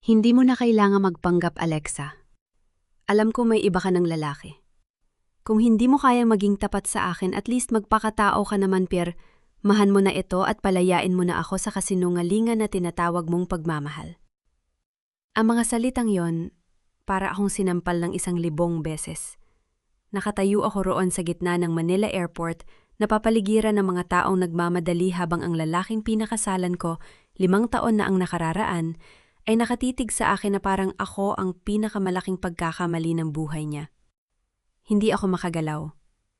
Hindi mo na kailangang magpanggap, Alexa. Alam ko may iba ka ng lalaki. Kung hindi mo kayang maging tapat sa akin, at least magpakatao ka naman, Pierre. Mahan mo na ito at palayain mo na ako sa kasinungalingan na tinatawag mong pagmamahal. Ang mga salitang yon, para akong sinampal ng 1,000 beses. Nakatayo ako roon sa gitna ng Manila Airport, napapaligiran ng mga taong nagmamadali habang ang lalaking pinakasalan ko, 5 taon na ang nakararaan, ay nakatitig sa akin na parang ako ang pinakamalaking pagkakamali ng buhay niya. Hindi ako makagalaw.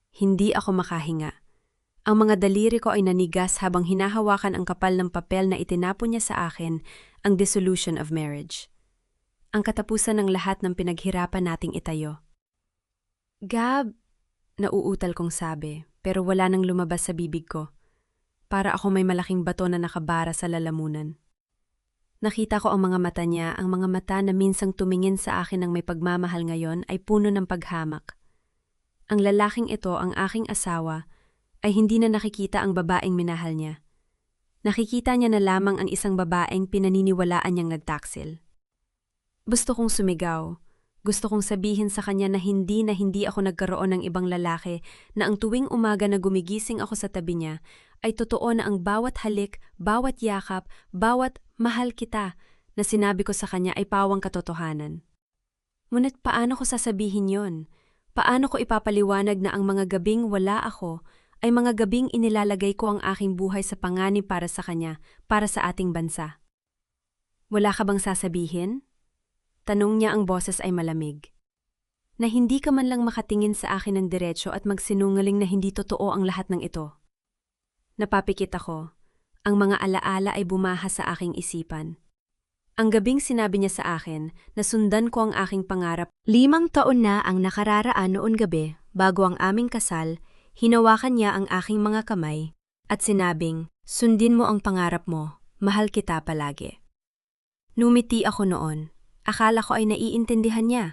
Hindi ako makahinga. Ang mga daliri ko ay nanigas habang hinahawakan ang kapal ng papel na itinapon niya sa akin, ang dissolution of marriage. Ang katapusan ng lahat ng pinaghirapan nating itayo. Gab, nauutal kong sabi, pero wala nang lumabas sa bibig ko. Para ako may malaking bato na nakabara sa lalamunan. Nakita ko ang mga mata niya, ang mga mata na minsang tumingin sa akin ng may pagmamahal ngayon ay puno ng paghamak. Ang lalaking ito, ang aking asawa, ay hindi na nakikita ang babaeng minahal niya. Nakikita niya na lamang ang isang babaeng pinaniniwalaan niyang nagtaksil. Gusto kong sumigaw. Gusto kong sabihin sa kanya na hindi ako nagkaroon ng ibang lalaki, na ang tuwing umaga na gumigising ako sa tabi niya, ay totoo na ang bawat halik, bawat yakap, bawat mahal kita na sinabi ko sa kanya ay pawang katotohanan. Ngunit paano ko sasabihin yon? Paano ko ipapaliwanag na ang mga gabing wala ako ay mga gabing inilalagay ko ang aking buhay sa panganib para sa kanya, para sa ating bansa? Wala ka bang sasabihin? Tanong niya, ang boses ay malamig. Na hindi ka man lang makatingin sa akin ng diretsyo at magsinungaling na hindi totoo ang lahat ng ito. Napapikit ako. Ang mga alaala ay bumaha sa aking isipan. Ang gabing sinabi niya sa akin na sundan ko ang aking pangarap. 5 taon na ang nakararaan noon gabi bago ang aming kasal, hinawakan niya ang aking mga kamay at sinabing, "Sundin mo ang pangarap mo, mahal kita palagi." Numiti ako noon. Akala ko ay naiintindihan niya.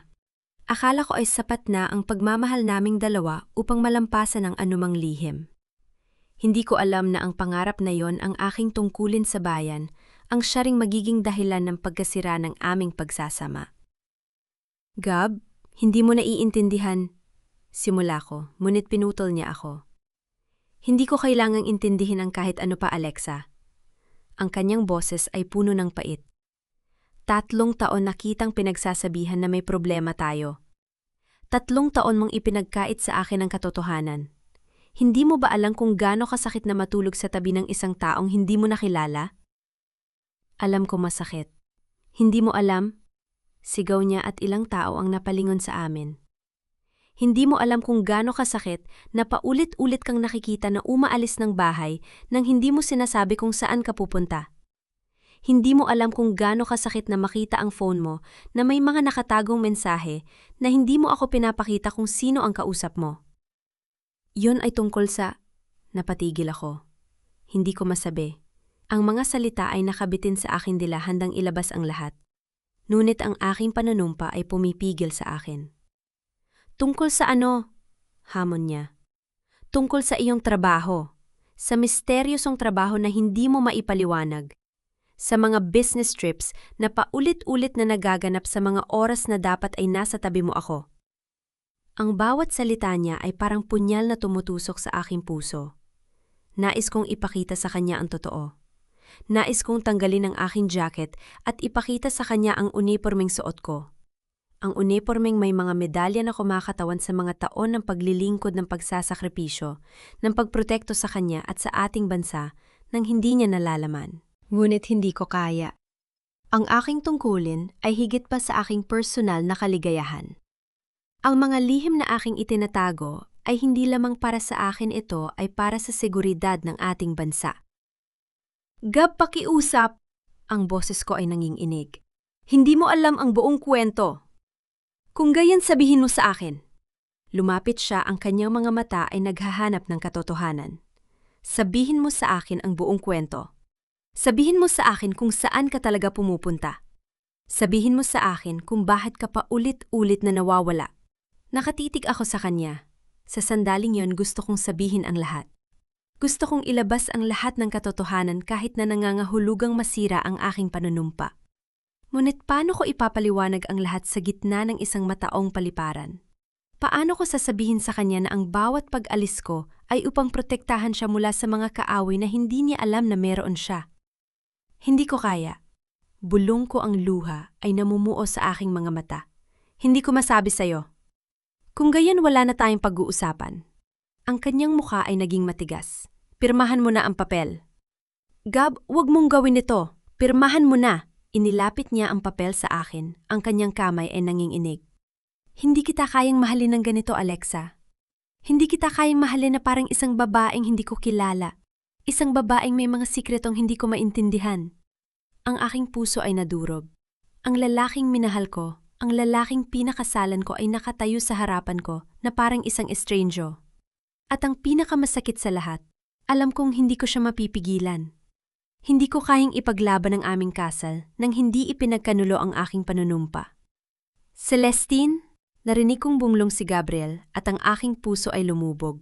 Akala ko ay sapat na ang pagmamahal naming dalawa upang malampasan ang anumang lihim. Hindi ko alam na ang pangarap na yon, ang aking tungkulin sa bayan, ang siya ring magiging dahilan ng pagkasira ng aming pagsasama. Gab, hindi mo naiintindihan. Simula ko, ngunit pinutol niya ako. Hindi ko kailangang intindihin ang kahit ano pa, Alexa. Ang kanyang boses ay puno ng pait. 3 taon na kitang pinagsasabihan na may problema tayo. 3 taon mong ipinagkait sa akin ang katotohanan. Hindi mo ba alam kung gaano kasakit na matulog sa tabi ng isang taong hindi mo nakilala? Alam ko masakit. Hindi mo alam? Sigaw niya at ilang tao ang napalingon sa amin. Hindi mo alam kung gaano kasakit na paulit-ulit kang nakikita na umaalis ng bahay nang hindi mo sinasabi kung saan ka pupunta. Hindi mo alam kung gaano kasakit na makita ang phone mo na may mga nakatagong mensahe na hindi mo ako pinapakita kung sino ang kausap mo. Yon ay tungkol sa... Napatigil ako. Hindi ko masabi. Ang mga salita ay nakabitin sa aking dila handang ilabas ang lahat. Ngunit ang aking pananumpa ay pumipigil sa akin. Tungkol sa ano? Hamon niya. Tungkol sa iyong trabaho. Sa misteryosong trabaho na hindi mo maipaliwanag. Sa mga business trips na paulit-ulit na nagaganap sa mga oras na dapat ay nasa tabi mo ako. Ang bawat salita niya ay parang punyal na tumutusok sa aking puso. Nais kong ipakita sa kanya ang totoo. Nais kong tanggalin ang aking jacket at ipakita sa kanya ang unipormeng suot ko. Ang unipormeng may mga medalya na kumakatawan sa mga taon ng paglilingkod ng pagsasakripisyo, ng pagprotekto sa kanya at sa ating bansa nang hindi niya nalalaman. Ngunit hindi ko kaya. Ang aking tungkulin ay higit pa sa aking personal na kaligayahan. Ang mga lihim na aking itinatago ay hindi lamang para sa akin, ito ay para sa seguridad ng ating bansa. Gab, pakiusap! Ang boses ko ay nanginginig. Hindi mo alam ang buong kwento. Kung gayon sabihin mo sa akin. Lumapit siya, ang kanyang mga mata ay naghahanap ng katotohanan. Sabihin mo sa akin ang buong kwento. Sabihin mo sa akin kung saan ka talaga pumupunta. Sabihin mo sa akin kung bakit ka pa ulit-ulit na nawawala. Nakatitig ako sa kanya. Sa sandaling yon gusto kong sabihin ang lahat. Gusto kong ilabas ang lahat ng katotohanan kahit na nangangahulugang masira ang aking panunumpa. Ngunit paano ko ipapaliwanag ang lahat sa gitna ng isang mataong paliparan? Paano ko sasabihin sa kanya na ang bawat pag-alis ko ay upang protektahan siya mula sa mga kaaway na hindi niya alam na meron siya? Hindi ko kaya. Bulong ko ang luha ay namumuo sa aking mga mata. Hindi ko masabi sa'yo. Kung gayon wala na tayong pag-uusapan. Ang kanyang mukha ay naging matigas. Pirmahan mo na ang papel. Gab, wag mong gawin ito. Pirmahan mo na. Inilapit niya ang papel sa akin. Ang kanyang kamay ay nanginginig. Hindi kita kayang mahalin ng ganito, Alexa. Hindi kita kayang mahalin na parang isang babaeng hindi ko kilala. Isang babaeng may mga sikretong hindi ko maintindihan. Ang aking puso ay nadurog. Ang lalaking minahal ko, ang lalaking pinakasalan ko ay nakatayo sa harapan ko na parang isang estrange. At ang pinakamasakit sa lahat, alam kong hindi ko siya mapipigilan. Hindi ko kayang ipaglaban ang aming kasal nang hindi ipinagkanulo ang aking panunumpa. Celestine? Narinig kong bumulong si Gabriel at ang aking puso ay lumubog.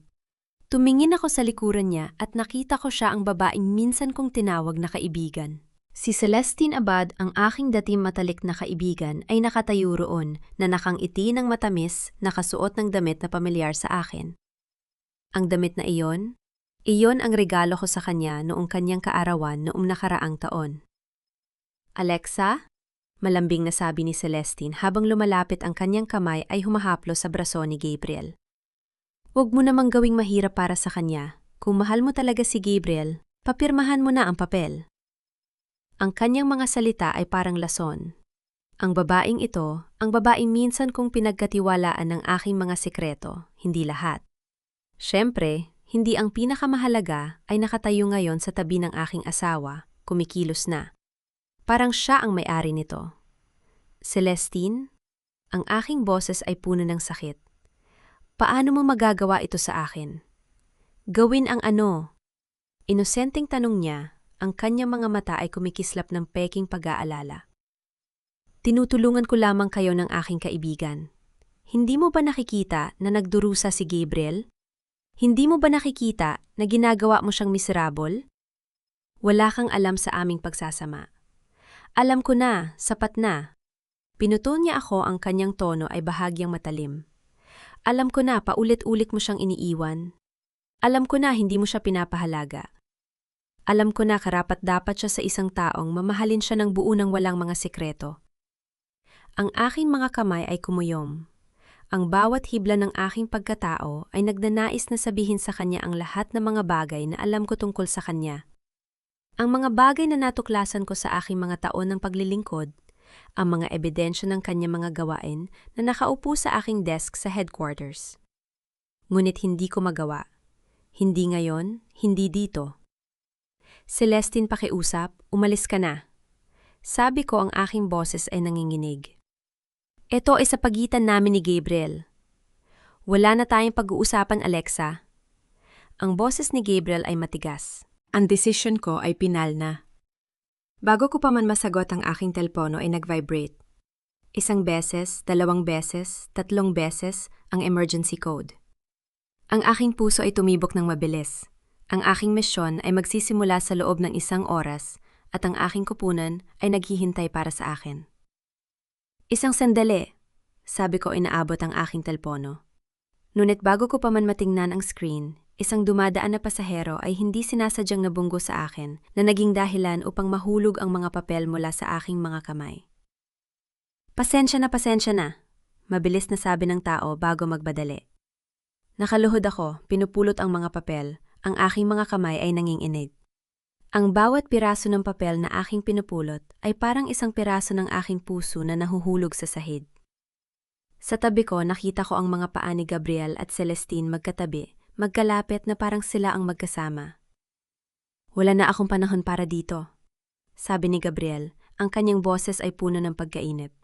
Tumingin ako sa likuran niya at nakita ko siya ang babaeng minsan kong tinawag na kaibigan. Si Celestine Abad, ang aking dating matalik na kaibigan, ay nakatayo roon na nakangiti ng matamis, nakasuot ng damit na pamilyar sa akin. Ang damit na iyon ang regalo ko sa kanya noong kanyang kaarawan noong nakaraang taon. Alexa? Malambing na sabi ni Celestine habang lumalapit ang kanyang kamay ay humahaplo sa braso ni Gabriel. Huwag mo namang gawing mahirap para sa kanya. Kung mahal mo talaga si Gabriel, papirmahan mo na ang papel. Ang kanyang mga salita ay parang lason. Ang babaeng ito, ang babaeng minsan kong pinagkatiwalaan ng aking mga sekreto, hindi lahat. Siyempre, hindi ang pinakamahalaga ay nakatayo ngayon sa tabi ng aking asawa, kumikilos na. Parang siya ang may-ari nito. Celestine, ang aking boses ay puno ng sakit. Paano mo magagawa ito sa akin? Gawin ang ano? Inosenteng tanong niya, ang kanyang mga mata ay kumikislap ng peking pag-aalala. Tinutulungan ko lamang kayo ng aking kaibigan. Hindi mo ba nakikita na nagdurusa si Gabriel? Hindi mo ba nakikita na ginagawa mo siyang miserable? Wala kang alam sa aming pagsasama. Alam ko na, sapat na. Pinutol niya ako, ang kanyang tono ay bahagyang matalim. Alam ko na, paulit-ulit mo siyang iniiwan. Alam ko na, hindi mo siya pinapahalaga. Alam ko na, karapat-dapat siya sa isang taong mamahalin siya ng buo ng walang mga sekreto. Ang aking mga kamay ay kumuyom. Ang bawat hibla ng aking pagkatao ay nagnanais na sabihin sa kanya ang lahat ng mga bagay na alam ko tungkol sa kanya. Ang mga bagay na natuklasan ko sa aking mga taon ng paglilingkod, ang mga ebidensya ng kanyang mga gawain na nakaupo sa aking desk sa headquarters. Ngunit hindi ko magawa. Hindi ngayon, hindi dito. Celestine, pakiusap, umalis ka na. Sabi ko, ang aking boses ay nanginginig. Ito ay sa pagitan namin ni Gabriel. Wala na tayong pag-uusapan, Alexa. Ang boses ni Gabriel ay matigas. Ang desisyon ko ay pinal na. Bago ko pa man masagot, ang aking telepono ay nag-vibrate. 1 beses, 2 beses, 3 beses ang emergency code. Ang aking puso ay tumibok ng mabilis. Ang aking misyon ay magsisimula sa loob ng 1 oras at ang aking kupunan ay naghihintay para sa akin. 1 sandali, sabi ko, inaabot ang aking telepono. Ngunit bago ko pa man matingnan ang screen, isang dumadaan na pasahero ay hindi sinasadyang nabunggo sa akin na naging dahilan upang mahulog ang mga papel mula sa aking mga kamay. Pasensya na, mabilis na sabi ng tao bago magbadali. Nakaluhod ako, pinupulot ang mga papel, ang aking mga kamay ay nanginginig. Ang bawat piraso ng papel na aking pinupulot ay parang isang piraso ng aking puso na nahuhulog sa sahig. Sa tabi ko, nakita ko ang mga paa ni Gabriel at Celestine magkatabi, magkalapit na parang sila ang magkasama. Wala na akong panahon para dito, sabi ni Gabriel, ang kanyang boses ay puno ng pagkainip.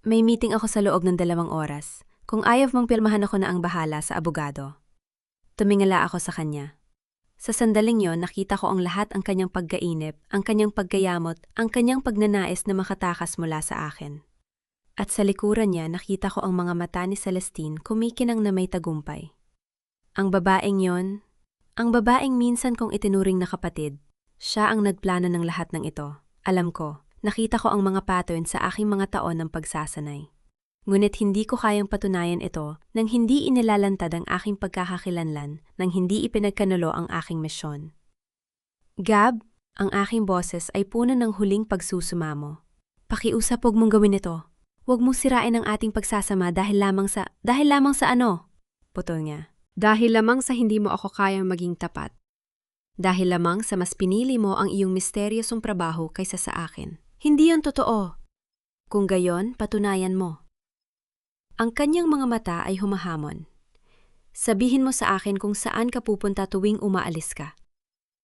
May meeting ako sa loob ng 2 oras. Kung ayaw mong pirmahan ako na ang bahala sa abogado. Tumingala ako sa kanya. Sa sandaling yon, nakita ko ang lahat, ang kanyang pagkainip, ang kanyang pagkayamot, ang kanyang pagnanais na makatakas mula sa akin. At sa likuran niya, nakita ko ang mga mata ni Celestine kumikinang na may tagumpay. Ang babaeng yon, ang babaeng minsan kong itinuring na kapatid, siya ang nagplano ng lahat ng ito. Alam ko, Nakita ko ang mga pattern sa aking mga taon ng pagsasanay. Ngunit hindi ko kayang patunayan ito nang hindi inilalantad ang aking pagkakakilanlan, nang hindi ipinagkanulo ang aking misyon. Gab, ang aking boses ay puno ng huling pagsusumamo. Pakiusap, huwag mong gawin ito. Huwag mong sirain ang ating pagsasama dahil lamang sa ano? Putol niya. Dahil lamang sa hindi mo ako kayang maging tapat. Dahil lamang sa mas pinili mo ang iyong misteryosong trabaho kaysa sa akin. Hindi yan totoo. Kung gayon, patunayan mo. Ang kanyang mga mata ay humahamon. Sabihin mo sa akin kung saan ka pupunta tuwing umaalis ka.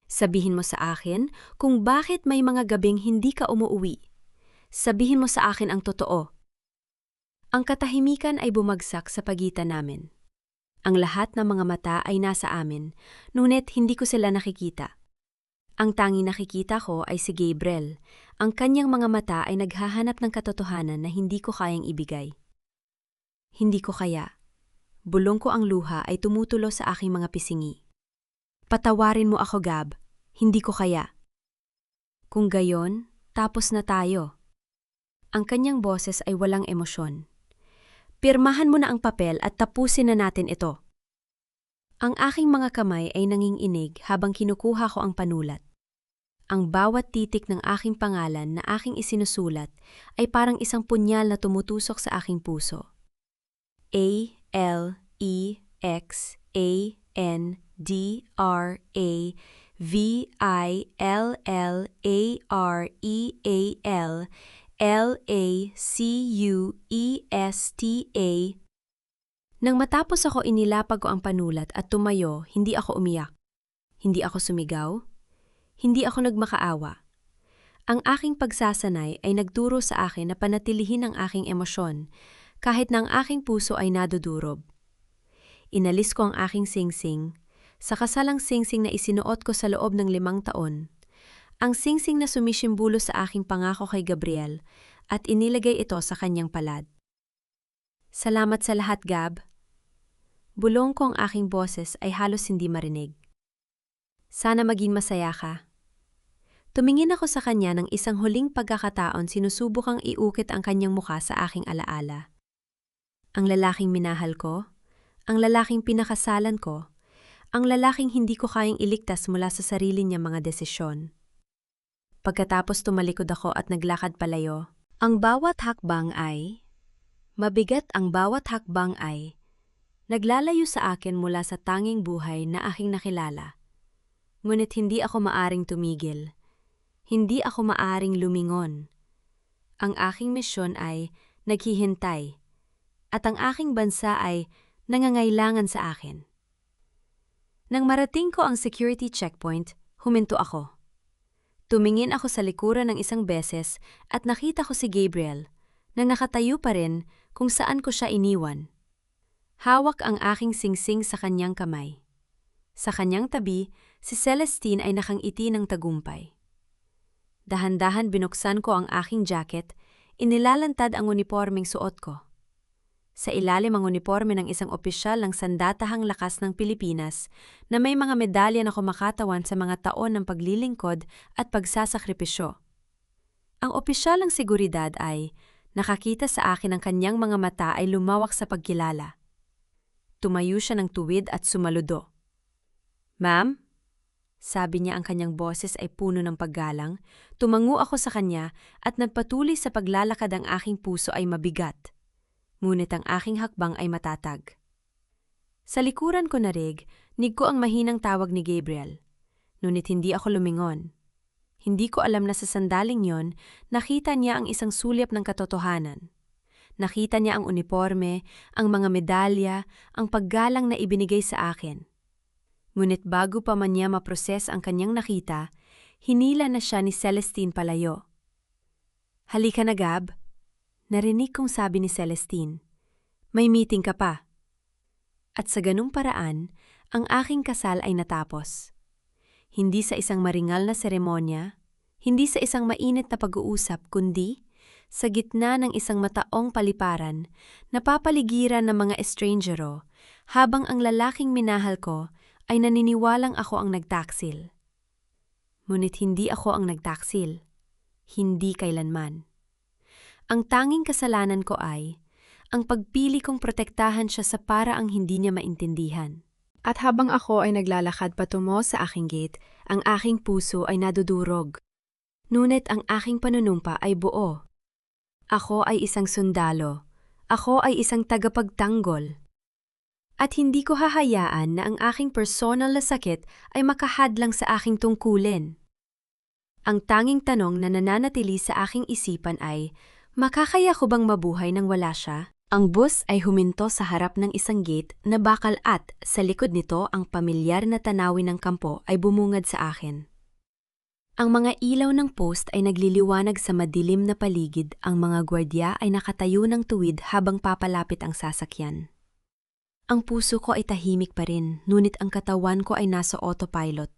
Sabihin mo sa akin kung bakit may mga gabing hindi ka umuuwi. Sabihin mo sa akin ang totoo. Ang katahimikan ay bumagsak sa pagitan namin. Ang lahat ng mga mata ay nasa amin, ngunit hindi ko sila nakikita. Ang tanging nakikita ko ay si Gabriel. Ang kanyang mga mata ay naghahanap ng katotohanan na hindi ko kayang ibigay. Hindi ko kaya. Bulong ko ang luha ay tumutulo sa aking mga pisingi. Patawarin mo ako, Gab. Hindi ko kaya. Kung gayon, tapos na tayo. Ang kanyang boses ay walang emosyon. Pirmahan mo na ang papel at tapusin na natin ito. Ang aking mga kamay ay nanginginig habang kinukuha ko ang panulat. Ang bawat titik ng aking pangalan na aking isinusulat ay parang isang punyal na tumutusok sa aking puso. ALEXANDRAVILLACUESTA. Nang matapos ako, inilapag ko ang panulat at tumayo, hindi ako umiyak. Hindi ako sumigaw. Hindi ako nagmakaawa. Ang aking pagsasanay ay nagturo sa akin na panatilihin ang aking emosyon, kahit na ang aking puso ay nadudurob. Inalis ko ang aking singsing, sa kasalang singsing na isinuot ko sa loob ng 5 taon. Ang singsing na sumisimbolo sa aking pangako kay Gabriel at inilagay ito sa kanyang palad. Salamat sa lahat, Gab. Bulong ko ang aking boses ay halos hindi marinig. Sana maging masaya ka. Tumingin ako sa kanya ng isang huling pagkakataon, sinusubukang iukit ang kanyang mukha sa aking alaala. Ang lalaking minahal ko, ang lalaking pinakasalan ko, ang lalaking hindi ko kayang iligtas mula sa sarili niyang mga desisyon. Pagkatapos tumalikod ako at naglakad palayo, ang bawat hakbang ay, mabigat ang bawat hakbang ay, naglalayo sa akin mula sa tanging buhay na aking nakilala. Ngunit hindi ako maaring tumigil. Hindi ako maaring lumingon. Ang aking misyon ay naghihintay. At ang aking bansa ay nangangailangan sa akin. Nang marating ko ang security checkpoint, huminto ako. Tumingin ako sa likuran ng isang beses at nakita ko si Gabriel na nakatayo pa rin kung saan ko siya iniwan. Hawak ang aking singsing sa kanyang kamay. Sa kanyang tabi, si Celestine ay nakangiti ng tagumpay. Dahan-dahan binuksan ko ang aking jacket, inilalantad ang unipormeng suot ko. Sa ilalim ang uniporme ng isang opisyal ng Sandatahang Lakas ng Pilipinas na may mga medalya na kumakatawan sa mga taon ng paglilingkod at pagsasakripisyo. Ang opisyal ng seguridad ay nakakita sa akin ang kanyang mga mata ay lumawak sa pagkilala. Tumayo siya ng tuwid at sumaludo. Ma'am? Sabi niya, ang kanyang boses ay puno ng paggalang. Tumango ako sa kanya at nagpatuloy sa paglalakad. Ang aking puso ay mabigat. Ngunit ang aking hakbang ay matatag. Sa likuran ko narig, nig ko ang mahinang tawag ni Gabriel. Ngunit hindi ako lumingon. Hindi ko alam na sa sandaling yon, nakita niya ang isang sulyap ng katotohanan. Nakita niya ang uniforme, ang mga medalya, ang paggalang na ibinigay sa akin. Ngunit bago pa man niya maproses ang kanyang nakita, hinila na siya ni Celestine palayo. Halika na, Gab. Narinig kong sabi ni Celestine. May meeting ka pa. At sa ganung paraan, ang aking kasal ay natapos. Hindi sa isang maringal na seremonya, hindi sa isang mainit na pag-uusap, kundi sa gitna ng isang mataong paliparan, napapaligiran ng mga estrangero, habang ang lalaking minahal ko ay naniniwalang ako ang nagtaksil. Ngunit hindi ako ang nagtaksil. hindi kailanman. Ang tanging kasalanan ko ay ang pagpili kong protektahan siya sa paraang hindi niya maintindihan. At habang ako ay naglalakad patungo sa aking gate, ang aking puso ay nadudurog. Ngunit ang aking panunumpa ay buo. Ako ay isang sundalo. Ako ay isang tagapagtanggol. At hindi ko hahayaan na ang aking personal na sakit ay makahadlang sa aking tungkulin. Ang tanging tanong na nananatili sa aking isipan ay, makakaya ko bang mabuhay nang wala siya? Ang bus ay huminto sa harap ng isang gate na bakal at sa likod nito ang pamilyar na tanawin ng kampo ay bumungad sa akin. Ang mga ilaw ng post ay nagliliwanag sa madilim na paligid, ang mga gwardya ay nakatayo ng tuwid habang papalapit ang sasakyan. Ang puso ko ay tahimik pa rin, ngunit ang katawan ko ay nasa autopilot.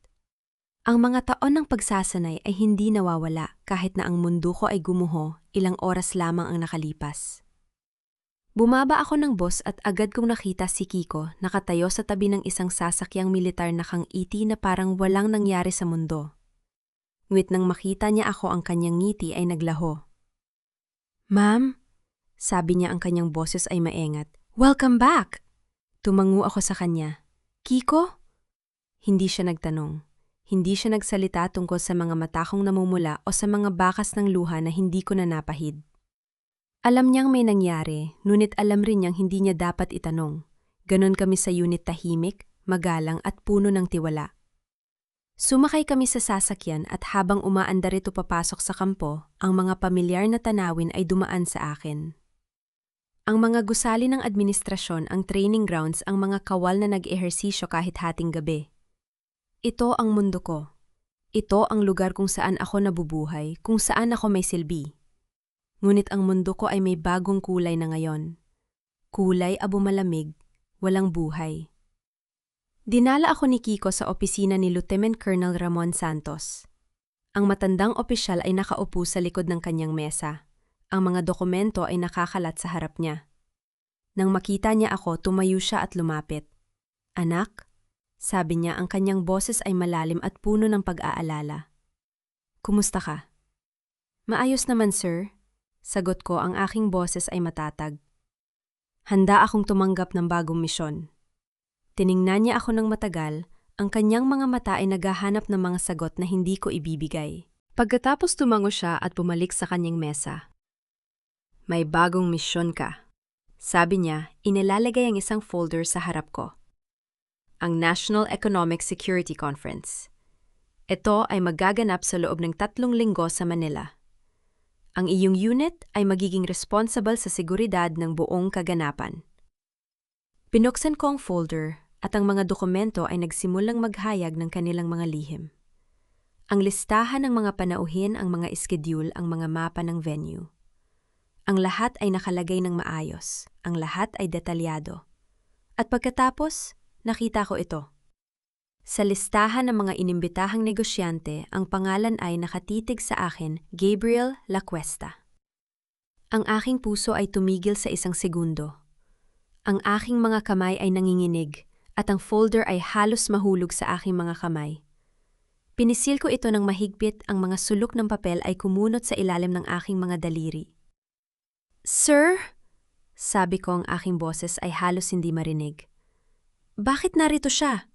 Ang mga taon ng pagsasanay ay hindi nawawala kahit na ang mundo ko ay gumuho, ilang oras lamang ang nakalipas. Bumaba ako ng bus at agad kong nakita si Kiko nakatayo sa tabi ng isang sasakyang militar na kang-iti na parang walang nangyari sa mundo. Ngunit nang makita niya ako, ang kanyang ngiti ay naglaho. "Ma'am," sabi niya, ang kanyang boses ay maengat. "Welcome back!" Tumango ako sa kanya. "Kiko?" Hindi siya nagtanong. Hindi siya nagsalita tungkol sa mga mata kong namumula o sa mga bakas ng luha na hindi ko na napahid. Alam niyang may nangyari, ngunit alam rin niyang hindi niya dapat itanong. Ganon kami sa unit, tahimik, magalang at puno ng tiwala. Sumakay kami sa sasakyan at habang umaandar ito papasok sa kampo, ang mga pamilyar na tanawin ay dumaan sa akin. Ang mga gusali ng administrasyon, ang training grounds, ang mga kawal na nag-ehersisyo kahit hating gabi. Ito ang mundo ko. Ito ang lugar kung saan ako nabubuhay, kung saan ako may silbi. Ngunit ang mundo ko ay may bagong kulay na ngayon. Kulay abumalamig, walang buhay. Dinala ako ni Kiko sa opisina ni Lieutenant Colonel Ramon Santos. Ang matandang opisyal ay nakaupo sa likod ng kanyang mesa. Ang mga dokumento ay nakakalat sa harap niya. Nang makita niya ako, tumayo siya at lumapit. "Anak?" sabi niya, ang kanyang boses ay malalim at puno ng pag-aalala. "Kumusta ka?" "Maayos naman, sir." Sagot ko, ang aking boses ay matatag. Handa akong tumanggap ng bagong misyon. Tiningnan niya ako ng matagal, ang kanyang mga mata ay naghahanap ng mga sagot na hindi ko ibibigay. Pagkatapos tumango siya at bumalik sa kanyang mesa. "May bagong misyon ka," sabi niya, inilalagay ang isang folder sa harap ko. "Ang National Economic Security Conference. Ito ay magaganap sa loob ng 3 linggo sa Manila. Ang iyong unit ay magiging responsible sa seguridad ng buong kaganapan." Binuksan ko ang folder at ang mga dokumento ay nagsimulang maghayag ng kanilang mga lihim. Ang listahan ng mga panauhin, ang mga schedule, ang mga mapa ng venue. Ang lahat ay nakalagay ng maayos, ang lahat ay detalyado. At pagkatapos, nakita ko ito. Sa listahan ng mga inimbitahang negosyante, ang pangalan ay nakatitig sa akin, Gabriel Lacuesta. Ang aking puso ay tumigil sa isang segundo. Ang aking mga kamay ay nanginginig at ang folder ay halos mahulog sa aking mga kamay. Pinisil ko ito ng mahigpit, ang mga sulok ng papel ay kumunot sa ilalim ng aking mga daliri. "Sir?" sabi ko, ang aking boses ay halos hindi marinig. "Bakit narito siya?"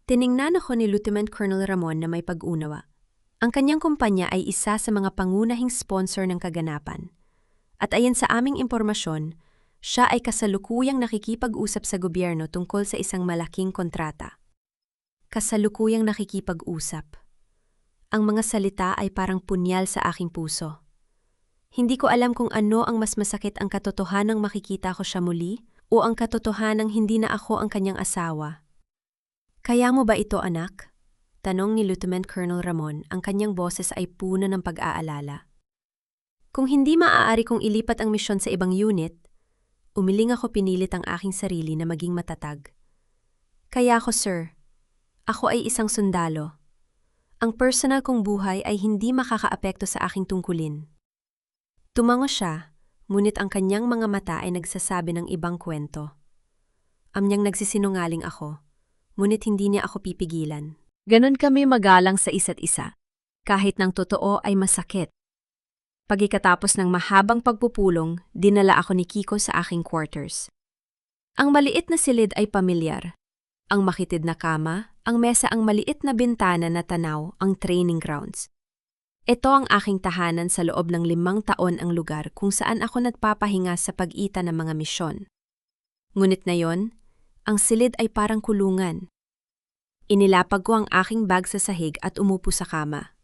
Tiningnan ako ni Lieutenant Colonel Ramon na may pag-unawa. Ang kanyang kumpanya ay isa sa mga pangunahing sponsor ng kaganapan. At ayon sa aming impormasyon, siya ay kasalukuyang nakikipag-usap sa gobyerno tungkol sa isang malaking kontrata. Kasalukuyang nakikipag-usap. Ang mga salita ay parang punyal sa aking puso. Hindi ko alam kung ano ang mas masakit, ang katotohanang makikita ko siya muli o ang katotohanang hindi na ako ang kanyang asawa. "Kaya mo ba ito, anak?" tanong ni Lieutenant Colonel Ramon, ang kanyang boses ay puno ng pag-aalala. Kung hindi maaari kong ilipat ang misyon sa ibang unit, umiling ako, pinilit ang aking sarili na maging matatag. "Kaya ako, sir. Ako ay isang sundalo. Ang personal kong buhay ay hindi makakaapekto sa aking tungkulin." Tumango siya, ngunit ang kanyang mga mata ay nagsasabi ng ibang kwento. Amyang nagsisinungaling ako, ngunit hindi niya ako pipigilan. Ganon kami magalang sa isa't isa. Kahit ng totoo ay masakit. Pagkatapos ng mahabang pagpupulong, dinala ako ni Kiko sa aking quarters. Ang maliit na silid ay pamilyar. Ang makitid na kama, ang mesa, ang maliit na bintana na tanaw, ang training grounds. Ito ang aking tahanan sa loob ng 5 taon, ang lugar kung saan ako nagpapahinga sa pag-ita ng mga misyon. Ngunit ngayon, ang silid ay parang kulungan. Inilapag ko ang aking bag sa sahig at umupo sa kama.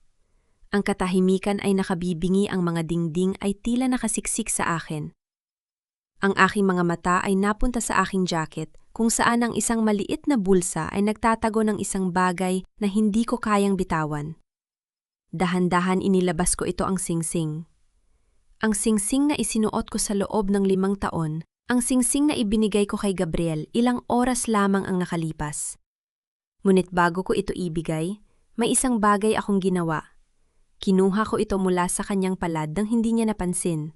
Ang katahimikan ay nakabibingi, ang mga dingding ay tila nakasiksik sa akin. Ang aking mga mata ay napunta sa aking jacket kung saan ang isang maliit na bulsa ay nagtatago ng isang bagay na hindi ko kayang bitawan. Dahan-dahan inilabas ko ito, ang singsing. Ang singsing na isinuot ko sa loob ng 5 taon, ang singsing na ibinigay ko kay Gabriel ilang oras lamang ang nakalipas. Ngunit bago ko ito ibigay, may isang bagay akong ginawa. Kinuha ko ito mula sa kanyang palad nang hindi niya napansin.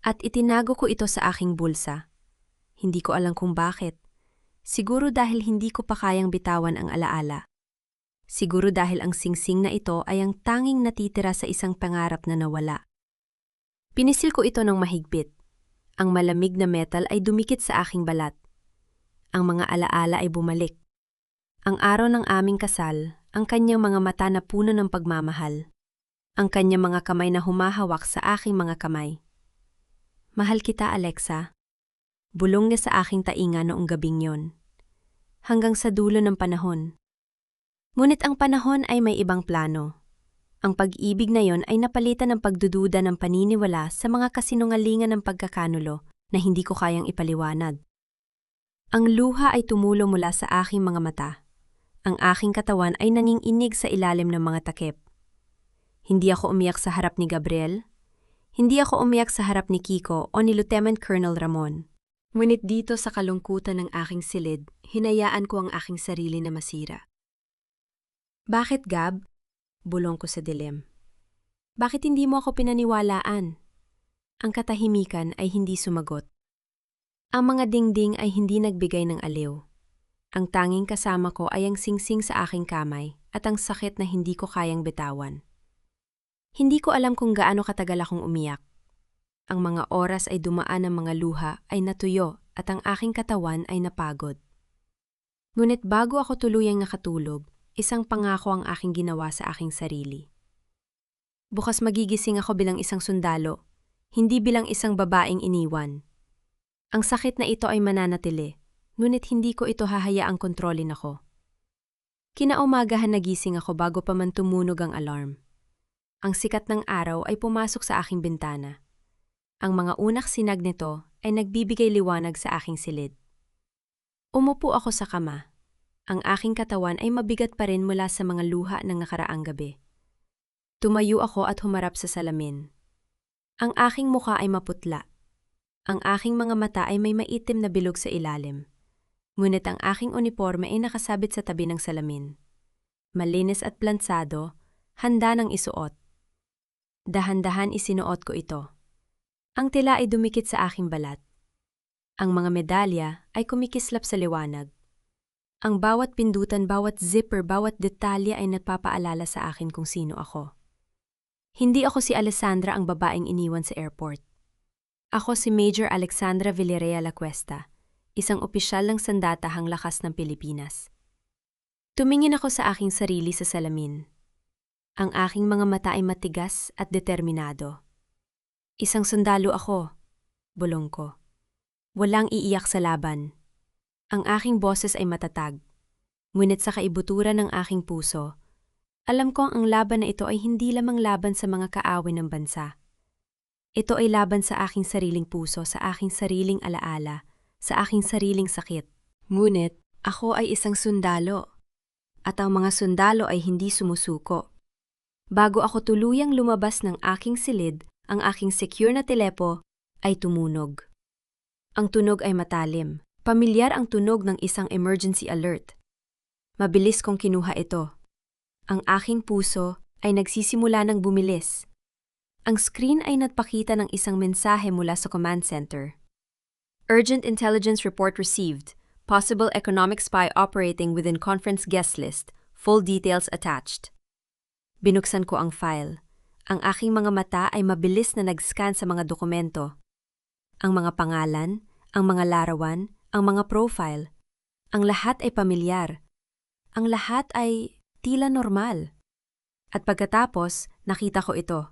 At itinago ko ito sa aking bulsa. Hindi ko alam kung bakit. Siguro dahil hindi ko pa kayang bitawan ang alaala. Siguro dahil ang singsing na ito ay ang tanging natitira sa isang pangarap na nawala. Pinisil ko ito ng mahigpit. Ang malamig na metal ay dumikit sa aking balat. Ang mga alaala ay bumalik. Ang araw ng aming kasal, ang kanyang mga mata na puno ng pagmamahal. Ang kanyang mga kamay na humahawak sa aking mga kamay. Mahal kita, Alexa. Bulong niya sa aking tainga noong gabing yon. Hanggang sa dulo ng panahon. Ngunit ang panahon ay may ibang plano. Ang pag-ibig na yon ay napalitan ng pagdududa ng paniniwala sa mga kasinungalingan ng pagkakanulo na hindi ko kayang ipaliwanag. Ang luha ay tumulo mula sa aking mga mata. Ang aking katawan ay nanginginig sa ilalim ng mga takip. Hindi ako umiyak sa harap ni Gabriel. Hindi ako umiyak sa harap ni Kiko o ni Lieutenant Colonel Ramon. Ngunit dito sa kalungkutan ng aking silid, hinayaan ko ang aking sarili na masira. Bakit, Gab? Bulong ko sa dilim. Bakit hindi mo ako pinaniwalaan? Ang katahimikan ay hindi sumagot. Ang mga dingding ay hindi nagbigay ng aliw. Ang tanging kasama ko ay ang singsing sa aking kamay at ang sakit na hindi ko kayang bitawan. Hindi ko alam kung gaano katagal akong umiyak. Ang mga oras ay dumaan, ng mga luha ay natuyo at ang aking katawan ay napagod. Ngunit bago ako tuluyang nakatulog, isang pangako ang aking ginawa sa aking sarili. Bukas magigising ako bilang isang sundalo, hindi bilang isang babaeng iniwan. Ang sakit na ito ay mananatili, ngunit hindi ko ito hahayaang kontrolin ako. Kinaumagahan nagising ako bago pa man tumunog ang alarm. Ang sikat ng araw ay pumasok sa aking bintana. Ang mga unak sinag nito ay nagbibigay liwanag sa aking silid. Umupo ako sa kama. Ang aking katawan ay mabigat pa rin mula sa mga luha ng nakaraang gabi. Tumayo ako at humarap sa salamin. Ang aking mukha ay maputla. Ang aking mga mata ay may maitim na bilog sa ilalim. Ngunit ang aking uniforme ay nakasabit sa tabi ng salamin. Malinis at plansado, handa ng isuot. Dahan-dahan isinuot ko ito. Ang tila ay dumikit sa aking balat. Ang mga medalya ay kumikislap sa liwanag. Ang bawat pindutan, bawat zipper, bawat detalye ay nagpapaalala sa akin kung sino ako. Hindi ako si Alessandra, ang babaeng iniwan sa airport. Ako si Major Alexandra Villarreal La Cuesta, isang opisyal ng sandatahang lakas ng Pilipinas. Tumingin ako sa aking sarili sa salamin. Ang aking mga mata ay matigas at determinado. Isang sundalo ako, bulong ko. Walang iiyak sa laban. Ang aking boses ay matatag. Ngunit sa kaibuturan ng aking puso, alam kong ang laban na ito ay hindi lamang laban sa mga kaaway ng bansa. Ito ay laban sa aking sariling puso, sa aking sariling alaala, sa aking sariling sakit. Ngunit ako ay isang sundalo. At ang mga sundalo ay hindi sumusuko. Bago ako tuluyang lumabas ng aking silid, ang aking secure na telepo ay tumunog. Ang tunog ay matalim. Pamilyar ang tunog ng isang emergency alert. Mabilis kong kinuha ito. Ang aking puso ay nagsisimula ng bumilis. Ang screen ay nagpakita ng isang mensahe mula sa command center. Urgent intelligence report received. Possible economic spy operating within conference guest list. Full details attached. Binuksan ko ang file. Ang aking mga mata ay mabilis na nag-scan sa mga dokumento. Ang mga pangalan, ang mga larawan, ang mga profile. Ang lahat ay pamilyar. Ang lahat ay tila normal. At pagkatapos, nakita ko ito.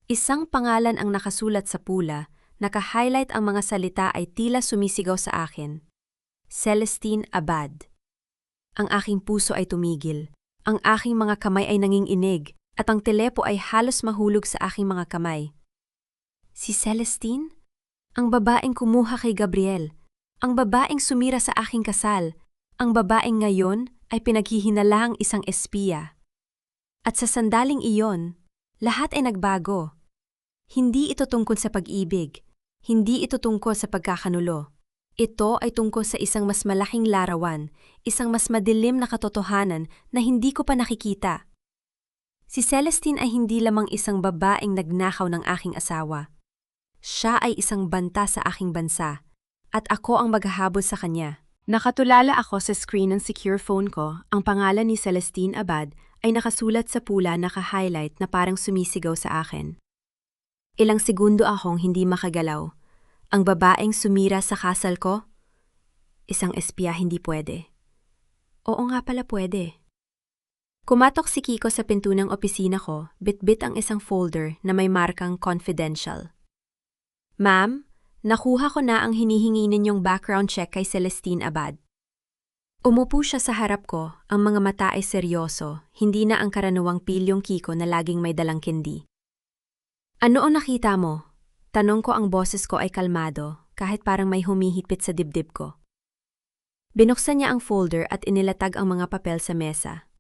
Isang pangalan ang nakasulat sa pula, naka-highlight ang mga salita ay tila sumisigaw sa akin. Celestine Abad. Ang aking puso ay tumigil. Ang aking mga kamay ay nanginginig at ang telepo ay halos mahulog sa aking mga kamay. Si Celestine? Ang babaeng kumuha kay Gabriel. Ang babaeng sumira sa aking kasal. Ang babaeng ngayon ay pinaghihinalaang isang espiya. At sa sandaling iyon, lahat ay nagbago. Hindi ito tungkol sa pag-ibig. Hindi ito tungkol sa pagkakanulo. Ito ay tungkol sa isang mas malaking larawan, isang mas madilim na katotohanan na hindi ko pa nakikita. Si Celestine ay hindi lamang isang babaeng nagnakaw ng aking asawa. Siya ay isang banta sa aking bansa, at ako ang maghahabol sa kanya. Nakatulala ako sa screen ng secure phone ko, ang pangalan ni Celestine Abad ay nakasulat sa pula naka-highlight na parang sumisigaw sa akin. Ilang segundo akong hindi makagalaw. Ang babaeng sumira sa kasal ko? Isang espiya hindi pwede. Oo nga pala pwede. Kumatok si Kiko sa pinto ng opisina ko, bit-bit ang isang folder na may markang confidential. Ma'am, nakuha ko na ang hinihingi ninyong background check kay Celestine Abad. Umupo siya sa harap ko, ang mga mata ay seryoso, hindi na ang karaniwang pilyong Kiko na laging may dalang kindi. Ano ang nakita mo? Tanong ko, ang boses ko ay kalmado, kahit parang may humihigpit sa dibdib ko. Binuksan niya ang folder at inilatag ang mga papel sa mesa.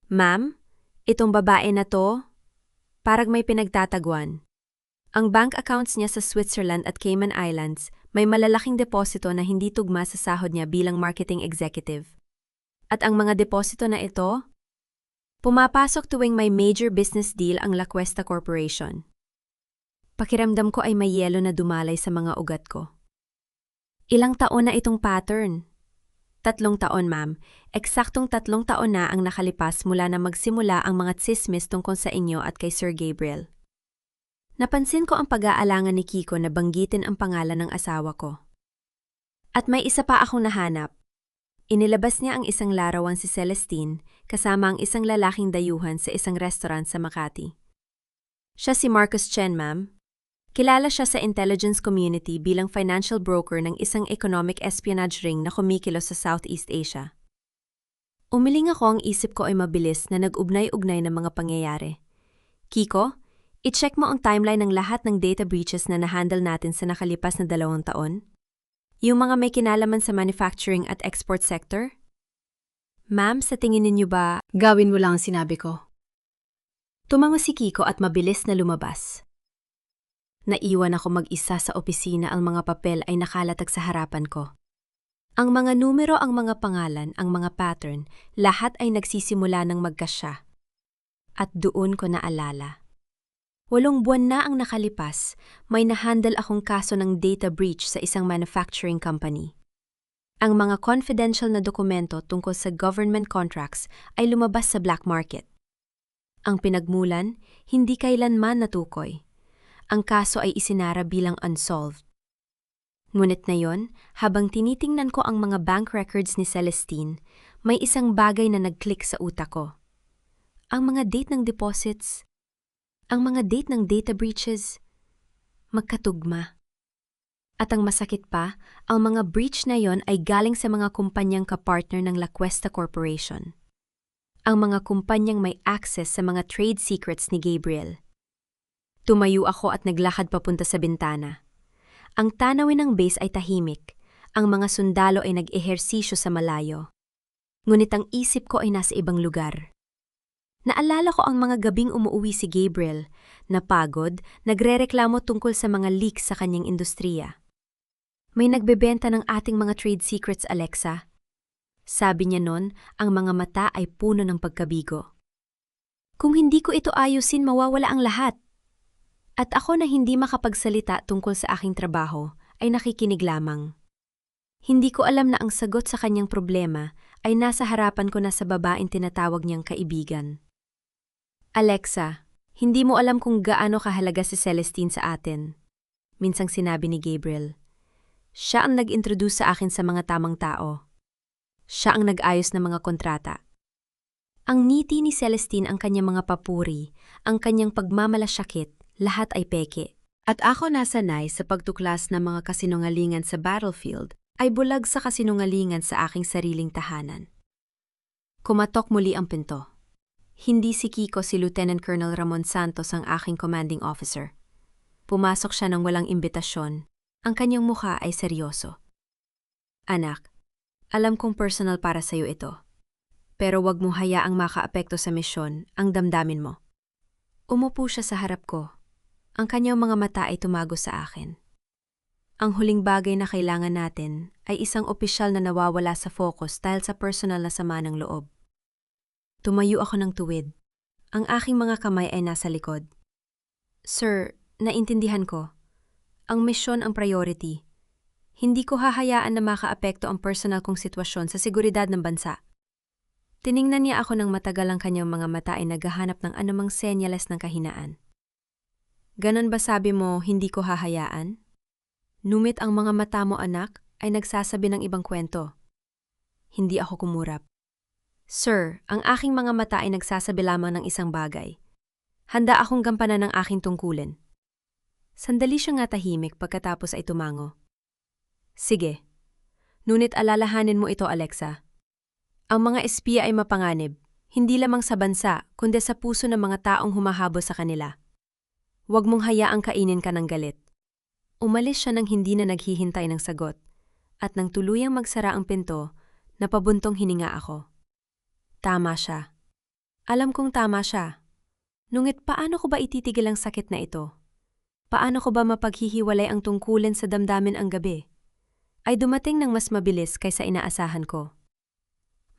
Ma'am, itong babae na to, parang may pinagtatagwan. Ang bank accounts niya sa Switzerland at Cayman Islands may malalaking deposito na hindi tugma sa sahod niya bilang marketing executive. At ang mga deposito na ito, pumapasok tuwing may major business deal ang La Cuesta Corporation. Pakiramdam ko ay may yelo na dumalay sa mga ugat ko. Ilang taon na itong pattern? 3 taon, ma'am. Eksaktong 3 taon na ang nakalipas mula na magsimula ang mga tsismis tungkol sa inyo at kay Sir Gabriel. Napansin ko ang pag-aalangan ni Kiko na banggitin ang pangalan ng asawa ko. At may isa pa akong nahanap. Inilabas niya ang isang larawan si Celestine kasama ang isang lalaking dayuhan sa isang restaurant sa Makati. Siya si Marcus Chen, ma'am. Kilala siya sa intelligence community bilang financial broker ng isang economic espionage ring na kumikilos sa Southeast Asia. Umiling ako, ang isip ko ay mabilis na nag-ugnay-ugnay ng mga pangyayari. Kiko, i-check mo ang timeline ng lahat ng data breaches na nahandle natin sa nakalipas na 2 taon? Yung mga may kinalaman sa manufacturing at export sector? Ma'am, sa tingin ninyo ba gawin mo lang ang sinabi ko? Tumango si Kiko at mabilis na lumabas. Naiwan ako mag-isa sa opisina, ang mga papel ay nakalatag sa harapan ko. Ang mga numero, ang mga pangalan, ang mga pattern, lahat ay nagsisimula ng magkasya. At doon ko naalala. 8 buwan na ang nakalipas, may nahandle akong kaso ng data breach sa isang manufacturing company. Ang mga confidential na dokumento tungkol sa government contracts ay lumabas sa black market. Ang pinagmulan, hindi kailanman natukoy. Ang kaso ay isinara bilang unsolved. Ngunit ngayon, habang tinitingnan ko ang mga bank records ni Celestine, may isang bagay na nag-click sa utak ko. Ang mga date ng deposits, ang mga date ng data breaches, magkatugma. At ang masakit pa, ang mga breach na yon ay galing sa mga kumpanyang kapartner ng La Cuesta Corporation. Ang mga kumpanyang may access sa mga trade secrets ni Gabriel. Tumayo ako at naglakad papunta sa bintana. Ang tanawin ng base ay tahimik. Ang mga sundalo ay nag-ehersisyo sa malayo. Ngunit ang isip ko ay nasa ibang lugar. Naalala ko ang mga gabing umuuwi si Gabriel, napagod, nagrereklamo tungkol sa mga leaks sa kanyang industriya. May nagbebenta ng ating mga trade secrets, Alexa. Sabi niya nun, ang mga mata ay puno ng pagkabigo. Kung hindi ko ito ayusin, mawawala ang lahat. At ako na hindi makapagsalita tungkol sa aking trabaho, ay nakikinig lamang. Hindi ko alam na ang sagot sa kanyang problema ay nasa harapan ko na sa babaeng tinatawag niyang kaibigan. Alexa, hindi mo alam kung gaano kahalaga si Celestine sa atin. Minsang sinabi ni Gabriel. Siya ang nag-introduce sa akin sa mga tamang tao. Siya ang nag-ayos ng mga kontrata. Ang ngiti ni Celestine ang kanyang mga papuri, ang kanyang pagmamalasakit, lahat ay peke. At ako nasanay sa pagtuklas ng mga kasinungalingan sa battlefield ay bulag sa kasinungalingan sa aking sariling tahanan. Kumatok muli ang pinto. Hindi si Kiko, si Lieutenant Colonel Ramon Santos ang aking commanding officer. Pumasok siya ng walang imbitasyon. Ang kanyang mukha ay seryoso. Anak, alam kong personal para sa'yo ito. Pero wag mong hayaang makaapekto sa misyon ang damdamin mo. Umupo siya sa harap ko. Ang kanyang mga mata ay tumago sa akin. Ang huling bagay na kailangan natin ay isang opisyal na nawawala sa focus dahil sa personal na sama ng loob. Tumayo ako ng tuwid. Ang aking mga kamay ay nasa likod. Sir, naintindihan ko. Ang misyon ang priority. Hindi ko hahayaan na makaapekto ang personal kong sitwasyon sa seguridad ng bansa. Tiningnan niya ako ng matagal, ang kanyang mga mata ay naghahanap ng anumang senyales ng kahinaan. Ganon ba sabi mo, hindi ko hahayaan? Numit ang mga mata mo, anak, ay nagsasabi ng ibang kwento. Hindi ako kumurap. Sir, ang aking mga mata ay nagsasabi lamang ng isang bagay. Handa akong gampanan ng aking tungkulin. Sandali siya nga tahimik pagkatapos ay tumango. Sige. Ngunit alalahanin mo ito, Alexa. Ang mga espiya ay mapanganib, hindi lamang sa bansa, kundi sa puso ng mga taong humahabol sa kanila. Huwag mong hayaang kainin ka ng galit. Umalis siya nang hindi na naghihintay ng sagot, at nang tuluyang magsara ang pinto, napabuntong hininga ako. Tama siya. Alam kong tama siya. Ngunit paano ko ba ititigil ang sakit na ito? Paano ko ba mapaghihiwalay ang tungkulin sa damdamin ang gabi? Ay dumating ng mas mabilis kaysa inaasahan ko.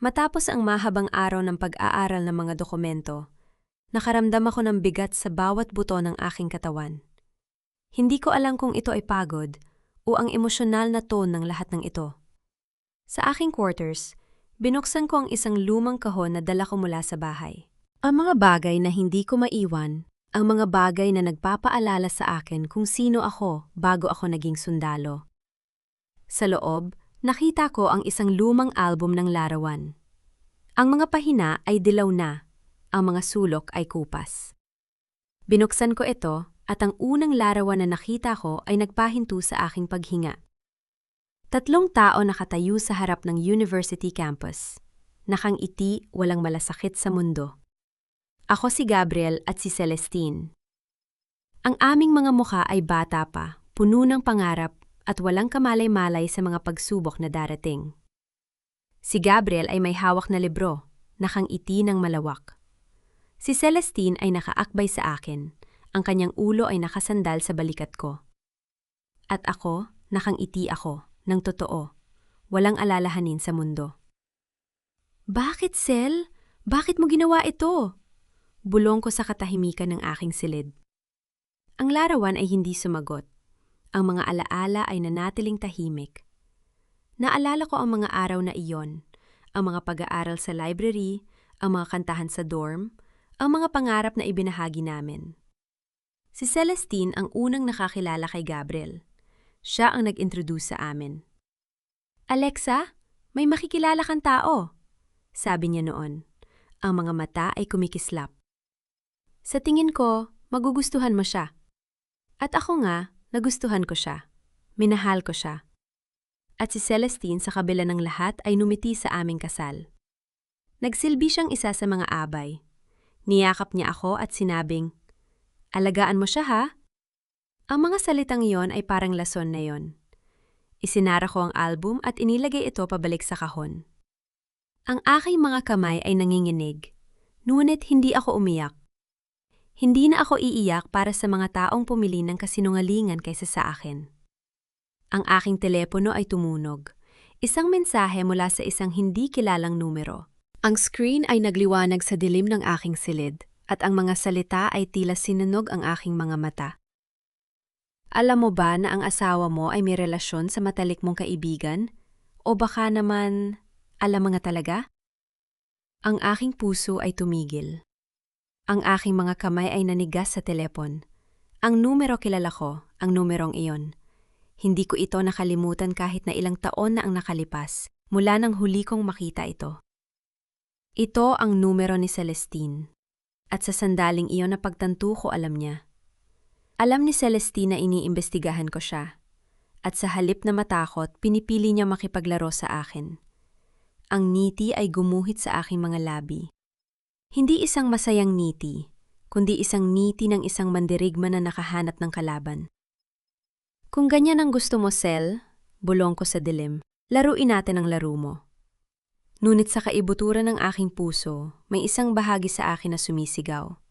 Matapos ang mahabang araw ng pag-aaral ng mga dokumento, nakaramdam ako ng bigat sa bawat buto ng aking katawan. Hindi ko alam kung ito ay pagod o ang emosyonal na tone ng lahat ng ito. Sa aking quarters, binuksan ko ang isang lumang kahon na dala ko mula sa bahay. Ang mga bagay na hindi ko maiwan, ang mga bagay na nagpapaalala sa akin kung sino ako bago ako naging sundalo. Sa loob, nakita ko ang isang lumang album ng larawan. Ang mga pahina ay dilaw na, ang mga sulok ay kupas. Binuksan ko ito at ang unang larawan na nakita ko ay nagpahinto sa aking paghinga. 3 tao nakatayo sa harap ng university campus. Nakangiti, walang malasakit sa mundo. Ako si Gabriel at si Celestine. Ang aming mga mukha ay bata pa, puno ng pangarap at walang kamalay-malay sa mga pagsubok na darating. Si Gabriel ay may hawak na libro, nakangiti ng malawak. Si Celestine ay nakaakbay sa akin, ang kanyang ulo ay nakasandal sa balikat ko. At ako, nakangiti ako, ng totoo, walang alalahanin sa mundo. Bakit, Cel? Bakit mo ginawa ito? Bulong ko sa katahimikan ng aking silid. Ang larawan ay hindi sumagot. Ang mga alaala ay nanatiling tahimik. Naalala ko ang mga araw na iyon, ang mga pag-aaral sa library, ang mga kantahan sa dorm, ang mga pangarap na ibinahagi namin. Si Celestine ang unang nakakilala kay Gabriel. Siya ang nag-introduce sa amin. Alexa, may makikilala kang tao, sabi niya noon. Ang mga mata ay kumikislap. Sa tingin ko, magugustuhan mo siya. At ako nga, nagustuhan ko siya. Minahal ko siya. At si Celestine sa kabila ng lahat ay numiti sa aming kasal. Nagsilbi siyang isa sa mga abay. Niyakap niya ako at sinabing, "Alagaan mo siya ha?" Ang mga salitang iyon ay parang lason na yon. Isinara ko ang album at inilagay ito pabalik sa kahon. Ang aking mga kamay ay nanginginig, ngunit hindi ako umiyak. Hindi na ako iiyak para sa mga taong pumili ng kasinungalingan kaysa sa akin. Ang aking telepono ay tumunog. Isang mensahe mula sa isang hindi kilalang numero. Ang screen ay nagliwanag sa dilim ng aking silid, at ang mga salita ay tila sinunog ang aking mga mata. Alam mo ba na ang asawa mo ay may relasyon sa matalik mong kaibigan? O baka naman, alam mo nga talaga? Ang aking puso ay tumigil. Ang aking mga kamay ay nanigas sa telepon. Ang numero kilala ko, ang numerong iyon. Hindi ko ito nakalimutan kahit na ilang taon na ang nakalipas, mula nang huli kong makita ito. Ito ang numero ni Celestine. At sa sandaling iyon na pagtanto ko alam niya. Alam ni Celestine na iniimbestigahan ko siya. At sa halip na matakot, pinipili niya makipaglaro sa akin. Ang ngiti ay gumuhit sa aking mga labi. Hindi isang masayang ngiti, kundi isang ngiti ng isang mandirigma na nakahanap ng kalaban. Kung ganyan ang gusto mo, Cel, bulong ko sa dilim, laruin natin ang laro mo. Ngunit sa kaibuturan ng aking puso, may isang bahagi sa akin na sumisigaw.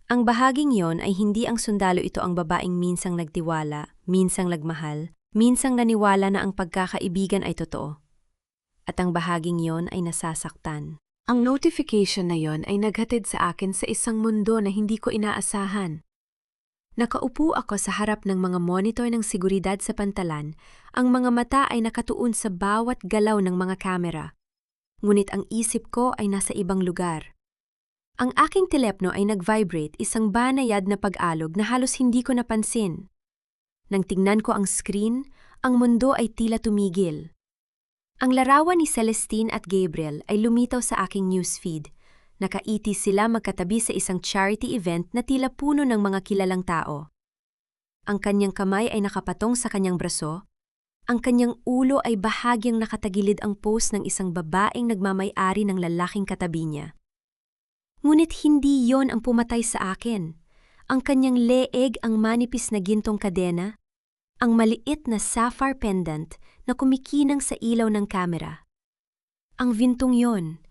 Ang bahaging yon ay hindi ang sundalo, ito ang babaeng minsang nagtiwala, minsang nagmahal, minsang naniwala na ang pagkakaibigan ay totoo. At ang bahaging yon ay nasasaktan. Ang notification na yon ay naghatid sa akin sa isang mundo na hindi ko inaasahan. Nakaupo ako sa harap ng mga monitor ng seguridad sa pantalan, ang mga mata ay nakatuon sa bawat galaw ng mga kamera. Ngunit ang isip ko ay nasa ibang lugar. Ang aking telepno ay nag-vibrate, isang banayad na pag-alog na halos hindi ko napansin. Nang tingnan ko ang screen, ang mundo ay tila tumigil. Ang larawan ni Celestine at Gabriel ay lumitaw sa aking newsfeed. Nakaiti sila magkatabi sa isang charity event na tila puno ng mga kilalang tao. Ang kanyang kamay ay nakapatong sa kanyang braso. Ang kanyang ulo ay bahagyang nakatagilid ang pose ng isang babaeng nagmamay-ari ng lalaking katabi niya. Ngunit hindi yon ang pumatay sa akin. Ang kanyang leeg, ang manipis na gintong kadena, ang maliit na sapphire pendant na kumikinang sa ilaw ng kamera. Ang vintong yon,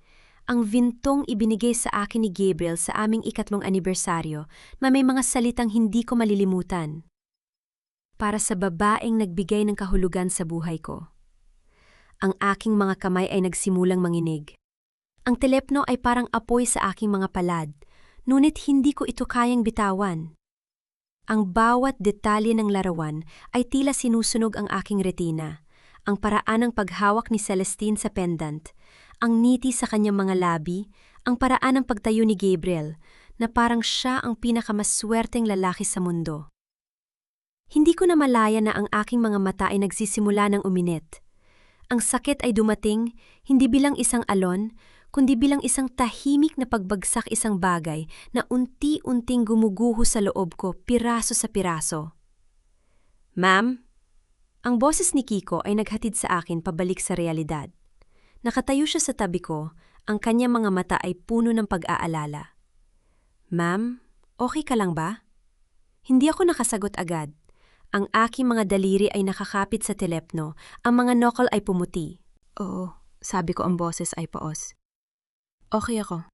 ang vintong ibinigay sa akin ni Gabriel sa aming 3 anibersaryo na may mga salitang hindi ko malilimutan. Para sa babaeng nagbigay ng kahulugan sa buhay ko. Ang aking mga kamay ay nagsimulang manginig. Ang telepno ay parang apoy sa aking mga palad, ngunit hindi ko ito kayang bitawan. Ang bawat detalye ng larawan ay tila sinusunog ang aking retina. Ang paraan ng paghawak ni Celestine sa pendant, ang ngiti sa kanyang mga labi, ang paraan ng pagtayo ni Gabriel, na parang siya ang pinakamaswerteng lalaki sa mundo. Hindi ko na malaya na ang aking mga mata ay nagsisimula ng uminit. Ang sakit ay dumating, hindi bilang isang alon, kundi bilang isang tahimik na pagbagsak, isang bagay na unti-unting gumuguho sa loob ko, piraso sa piraso. Ma'am? Ang boses ni Kiko ay naghatid sa akin pabalik sa realidad. Nakatayo siya sa tabi ko, ang kanyang mga mata ay puno ng pag-aalala. Ma'am, okay ka lang ba? Hindi ako nakasagot agad. Ang aking mga daliri ay nakakapit sa telepno, ang mga knuckle ay pumuti. Oo, sabi ko, ang boses ay paos. Okay ako.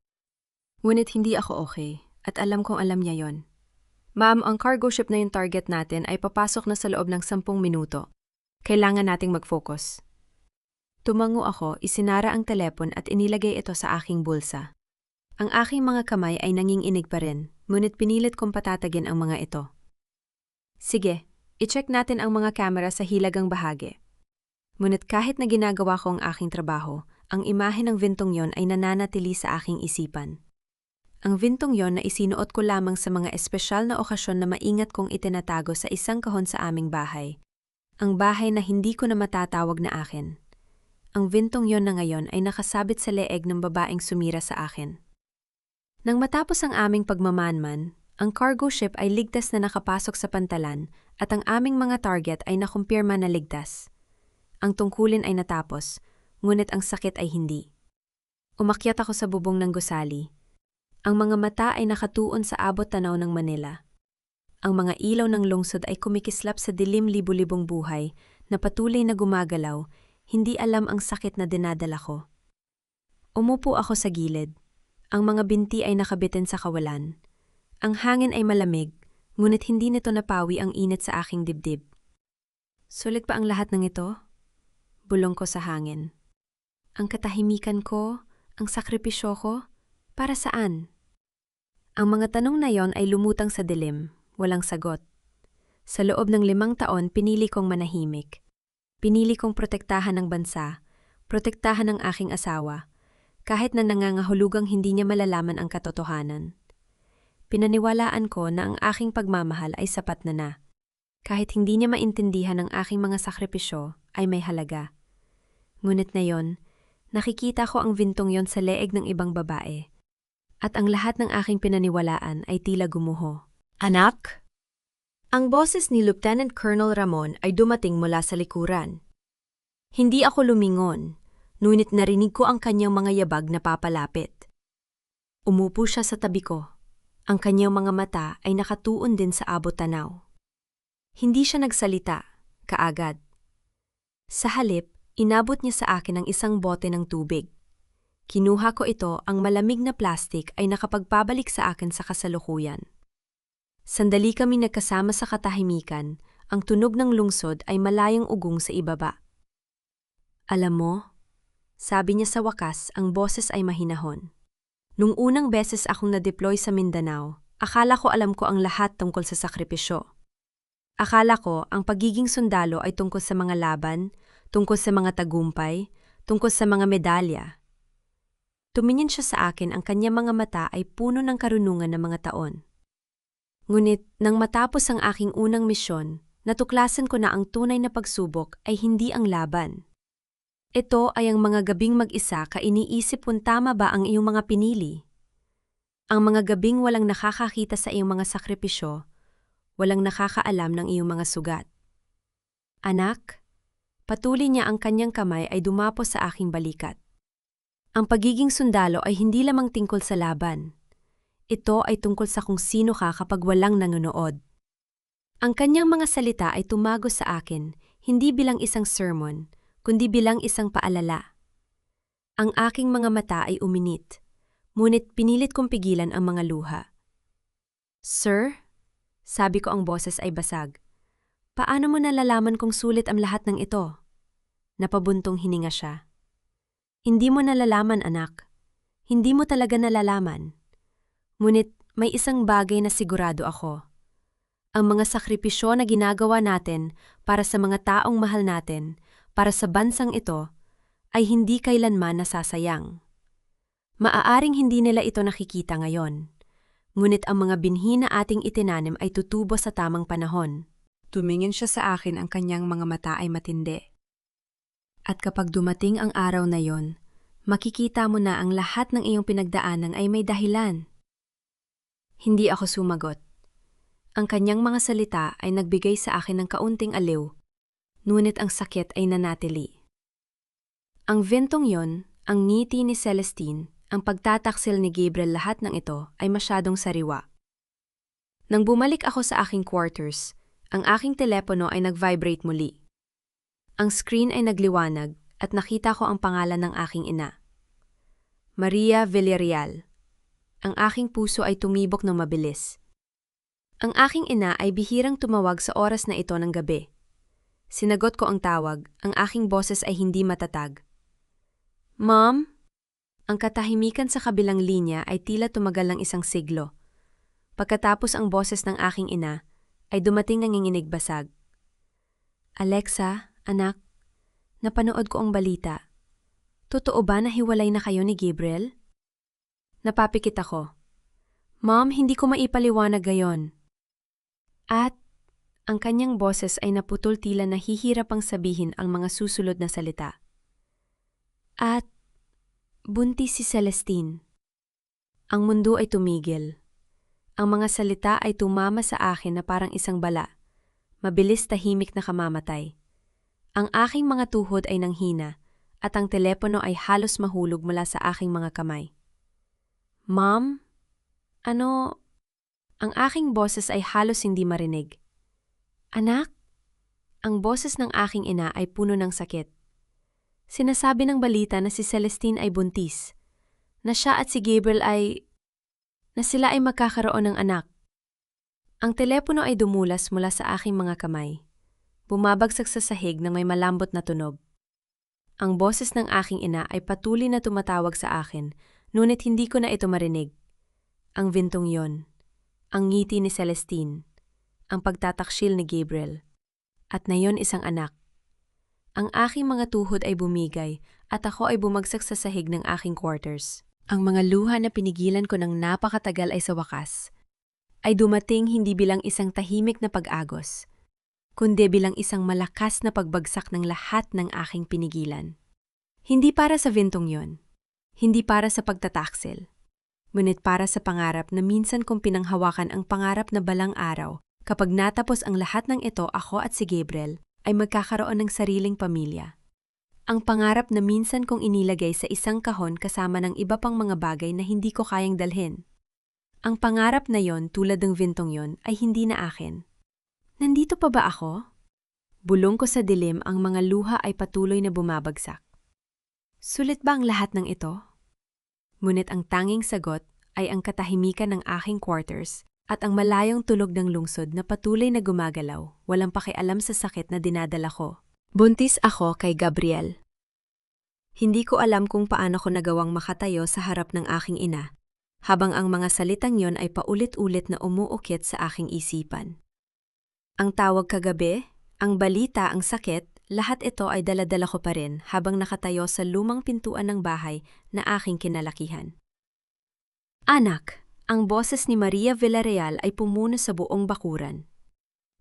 Ngunit hindi ako okay, at alam kong alam niya yon. Ma'am, ang cargo ship na yung target natin ay papasok na sa loob ng 10 minuto. Kailangan nating mag-focus. Tumango ako, isinara ang telepon at inilagay ito sa aking bulsa. Ang aking mga kamay ay nanginginig pa rin, ngunit pinilit kong patatagin ang mga ito. Sige, i-check natin ang mga kamera sa hilagang bahagi. Ngunit kahit na ginagawa ko ang aking trabaho, ang imahe ng vintong yon ay nananatili sa aking isipan. Ang vintong yon na isinuot ko lamang sa mga espesyal na okasyon na maingat kong itinatago sa isang kahon sa aming bahay. Ang bahay na hindi ko na matatawag na akin. Ang vintong yon na ngayon ay nakasabit sa leeg ng babaeng sumira sa akin. Nang matapos ang aming pagmamanman, ang cargo ship ay ligtas na nakapasok sa pantalan at ang aming mga target ay nakumpirma na ligtas. Ang tungkulin ay natapos, ngunit ang sakit ay hindi. Umakyat ako sa bubong ng gusali. Ang mga mata ay nakatuon sa abot tanaw ng Manila. Ang mga ilaw ng lungsod ay kumikislap sa dilim, libu-libong buhay na patuloy na gumagalaw, hindi alam ang sakit na dinadala ko. Umupo ako sa gilid. Ang mga binti ay nakabitin sa kawalan. Ang hangin ay malamig, ngunit hindi nito napawi ang init sa aking dibdib. Sulit pa ang lahat ng ito? Bulong ko sa hangin. Ang katahimikan ko, ang sakripisyo ko, para saan? Ang mga tanong na yon ay lumutang sa dilim, walang sagot. Sa loob ng 5 taon, pinili kong manahimik. Pinili kong protektahan ng bansa, protektahan ng aking asawa, kahit na nangangahulugang hindi niya malalaman ang katotohanan. pinaniwalaan ko na ang aking pagmamahal ay sapat na. Kahit hindi niya maintindihan ang aking mga sakripisyo, ay may halaga. Ngunit ngayon, nakikita ko ang bintong yon sa leeg ng ibang babae. At ang lahat ng aking pinaniwalaan ay tila gumuho. Anak? Ang boses ni Lieutenant Colonel Ramon ay dumating mula sa likuran. Hindi ako lumingon, ngunit narinig ko ang kanyang mga yabag na papalapit. Umupo siya sa tabi ko. Ang kanyang mga mata ay nakatuon din sa abot tanaw. Hindi siya nagsalita, kaagad. Sa halip, inabot niya sa akin ang isang bote ng tubig. Kinuha ko ito, ang malamig na plastik ay nakapagpabalik sa akin sa kasalukuyan. Sandali kami nagkasama sa katahimikan, ang tunog ng lungsod ay malayang ugong sa ibaba. Alam mo, sabi niya sa wakas, ang boses ay mahinahon. Nung unang beses akong na-deploy sa Mindanao, akala ko alam ko ang lahat tungkol sa sakripisyo. Akala ko ang pagiging sundalo ay tungkol sa mga laban, tungkol sa mga tagumpay, tungkol sa mga medalya. Tumingin siya sa akin, ang kanyang mga mata ay puno ng karunungan ng mga taon. Ngunit nang matapos ang aking unang misyon, natuklasan ko na ang tunay na pagsubok ay hindi ang laban. Ito ay ang mga gabing mag-isa ka iniisip kung tama ba ang iyong mga pinili. Ang mga gabing walang nakakakita sa iyong mga sakripisyo, walang nakakaalam ng iyong mga sugat. Anak, patuloy niya, ang kanyang kamay ay dumapos sa aking balikat. Ang pagiging sundalo ay hindi lamang tungkol sa laban. Ito ay tungkol sa kung sino ka kapag walang nanonood. Ang kanyang mga salita ay tumago sa akin, hindi bilang isang sermon, kundi bilang isang paalala. Ang aking mga mata ay uminit, ngunit pinilit kong pigilan ang mga luha. Sir? Sabi ko, ang boses ay basag. Paano mo nalalaman kung sulit ang lahat ng ito? Napabuntong hininga siya. Hindi mo nalalaman, anak. Hindi mo talaga nalalaman. Ngunit may isang bagay na sigurado ako. Ang mga sakripisyo na ginagawa natin para sa mga taong mahal natin, para sa bansang ito, ay hindi kailanman nasasayang. Maaaring hindi nila ito nakikita ngayon. Ngunit ang mga binhi na ating itinanim ay tutubo sa tamang panahon. Tumingin siya sa akin, ang kanyang mga mata ay matindi. At kapag dumating ang araw na yon, makikita mo na ang lahat ng iyong pinagdaanan ay may dahilan. Hindi ako sumagot. Ang kanyang mga salita ay nagbigay sa akin ng kaunting aliw, ngunit ang sakit ay nanatili. Ang ventong yon, ang ngiti ni Celestine, ang pagtataksil ni Gabriel, lahat ng ito ay masyadong sariwa. Nang bumalik ako sa aking quarters, ang aking telepono ay nag-vibrate muli. Ang screen ay nagliwanag at nakita ko ang pangalan ng aking ina. Maria Villarreal. Ang aking puso ay tumibok ng mabilis. Ang aking ina ay bihirang tumawag sa oras na ito ng gabi. Sinagot ko ang tawag, ang aking boses ay hindi matatag. Mom? Ang katahimikan sa kabilang linya ay tila tumagal ng isang siglo. Pagkatapos ang boses ng aking ina, ay dumating nanginginig basag. Alexa, anak, napanood ko ang balita. Totoo ba na hiwalay na kayo ni Gabriel? Napapikit ako. Mom, hindi ko maipaliwanag gayon. At ang kanyang boses ay naputol, tila nahihirapang sabihin ang mga susunod na salita. At buntis si Celestine. Ang mundo ay tumigil. Ang mga salita ay tumama sa akin na parang isang bala. Mabilis, tahimik na kamamatay. Ang aking mga tuhod ay nanghina at ang telepono ay halos mahulog mula sa aking mga kamay. Mom? Ano? Ang aking boses ay halos hindi marinig. Anak? Ang boses ng aking ina ay puno ng sakit. Sinasabi ng balita na si Celestine ay buntis, na siya at si Gabriel na sila ay magkakaroon ng anak. Ang telepono ay dumulas mula sa aking mga kamay. Bumabagsak sa sahig ng may malambot na tunog. Ang boses ng aking ina ay patuloy na tumatawag sa akin, ngunit hindi ko na ito marinig. Ang vintong yon, ang ngiti ni Celestine, ang pagtataksil ni Gabriel, at ngayon isang anak. Ang aking mga tuhod ay bumigay at ako ay bumagsak sa sahig ng aking quarters. Ang mga luha na pinigilan ko ng napakatagal ay sa wakas ay dumating hindi bilang isang tahimik na pag-agos, kundi bilang isang malakas na pagbagsak ng lahat ng aking pinigilan. Hindi para sa vintong yon, hindi para sa pagtataksil, ngunit para sa pangarap na minsan kong pinanghawakan ang pangarap na balang araw, kapag natapos ang lahat ng ito, ako at si Gabriel ay magkakaroon ng sariling pamilya. Ang pangarap na minsan kong inilagay sa isang kahon kasama ng iba pang mga bagay na hindi ko kayang dalhin. Ang pangarap na yon, tulad ng vintong yon, ay hindi na akin. Nandito pa ba ako? Bulong ko sa dilim, ang mga luha ay patuloy na bumabagsak. Sulit ba ang lahat ng ito? Ngunit ang tanging sagot ay ang katahimikan ng aking quarters at ang malayong tulog ng lungsod na patuloy na gumagalaw, walang pakialam sa sakit na dinadala ko. Buntis ako kay Gabriel. Hindi ko alam kung paano ko nagawang makatayo sa harap ng aking ina, habang ang mga salitang yon ay paulit-ulit na umuukit sa aking isipan. Ang tawag kagabi, ang balita, ang sakit, lahat ito ay dala-dala ko pa rin habang nakatayo sa lumang pintuan ng bahay na aking kinalakihan. Anak, ang boses ni Maria Villarreal ay pumuno sa buong bakuran.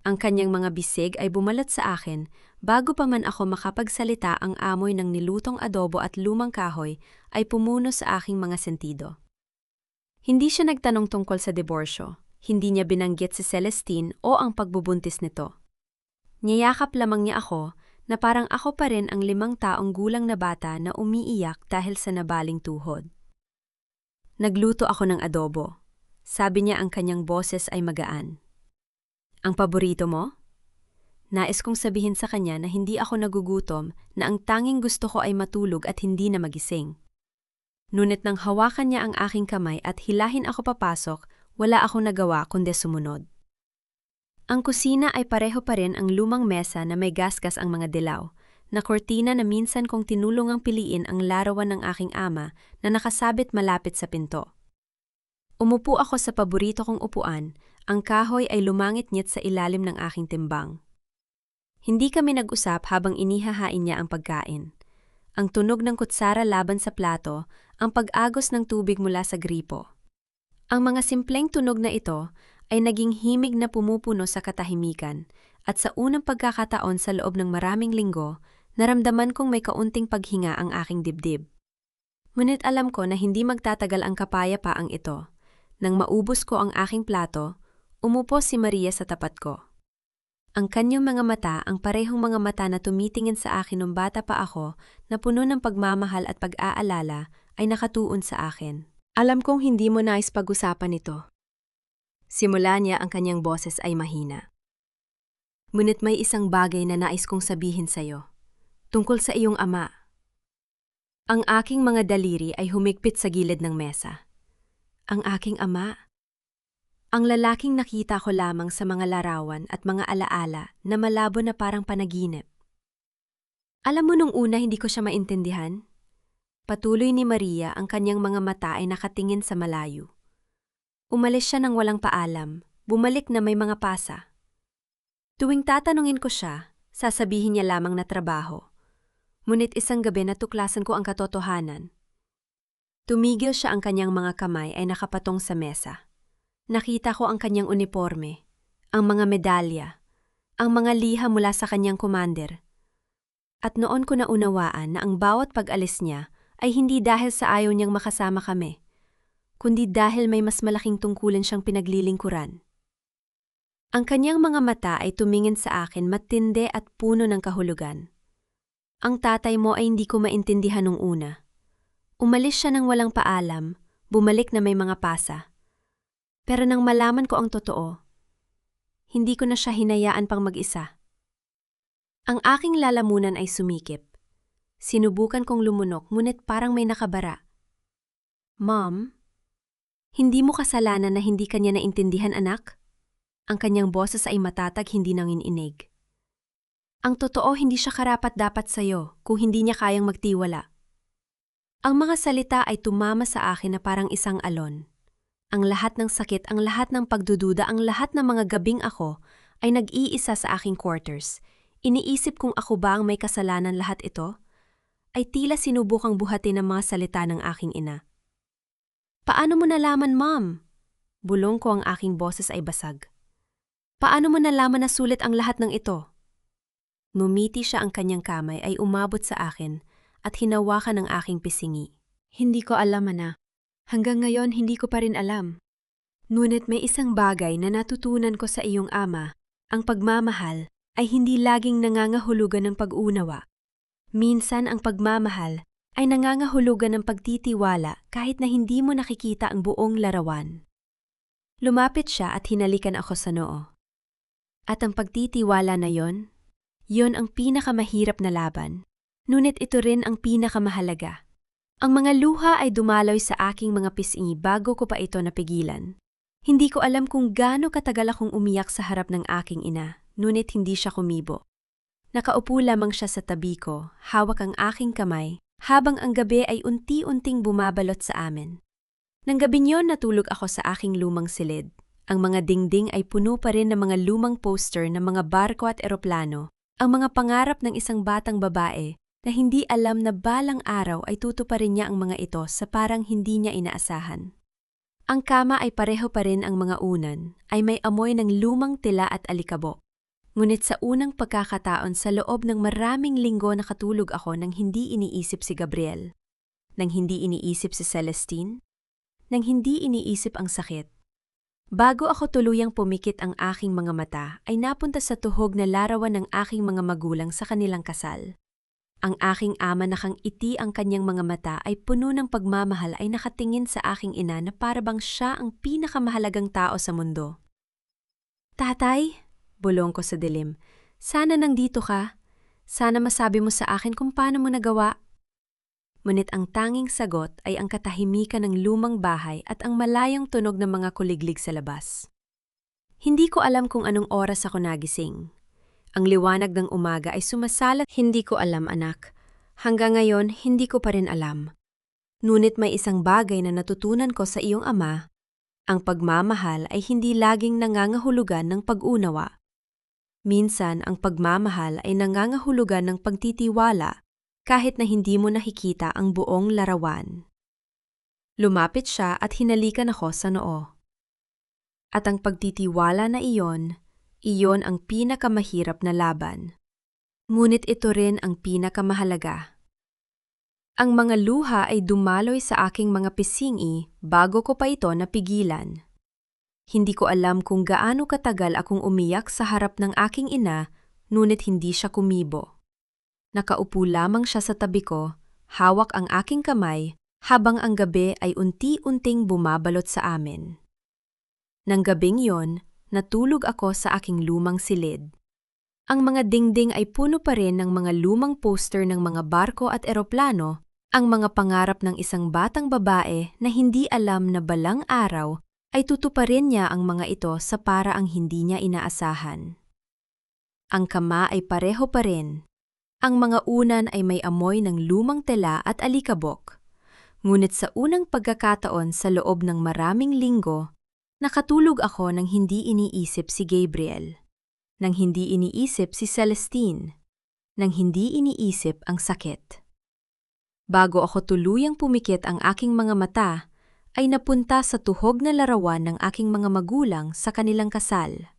Ang kanyang mga bisig ay bumalat sa akin bago pa man ako makapagsalita. Ang amoy ng nilutong adobo at lumang kahoy ay pumuno sa aking mga sentido. Hindi siya nagtanong tungkol sa diborsyo, hindi niya binanggit si Celestine o ang pagbubuntis nito. Niyayakap lamang niya ako na parang ako pa rin ang 5 taong gulang na bata na umiiyak dahil sa nabaling tuhod. Nagluto ako ng adobo. Sabi niya, ang kanyang boses ay magaan. Ang paborito mo? Nais kong sabihin sa kanya na hindi ako nagugutom, na ang tanging gusto ko ay matulog at hindi na magising. Ngunit nang hawakan niya ang aking kamay at hilahin ako papasok, wala akong nagawa kundi sumunod. Ang kusina ay pareho pa rin, ang lumang mesa na may gasgas ang mga dilaw, na kortina na minsan kong tinulungang piliin ang larawan ng aking ama na nakasabit malapit sa pinto. Umupo ako sa paborito kong upuan, ang kahoy ay lumangit-ngit sa ilalim ng aking timbang. Hindi kami nag-usap habang inihahain niya ang pagkain. Ang tunog ng kutsara laban sa plato, ang pag-agos ng tubig mula sa gripo. Ang mga simpleng tunog na ito ay naging himig na pumupuno sa katahimikan, at sa unang pagkakataon sa loob ng maraming linggo, naramdaman kong may kaunting paghinga ang aking dibdib. Ngunit alam ko na hindi magtatagal ang kapayapaang ito. Nang maubos ko ang aking plato, umupo si Maria sa tapat ko. Ang kanyang mga mata, ang parehong mga mata na tumitingin sa akin nung bata pa ako, na puno ng pagmamahal at pag-aalala, ay nakatuon sa akin. Alam kong hindi mo nais pag-usapan ito. Simula niya, ang kanyang boses ay mahina. Ngunit may isang bagay na nais kong sabihin sa'yo, tungkol sa iyong ama. Ang aking mga daliri ay humigpit sa gilid ng mesa. Ang aking ama. Ang lalaking nakita ko lamang sa mga larawan at mga alaala na malabo na parang panaginip. Alam mo, nung una hindi ko siya maintindihan. Patuloy ni Maria, ang kanyang mga mata ay nakatingin sa malayo. Umalis siya nang walang paalam, bumalik na may mga pasa. Tuwing tatanungin ko siya, sasabihin niya lamang na trabaho. Ngunit isang gabi natuklasan ko ang katotohanan. Tumigil siya, ang kanyang mga kamay ay nakapatong sa mesa. Nakita ko ang kanyang uniforme, ang mga medalya, ang mga liha mula sa kanyang commander. At noon ko naunawaan na ang bawat pag-alis niya ay hindi dahil sa ayaw niyang makasama kami, kundi dahil may mas malaking tungkulin siyang pinaglilingkuran. Ang kanyang mga mata ay tumingin sa akin, matindi at puno ng kahulugan. Ang tatay mo ay hindi ko maintindihan nung una. Umalis siya nang walang paalam, bumalik na may mga pasa. Pero nang malaman ko ang totoo, hindi ko na siya hinayaan pang mag-isa. Ang aking lalamunan ay sumikip. Sinubukan kong lumunok, ngunit parang may nakabara. Mom, hindi mo kasalanan na hindi kanya naintindihan, anak? Ang kanyang boses ay matatag, hindi nanginginig. Ang totoo, hindi siya karapat-dapat sa'yo kung hindi niya kayang magtiwala. Ang mga salita ay tumama sa akin na parang isang alon. Ang lahat ng sakit, ang lahat ng pagdududa, ang lahat ng mga gabing ako ay nag-iisa sa aking quarters. Iniisip kung ako ba ang may kasalanan. Lahat ito ay tila sinubukang buhatin ng mga salita ng aking ina. Paano mo nalaman, Mom? Bulong ko ang aking boses ay basag. Paano mo nalaman na sulit ang lahat ng ito? Ngumiti siya, ang kanyang kamay ay umabot sa akin at hinawakan ang aking pisngi. Hindi ko alam, anak. Hanggang ngayon hindi ko pa rin alam. Ngunit may isang bagay na natutunan ko sa iyong ama. Ang pagmamahal ay hindi laging nangangahulugan ng pag-unawa. Minsan ang pagmamahal ay nangangahulugan ng pagtitiwala kahit na hindi mo nakikita ang buong larawan. Lumapit siya at hinalikan ako sa noo. At ang pagtitiwala na yon ang pinakamahirap na laban. Ngunit ito rin ang pinakamahalaga. Ang mga luha ay dumaloy sa aking mga pisngi bago ko pa ito napigilan. Hindi ko alam kung gaano katagal akong umiyak sa harap ng aking ina, ngunit hindi siya kumibo. Nakaupo lamang siya sa tabi ko, hawak ang aking kamay, habang ang gabi ay unti-unting bumabalot sa amin. Nang gabing yon natulog ako sa aking lumang silid. Ang mga dingding ay puno pa rin ng mga lumang poster ng mga barko at eroplano, ang mga pangarap ng isang batang babae na hindi alam na balang araw ay tutuparin niya ang mga ito sa parang hindi niya inaasahan. Ang kama ay pareho pa rin, ang mga unan ay may amoy ng lumang tila at alikabok. Ngunit sa unang pagkakataon sa loob ng maraming linggo nakatulog ako nang hindi iniisip si Gabriel, nang hindi iniisip si Celestine, nang hindi iniisip ang sakit. Bago ako tuluyang pumikit ang aking mga mata, ay napunta sa tuhog na larawan ng aking mga magulang sa kanilang kasal. Ang aking ama, nakangiti ang kanyang mga mata ay puno ng pagmamahal, ay nakatingin sa aking ina na parabang siya ang pinakamahalagang tao sa mundo. Tatay, bulong ko sa dilim, sana nandito ka. Sana masabi mo sa akin kung paano mo nagawa. Ngunit ang tanging sagot ay ang katahimikan ng lumang bahay at ang malayong tunog ng mga kuliglig sa labas. Hindi ko alam kung anong oras ako nagising. Ang liwanag ng umaga ay sumasalat. Hindi ko alam, anak. Hanggang ngayon, hindi ko pa rin alam. Ngunit may isang bagay na natutunan ko sa iyong ama. Ang pagmamahal ay hindi laging nangangahulugan ng pag-unawa. Minsan, ang pagmamahal ay nangangahulugan ng pagtitiwala kahit na hindi mo nakikita ang buong larawan. Lumapit siya at hinalikan ako sa noo. At ang pagtitiwala na iyon ang pinakamahirap na laban. Ngunit ito rin ang pinakamahalaga. Ang mga luha ay dumaloy sa aking mga pisngi bago ko pa ito napigilan. Hindi ko alam kung gaano katagal akong umiyak sa harap ng aking ina, ngunit hindi siya kumibo. Nakaupo lamang siya sa tabi ko, hawak ang aking kamay, habang ang gabi ay unti-unting bumabalot sa amin. Nang gabing yon, natulog ako sa aking lumang silid. Ang mga dingding ay puno pa rin ng mga lumang poster ng mga barko at eroplano, ang mga pangarap ng isang batang babae na hindi alam na balang araw ay tutuparin niya ang mga ito sa paraang hindi niya inaasahan. Ang kama ay pareho pa rin. Ang mga unan ay may amoy ng lumang tela at alikabok. Ngunit sa unang pagkakataon sa loob ng maraming linggo, nakatulog ako nang hindi iniisip si Gabriel, nang hindi iniisip si Celestine, nang hindi iniisip ang sakit. Bago ako tuluyang pumikit ang aking mga mata, ay napunta sa tuhog na larawan ng aking mga magulang sa kanilang kasal.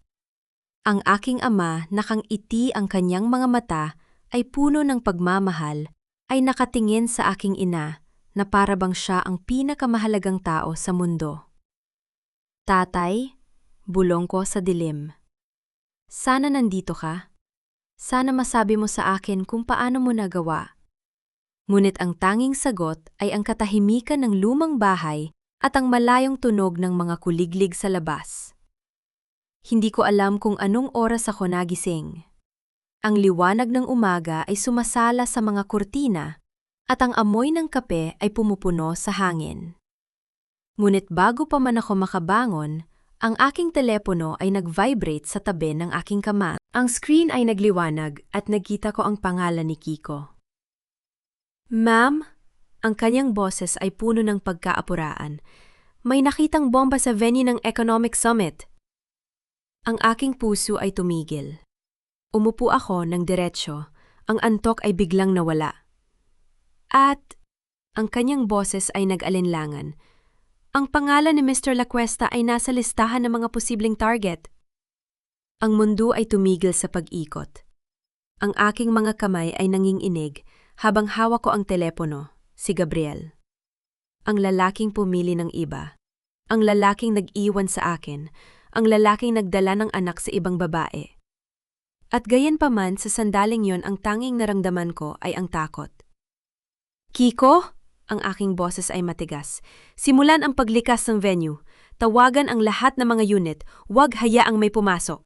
Ang aking ama, nakangiti ang kanyang mga mata, ay puno ng pagmamahal, ay nakatingin sa aking ina na parabang siya ang pinakamahalagang tao sa mundo. Tatay, bulong ko sa dilim. Sana nandito ka. Sana masabi mo sa akin kung paano mo nagawa. Ngunit ang tanging sagot ay ang katahimikan ng lumang bahay at ang malayong tunog ng mga kuliglig sa labas. Hindi ko alam kung anong oras ako nagising. Ang liwanag ng umaga ay sumasala sa mga kurtina at ang amoy ng kape ay pumupuno sa hangin. Ngunit bago pa man ako makabangon, ang aking telepono ay nag-vibrate sa tabi ng aking kama. Ang screen ay nagliwanag at nakita ko ang pangalan ni Kiko. Ma'am, ang kanyang boses ay puno ng pagkaapuraan. May nakitang bomba sa venue ng Economic Summit. Ang aking puso ay tumigil. Umupo ako ng diretsyo, ang antok ay biglang nawala. At ang kanyang boses ay nag-alinlangan. Ang pangalan ni Mr. Lacuesta ay nasa listahan ng mga posibleng target. Ang mundo ay tumigil sa pag-ikot. Ang aking mga kamay ay nanginginig habang hawak ko ang telepono, si Gabriel. Ang lalaking pumili ng iba. Ang lalaking nag-iwan sa akin. Ang lalaking nagdala ng anak sa ibang babae. At gayon pa man sa sandaling yon ang tanging naramdaman ko ay ang takot. Kiko? Ang aking boses ay matigas. Simulan ang paglikas ng venue. Tawagan ang lahat ng mga unit. Huwag hayaang may pumasok.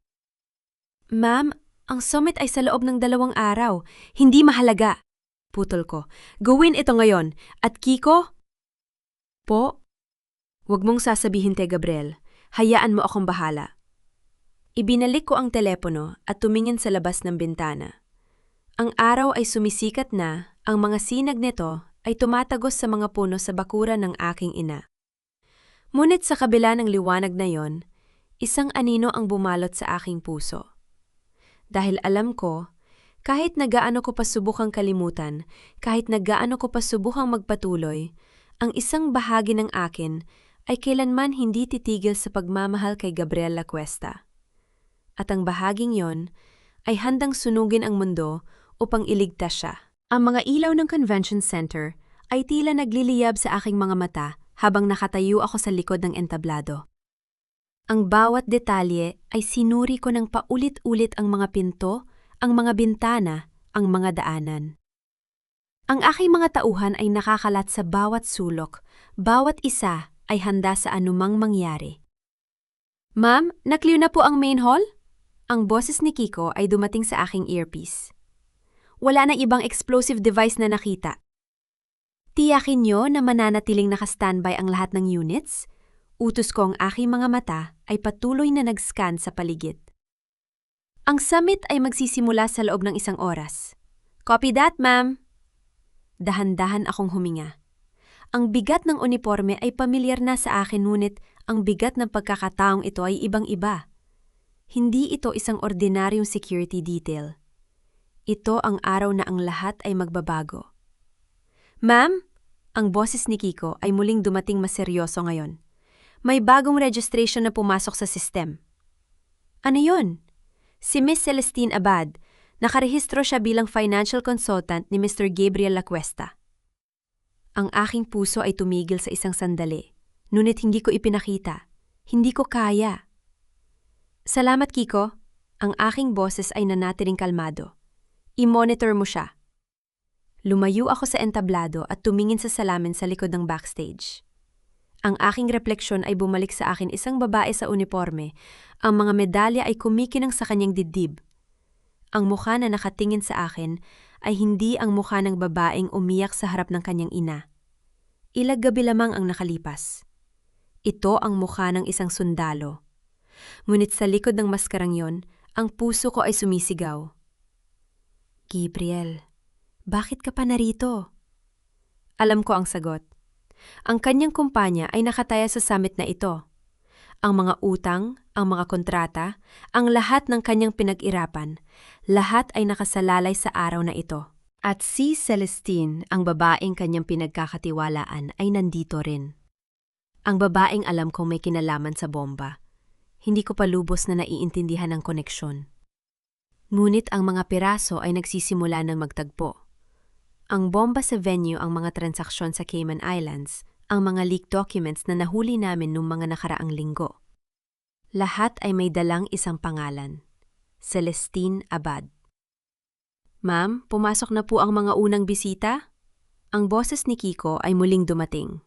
Ma'am, ang summit ay sa loob ng 2 araw. Hindi mahalaga. Putol ko. Gawin ito ngayon. At Kiko? Po? Huwag mong sasabihin kay Gabriel. Hayaan mo akong bahala. Ibinalik ko ang telepono at tumingin sa labas ng bintana. Ang araw ay sumisikat na, ang mga sinag nito ay tumatagos sa mga puno sa bakuran ng aking ina. Ngunit sa kabila ng liwanag na yon, isang anino ang bumalot sa aking puso. Dahil alam ko, kahit nagaano ko pa subukang kalimutan, kahit nagaano ko pa subukang magpatuloy, ang isang bahagi ng akin ay kailanman hindi titigil sa pagmamahal kay Gabriel Lacuesta. At ang bahaging yon ay handang sunugin ang mundo upang iligtas siya. Ang mga ilaw ng convention center ay tila nagliliyab sa aking mga mata habang nakatayo ako sa likod ng entablado. Ang bawat detalye ay sinuri ko ng paulit-ulit ang mga pinto, ang mga bintana, ang mga daanan. Ang aking mga tauhan ay nakakalat sa bawat sulok, bawat isa ay handa sa anumang mangyari. Ma'am, naklear na po ang main hall? Ang boses ni Kiko ay dumating sa aking earpiece. Wala na ibang explosive device na nakita. Tiyakin nyo na mananatiling naka-standby ang lahat ng units? Utos ko ang aking mga mata ay patuloy na nag-scan sa paligid. Ang summit ay magsisimula sa loob ng 1 oras. Copy that, ma'am. Dahan-dahan akong huminga. Ang bigat ng uniforme ay pamilyar na sa akin ngunit ang bigat ng pagkakataong ito ay ibang-iba. Hindi ito isang ordinaryong security detail. Ito ang araw na ang lahat ay magbabago. Ma'am, ang boses ni Kiko ay muling dumating mas seryoso ngayon. May bagong registration na pumasok sa system. Ano yun? Si Miss Celestine Abad. Nakarehistro siya bilang financial consultant ni Mr. Gabriel Lacuesta. Ang aking puso ay tumigil sa isang sandali, ngunit hindi ko ipinakita. Hindi ko kaya. Salamat, Kiko. Ang aking boses ay nanatiling kalmado. I-monitor mo siya. Lumayo ako sa entablado at tumingin sa salamin sa likod ng backstage. Ang aking refleksyon ay bumalik sa akin isang babae sa uniforme. Ang mga medalya ay kumikinang sa kanyang dibdib. Ang mukha na nakatingin sa akin ay hindi ang mukha ng babaeng umiyak sa harap ng kanyang ina. Ilang gabi lamang ang nakalipas. Ito ang mukha ng isang sundalo. Ngunit sa likod ng maskarang yon, ang puso ko ay sumisigaw. Gabriel, bakit ka pa narito? Alam ko ang sagot. Ang kanyang kumpanya ay nakataya sa summit na ito. Ang mga utang, ang mga kontrata, ang lahat ng kanyang pinag-irapan, lahat ay nakasalalay sa araw na ito. At si Celestine, ang babaeng kanyang pinagkakatiwalaan, ay nandito rin. Ang babaeng alam kong may kinalaman sa bomba. Hindi ko pa lubos na naiintindihan ang koneksyon. Ngunit ang mga piraso ay nagsisimula ng magtagpo. Ang bomba sa venue, ang mga transaksyon sa Cayman Islands, ang mga leaked documents na nahuli namin noong mga nakaraang linggo. Lahat ay may dalang isang pangalan, Celestine Abad. Ma'am, pumasok na po ang mga unang bisita? Ang boses ni Kiko ay muling dumating.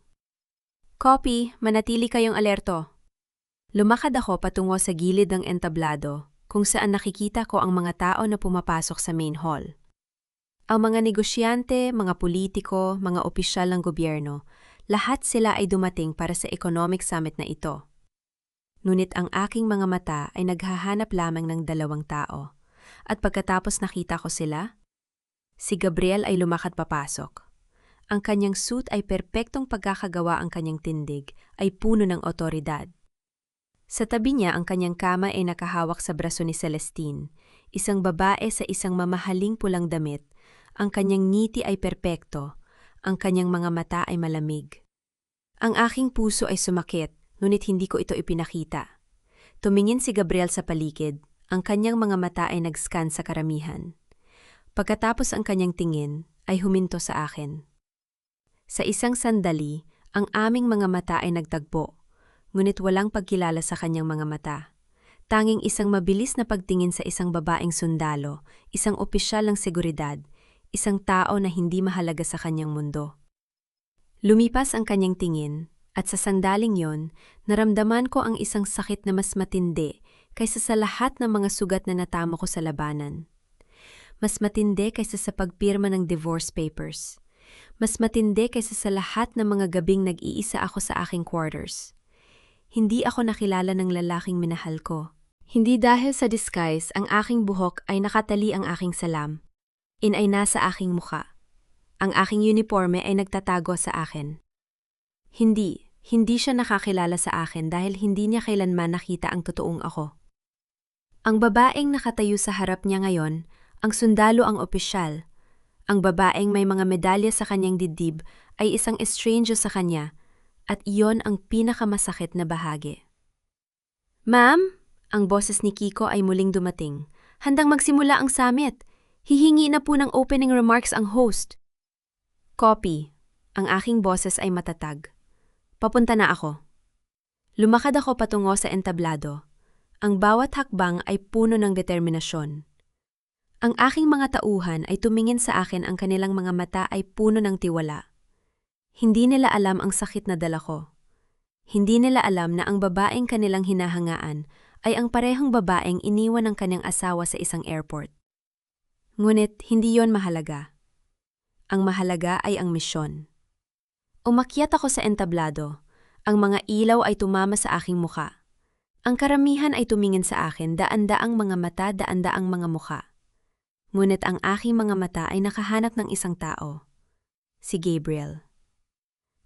Copy, manatili kayong alerto. Lumakad ako patungo sa gilid ng entablado kung saan nakikita ko ang mga tao na pumapasok sa main hall. Ang mga negosyante, mga politiko, mga opisyal ng gobyerno, lahat sila ay dumating para sa economic summit na ito. Ngunit ang aking mga mata ay naghahanap lamang ng 2 tao. At pagkatapos nakita ko sila, si Gabriel ay lumakad papasok. Ang kanyang suit ay perpektong pagkakagawa, ang kanyang tindig ay puno ng otoridad. Sa tabi niya ang kanyang kama ay nakahawak sa braso ni Celestine, isang babae sa isang mamahaling pulang damit. Ang kanyang ngiti ay perpekto, ang kanyang mga mata ay malamig. Ang aking puso ay sumakit, ngunit hindi ko ito ipinakita. Tumingin si Gabriel sa paligid, ang kanyang mga mata ay nag-scan sa karamihan. Pagkatapos ang kanyang tingin, ay huminto sa akin. Sa isang sandali, ang aming mga mata ay nagtagpo, ngunit walang pagkilala sa kanyang mga mata. Tanging isang mabilis na pagtingin sa isang babaeng sundalo, isang opisyal ng seguridad, isang tao na hindi mahalaga sa kanyang mundo. Lumipas ang kanyang tingin, at sa sandaling yon, naramdaman ko ang isang sakit na mas matindi kaysa sa lahat ng mga sugat na natamo ko sa labanan. Mas matindi kaysa sa pagpirma ng divorce papers. Mas matindi kaysa sa lahat ng mga gabing nag-iisa ako sa aking quarters. Hindi ako nakilala ng lalaking minahal ko. Hindi dahil sa disguise ang aking buhok ay nakatali ang aking salam. Ay nasa aking mukha. Ang aking uniforme ay nagtatago sa akin. Hindi siya nakakilala sa akin dahil hindi niya kailanman nakita ang totoong ako. Ang babaeng nakatayo sa harap niya ngayon, ang sundalo ang opisyal. Ang babaeng may mga medalya sa kanyang dibdib ay isang estrangero sa kanya, at iyon ang pinakamasakit na bahagi. Ma'am, ang boses ni Kiko ay muling dumating. Handang magsimula ang summit. Hihingi na po ng opening remarks ang host. Copy. Ang aking boses ay matatag. Papunta na ako. Lumakad ako patungo sa entablado. Ang bawat hakbang ay puno ng determinasyon. Ang aking mga tauhan ay tumingin sa akin, ang kanilang mga mata ay puno ng tiwala. Hindi nila alam ang sakit na dala ko. Hindi nila alam na ang babaeng kanilang hinahangaan ay ang parehong babaeng iniwan ng kanyang asawa sa isang airport. Ngunit hindi yon mahalaga. Ang mahalaga ay ang misyon. Umakyat ako sa entablado. Ang mga ilaw ay tumama sa aking muka. Ang karamihan ay tumingin sa akin, daan-daang mga mata, daan-daang mga muka. Ngunit ang aking mga mata ay nakahanap ng isang tao. Si Gabriel.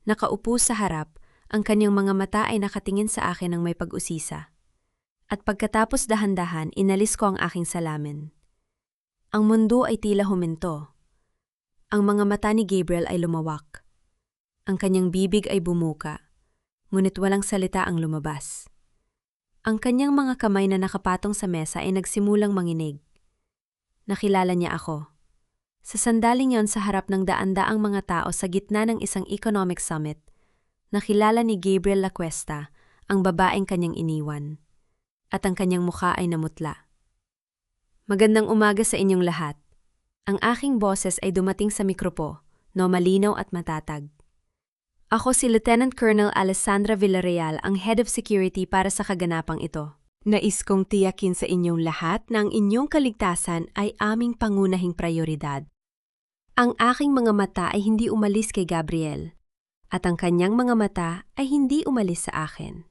Nakaupo sa harap, ang kanyang mga mata ay nakatingin sa akin ng may pag-usisa. At pagkatapos dahan-dahan, inalis ko ang aking salamin. Ang mundo ay tila huminto. Ang mga mata ni Gabriel ay lumawak. Ang kanyang bibig ay bumuka, ngunit walang salita ang lumabas. Ang kanyang mga kamay na nakapatong sa mesa ay nagsimulang manginig. Nakilala niya ako. Sa sandaling yon sa harap ng daan-daang mga tao sa gitna ng isang economic summit, nakilala ni Gabriel Lacuesta ang babaeng kanyang iniwan. At ang kanyang mukha ay namutla. Magandang umaga sa inyong lahat. Ang aking boses ay dumating sa mikropo, malinaw at matatag. Ako si Lieutenant Colonel Alessandra Villarreal, ang Head of Security para sa kaganapang ito. Nais kong tiyakin sa inyong lahat na ang inyong kaligtasan ay aming pangunahing prioridad. Ang aking mga mata ay hindi umalis kay Gabriel, at ang kanyang mga mata ay hindi umalis sa akin.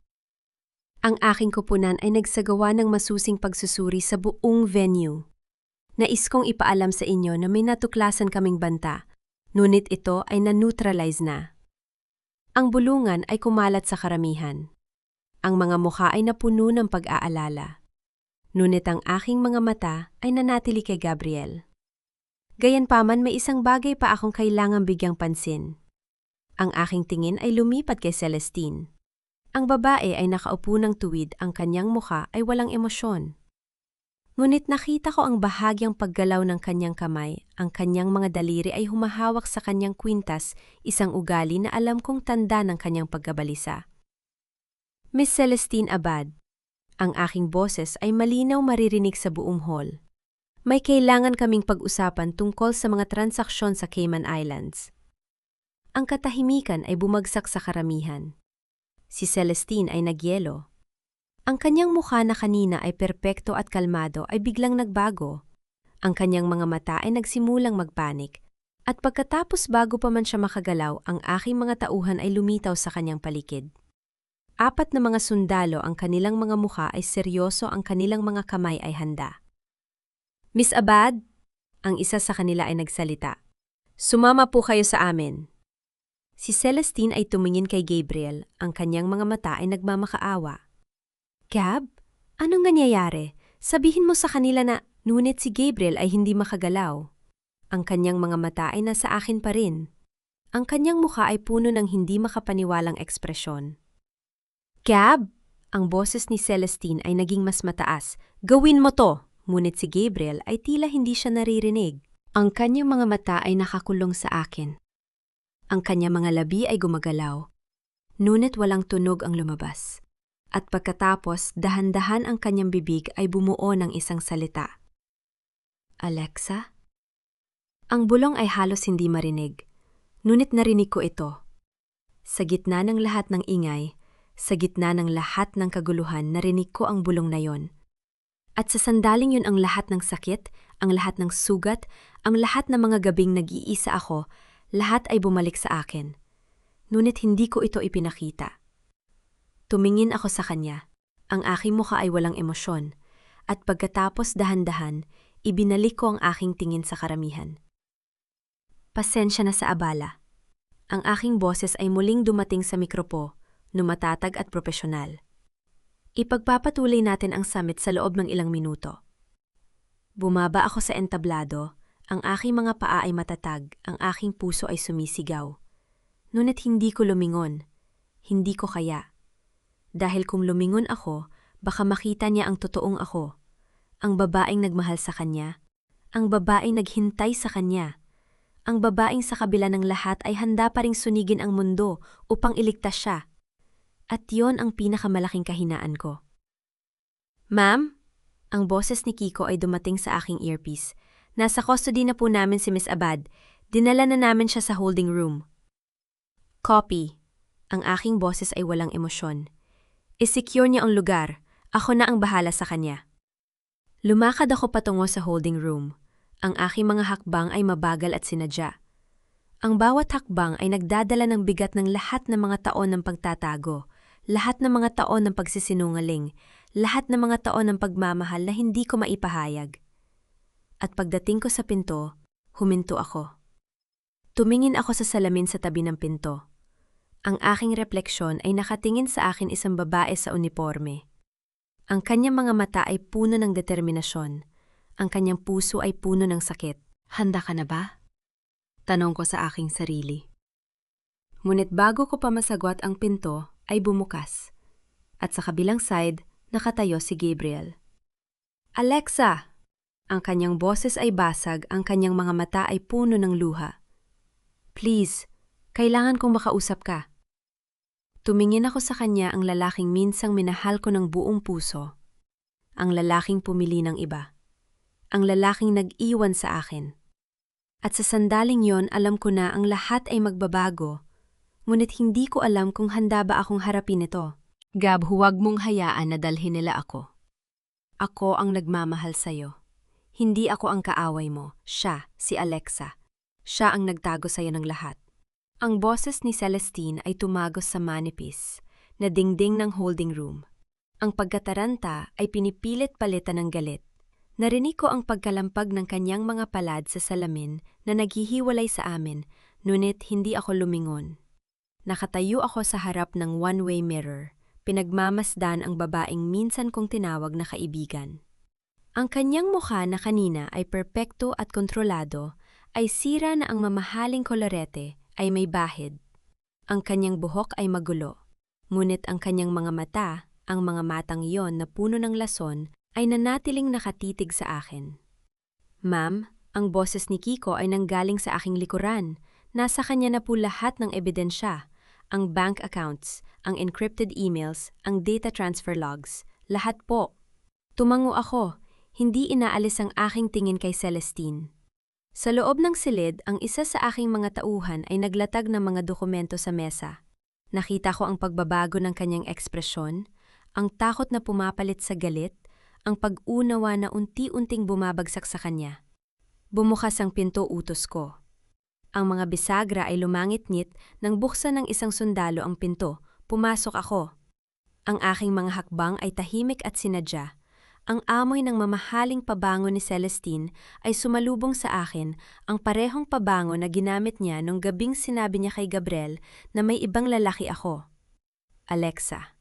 Ang aking koponan ay nagsagawa ng masusing pagsusuri sa buong venue. Nais kong ipaalam sa inyo na may natuklasan kaming banta, ngunit ito ay na-neutralize na. Ang bulungan ay kumalat sa karamihan. Ang mga mukha ay napuno ng pag-aalala. Ngunit ang aking mga mata ay nanatili kay Gabriel. Gayunpaman, may isang bagay pa akong kailangang bigyang pansin. Ang aking tingin ay lumipat kay Celestine. Ang babae ay nakaupo ng tuwid, ang kanyang mukha ay walang emosyon. Ngunit nakita ko ang bahagyang paggalaw ng kanyang kamay, ang kanyang mga daliri ay humahawak sa kanyang kwintas, isang ugali na alam kong tanda ng kanyang pagkabalisa. Miss Celestine Abad, ang aking boses ay malinaw maririnig sa buong hall. May kailangan kaming pag-usapan tungkol sa mga transaksyon sa Cayman Islands. Ang katahimikan ay bumagsak sa karamihan. Si Celestine ay nagyelo. Ang kanyang mukha na kanina ay perpekto at kalmado ay biglang nagbago. Ang kanyang mga mata ay nagsimulang magpanik. At pagkatapos, bago pa man siya makagalaw, ang aking mga tauhan ay lumitaw sa kanyang palikid. 4 na mga sundalo, ang kanilang mga mukha ay seryoso, ang kanilang mga kamay ay handa. Miss Abad, ang isa sa kanila ay nagsalita. Sumama po kayo sa amin. Si Celestine ay tumingin kay Gabriel, ang kanyang mga mata ay nagmamakaawa. Gab, anong nangyayari? Sabihin mo sa kanila na, ngunit si Gabriel ay hindi makagalaw. Ang kanyang mga mata ay nasa akin pa rin. Ang kanyang mukha ay puno ng hindi makapaniwalang ekspresyon. Gab! Ang boses ni Celestine ay naging mas mataas. Gawin mo to! Ngunit si Gabriel ay tila hindi siya naririnig. Ang kanyang mga mata ay nakakulong sa akin. Ang kanyang mga labi ay gumagalaw. Ngunit walang tunog ang lumabas. At pagkatapos, dahan-dahan ang kanyang bibig ay bumuo ng isang salita. Alexa? Ang bulong ay halos hindi marinig. Ngunit narinig ko ito. Sa gitna ng lahat ng ingay, sa gitna ng lahat ng kaguluhan, narinig ko ang bulong na yon. At sa sandaling yun ang lahat ng sakit, ang lahat ng sugat, ang lahat ng mga gabing nag-iisa ako, lahat ay bumalik sa akin. Ngunit hindi ko ito ipinakita. Tumingin ako sa kanya. Ang aking mukha ay walang emosyon. At pagkatapos dahan-dahan, ibinalik ko ang aking tingin sa karamihan. Pasensya na sa abala. Ang aking boses ay muling dumating sa mikropo, numatatag at propesyonal. Ipagpapatuloy natin ang summit sa loob ng ilang minuto. Bumaba ako sa entablado, ang aking mga paa ay matatag, ang aking puso ay sumisigaw. Ngunit hindi ko lumingon. Hindi ko kaya. Dahil kung lumingon ako, baka makita niya ang totoong ako. Ang babaeng nagmahal sa kanya. Ang babaeng naghintay sa kanya. Ang babaeng sa kabila ng lahat ay handa pa ring sunigin ang mundo upang iligtas siya. At yon ang pinakamalaking kahinaan ko. Ma'am? Ang boses ni Kiko ay dumating sa aking earpiece. Nasa custody na po namin si Miss Abad. Dinala na namin siya sa holding room. Copy. Ang aking boses ay walang emosyon. I-secure niya ang lugar. Ako na ang bahala sa kanya. Lumakad ako patungo sa holding room. Ang aking mga hakbang ay mabagal at sinadya. Ang bawat hakbang ay nagdadala ng bigat ng lahat ng mga taon ng pagtatago, lahat ng mga taon ng pagsisinungaling, lahat ng mga taon ng pagmamahal na hindi ko maipahayag. At pagdating ko sa pinto, huminto ako. Tumingin ako sa salamin sa tabi ng pinto. Ang aking refleksyon ay nakatingin sa akin isang babae sa uniforme. Ang kanyang mga mata ay puno ng determinasyon. Ang kanyang puso ay puno ng sakit. Handa ka na ba? Tanong ko sa aking sarili. Ngunit bago ko pa masagwat ang pinto, ay bumukas. At sa kabilang side, nakatayo si Gabriel. Alexa! Ang kanyang boses ay basag, ang kanyang mga mata ay puno ng luha. Please, kailangan kong makausap ka. Tumingin ako sa kanya, ang lalaking minsang minahal ko ng buong puso. Ang lalaking pumili ng iba. Ang lalaking nag-iwan sa akin. At sa sandaling yon, alam ko na ang lahat ay magbabago. Ngunit hindi ko alam kung handa ba akong harapin ito. Gab, huwag mong hayaan na dalhin nila ako. Ako ang nagmamahal sa'yo. Hindi ako ang kaaway mo. Siya, si Alexa. Siya ang nagtago sa'yo ng lahat. Ang boses ni Celestine ay tumagos sa manipis, na dingding ng holding room. Ang pagkataranta ay pinipilit palitan ng galit. Narinig ko ang pagkalampag ng kanyang mga palad sa salamin na naghihiwalay sa amin, ngunit hindi ako lumingon. Nakatayo ako sa harap ng one-way mirror, pinagmamasdan ang babaeng minsan kong tinawag na kaibigan. Ang kanyang mukha na kanina ay perpekto at kontrolado, ay sira na ang mamahaling kolorete ay may bahid. Ang kanyang buhok ay magulo, ngunit ang kanyang mga mata, ang mga matang iyon na puno ng lason, ay nanatiling nakatitig sa akin. Ma'am, ang boses ni Kiko ay nanggaling sa aking likuran. Nasa kanya na po lahat ng ebidensya. Ang bank accounts, ang encrypted emails, ang data transfer logs, lahat po. Tumango ako, hindi inaalis ang aking tingin kay Celestine. Sa loob ng silid, ang isa sa aking mga tauhan ay naglatag ng mga dokumento sa mesa. Nakita ko ang pagbabago ng kanyang ekspresyon, ang takot na pumapalit sa galit, ang pag-unawa na unti-unting bumabagsak sa kanya. Bumukas ang pinto, utos ko. Ang mga bisagra ay lumangit-ngit nang buksan ng isang sundalo ang pinto. Pumasok ako. Ang aking mga hakbang ay tahimik at sinadya. Ang amoy ng mamahaling pabango ni Celestine ay sumalubong sa akin, ang parehong pabango na ginamit niya nung gabing sinabi niya kay Gabriel na may ibang lalaki ako. Alexa.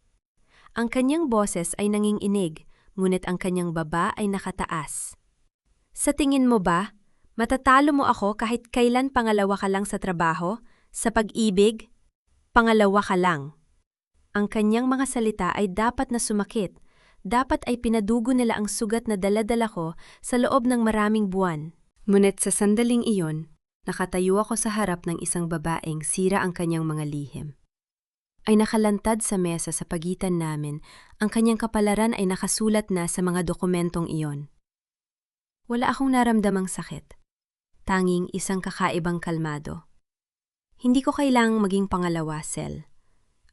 Ang kanyang boses ay nanginginig, ngunit ang kanyang baba ay nakataas. Sa tingin mo ba, matatalo mo ako kahit kailan pangalawa ka lang sa trabaho? Sa pag-ibig, pangalawa ka lang. Ang kanyang mga salita ay dapat na sumakit. Dapat ay pinadugo nila ang sugat na dala-dala ko sa loob ng maraming buwan. Ngunit sa sandaling iyon, nakatayo ako sa harap ng isang babaeng sira ang kanyang mga lihim. Ay nakalantad sa mesa sa pagitan namin, ang kanyang kapalaran ay nakasulat na sa mga dokumentong iyon. Wala akong naramdamang sakit. Tanging isang kakaibang kalmado. Hindi ko kailangang maging pangalawa, Sel.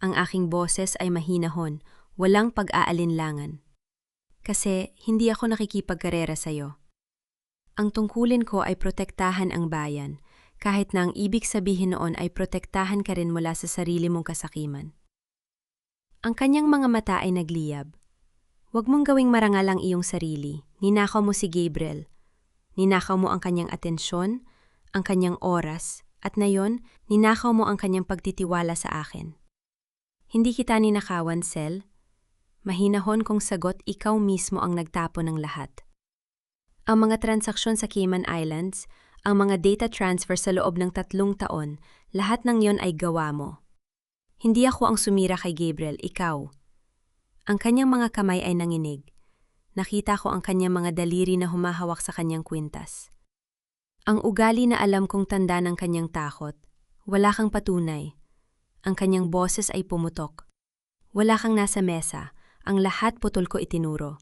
Ang aking boses ay mahinahon, walang pag-aalinlangan. Kasi hindi ako nakikipagkarera sa'yo. Ang tungkulin ko ay protektahan ang bayan, kahit na ang ibig sabihin noon ay protektahan ka rin mula sa sarili mong kasakiman. Ang kanyang mga mata ay nagliyab. Huwag mong gawing marangal ang iyong sarili. Ninakaw mo si Gabriel. Ninakaw mo ang kanyang atensyon, ang kanyang oras, at ngayon, ninakaw mo ang kanyang pagtitiwala sa akin. Hindi kita ninakawan, Sel. Mahinahon kong sagot, ikaw mismo ang nagtapon ng lahat. Ang mga transaksyon sa Cayman Islands, ang mga data transfer sa loob ng 3 taon, lahat ng yon ay gawa mo. Hindi ako ang sumira kay Gabriel, ikaw. Ang kanyang mga kamay ay nanginig. Nakita ko ang kanyang mga daliri na humahawak sa kanyang kwintas. Ang ugali na alam kong tanda ng kanyang takot. Wala kang patunay. Ang kanyang boses ay pumutok. Wala kang nasa mesa. Ang lahat putol ko itinuro.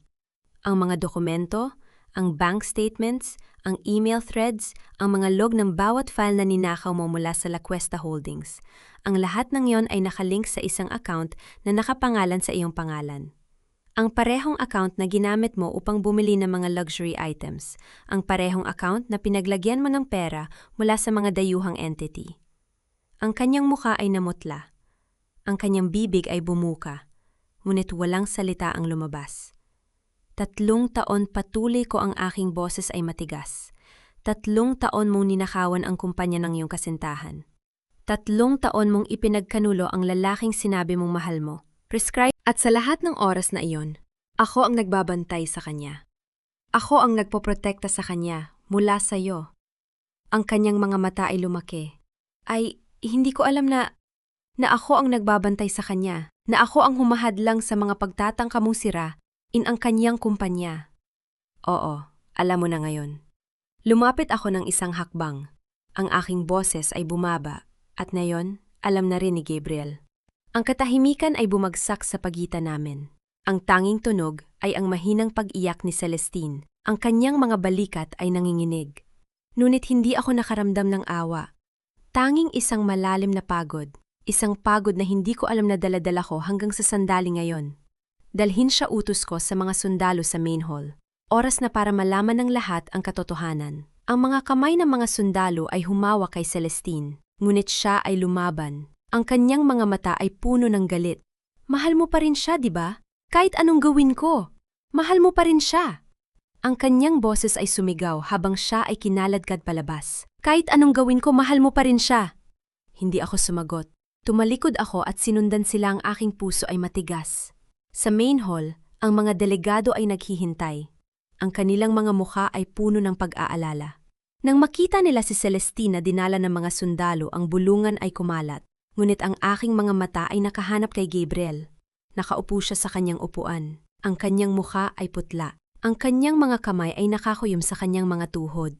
Ang mga dokumento, ang bank statements, ang email threads, ang mga log ng bawat file na ninakaw mo mula sa La Cuesta Holdings. Ang lahat ng yon ay nakalink sa isang account na nakapangalan sa iyong pangalan. Ang parehong account na ginamit mo upang bumili ng mga luxury items. Ang parehong account na pinaglagyan mo ng pera mula sa mga dayuhang entity. Ang kanyang mukha ay namutla. Ang kanyang bibig ay bumuka. Ngunit walang salita ang lumabas. 3 taon patuloy ko ang aking boses ay matigas. 3 taon mong ninakawan ang kumpanya ng iyong kasintahan. 3 taon mong ipinagkanulo ang lalaking sinabi mong mahal mo. Prescribe. At sa lahat ng oras na iyon, ako ang nagbabantay sa kanya. Ako ang nagpoprotekta sa kanya mula sa iyo. Ang kanyang mga mata ay lumaki. Ay, hindi ko alam na ako ang nagbabantay sa kanya, na ako ang humahadlang sa mga pagtatangka mong sira in ang kanyang kumpanya. Oo, alam mo na ngayon. Lumapit ako ng isang hakbang. Ang aking boses ay bumaba at ngayon, alam na rin ni Gabriel. Ang katahimikan ay bumagsak sa pagitan namin. Ang tanging tunog ay ang mahinang pag-iyak ni Celestine. Ang kanyang mga balikat ay nanginginig. Ngunit hindi ako nakaramdam ng awa. Tanging isang malalim na pagod. Isang pagod na hindi ko alam na dala-dala ko hanggang sa sandali ngayon. Dalhin siya utos ko sa mga sundalo sa main hall. Oras na para malaman ng lahat ang katotohanan. Ang mga kamay ng mga sundalo ay humawak kay Celestine. Ngunit siya ay lumaban. Ang kanyang mga mata ay puno ng galit. Mahal mo pa rin siya, di ba? Kahit anong gawin ko. Mahal mo pa rin siya. Ang kanyang boses ay sumigaw habang siya ay kinaladkad palabas. Kahit anong gawin ko, mahal mo pa rin siya. Hindi ako sumagot. Tumalikod ako at sinundan sila, ang aking puso ay matigas. Sa main hall, ang mga delegado ay naghihintay. Ang kanilang mga mukha ay puno ng pag-aalala. Nang makita nila si Celestine na dinala ng mga sundalo, ang bulungan ay kumalat. Ngunit ang aking mga mata ay nakahanap kay Gabriel. Nakaupo siya sa kanyang upuan. Ang kanyang mukha ay putla. Ang kanyang mga kamay ay nakakuyom sa kanyang mga tuhod.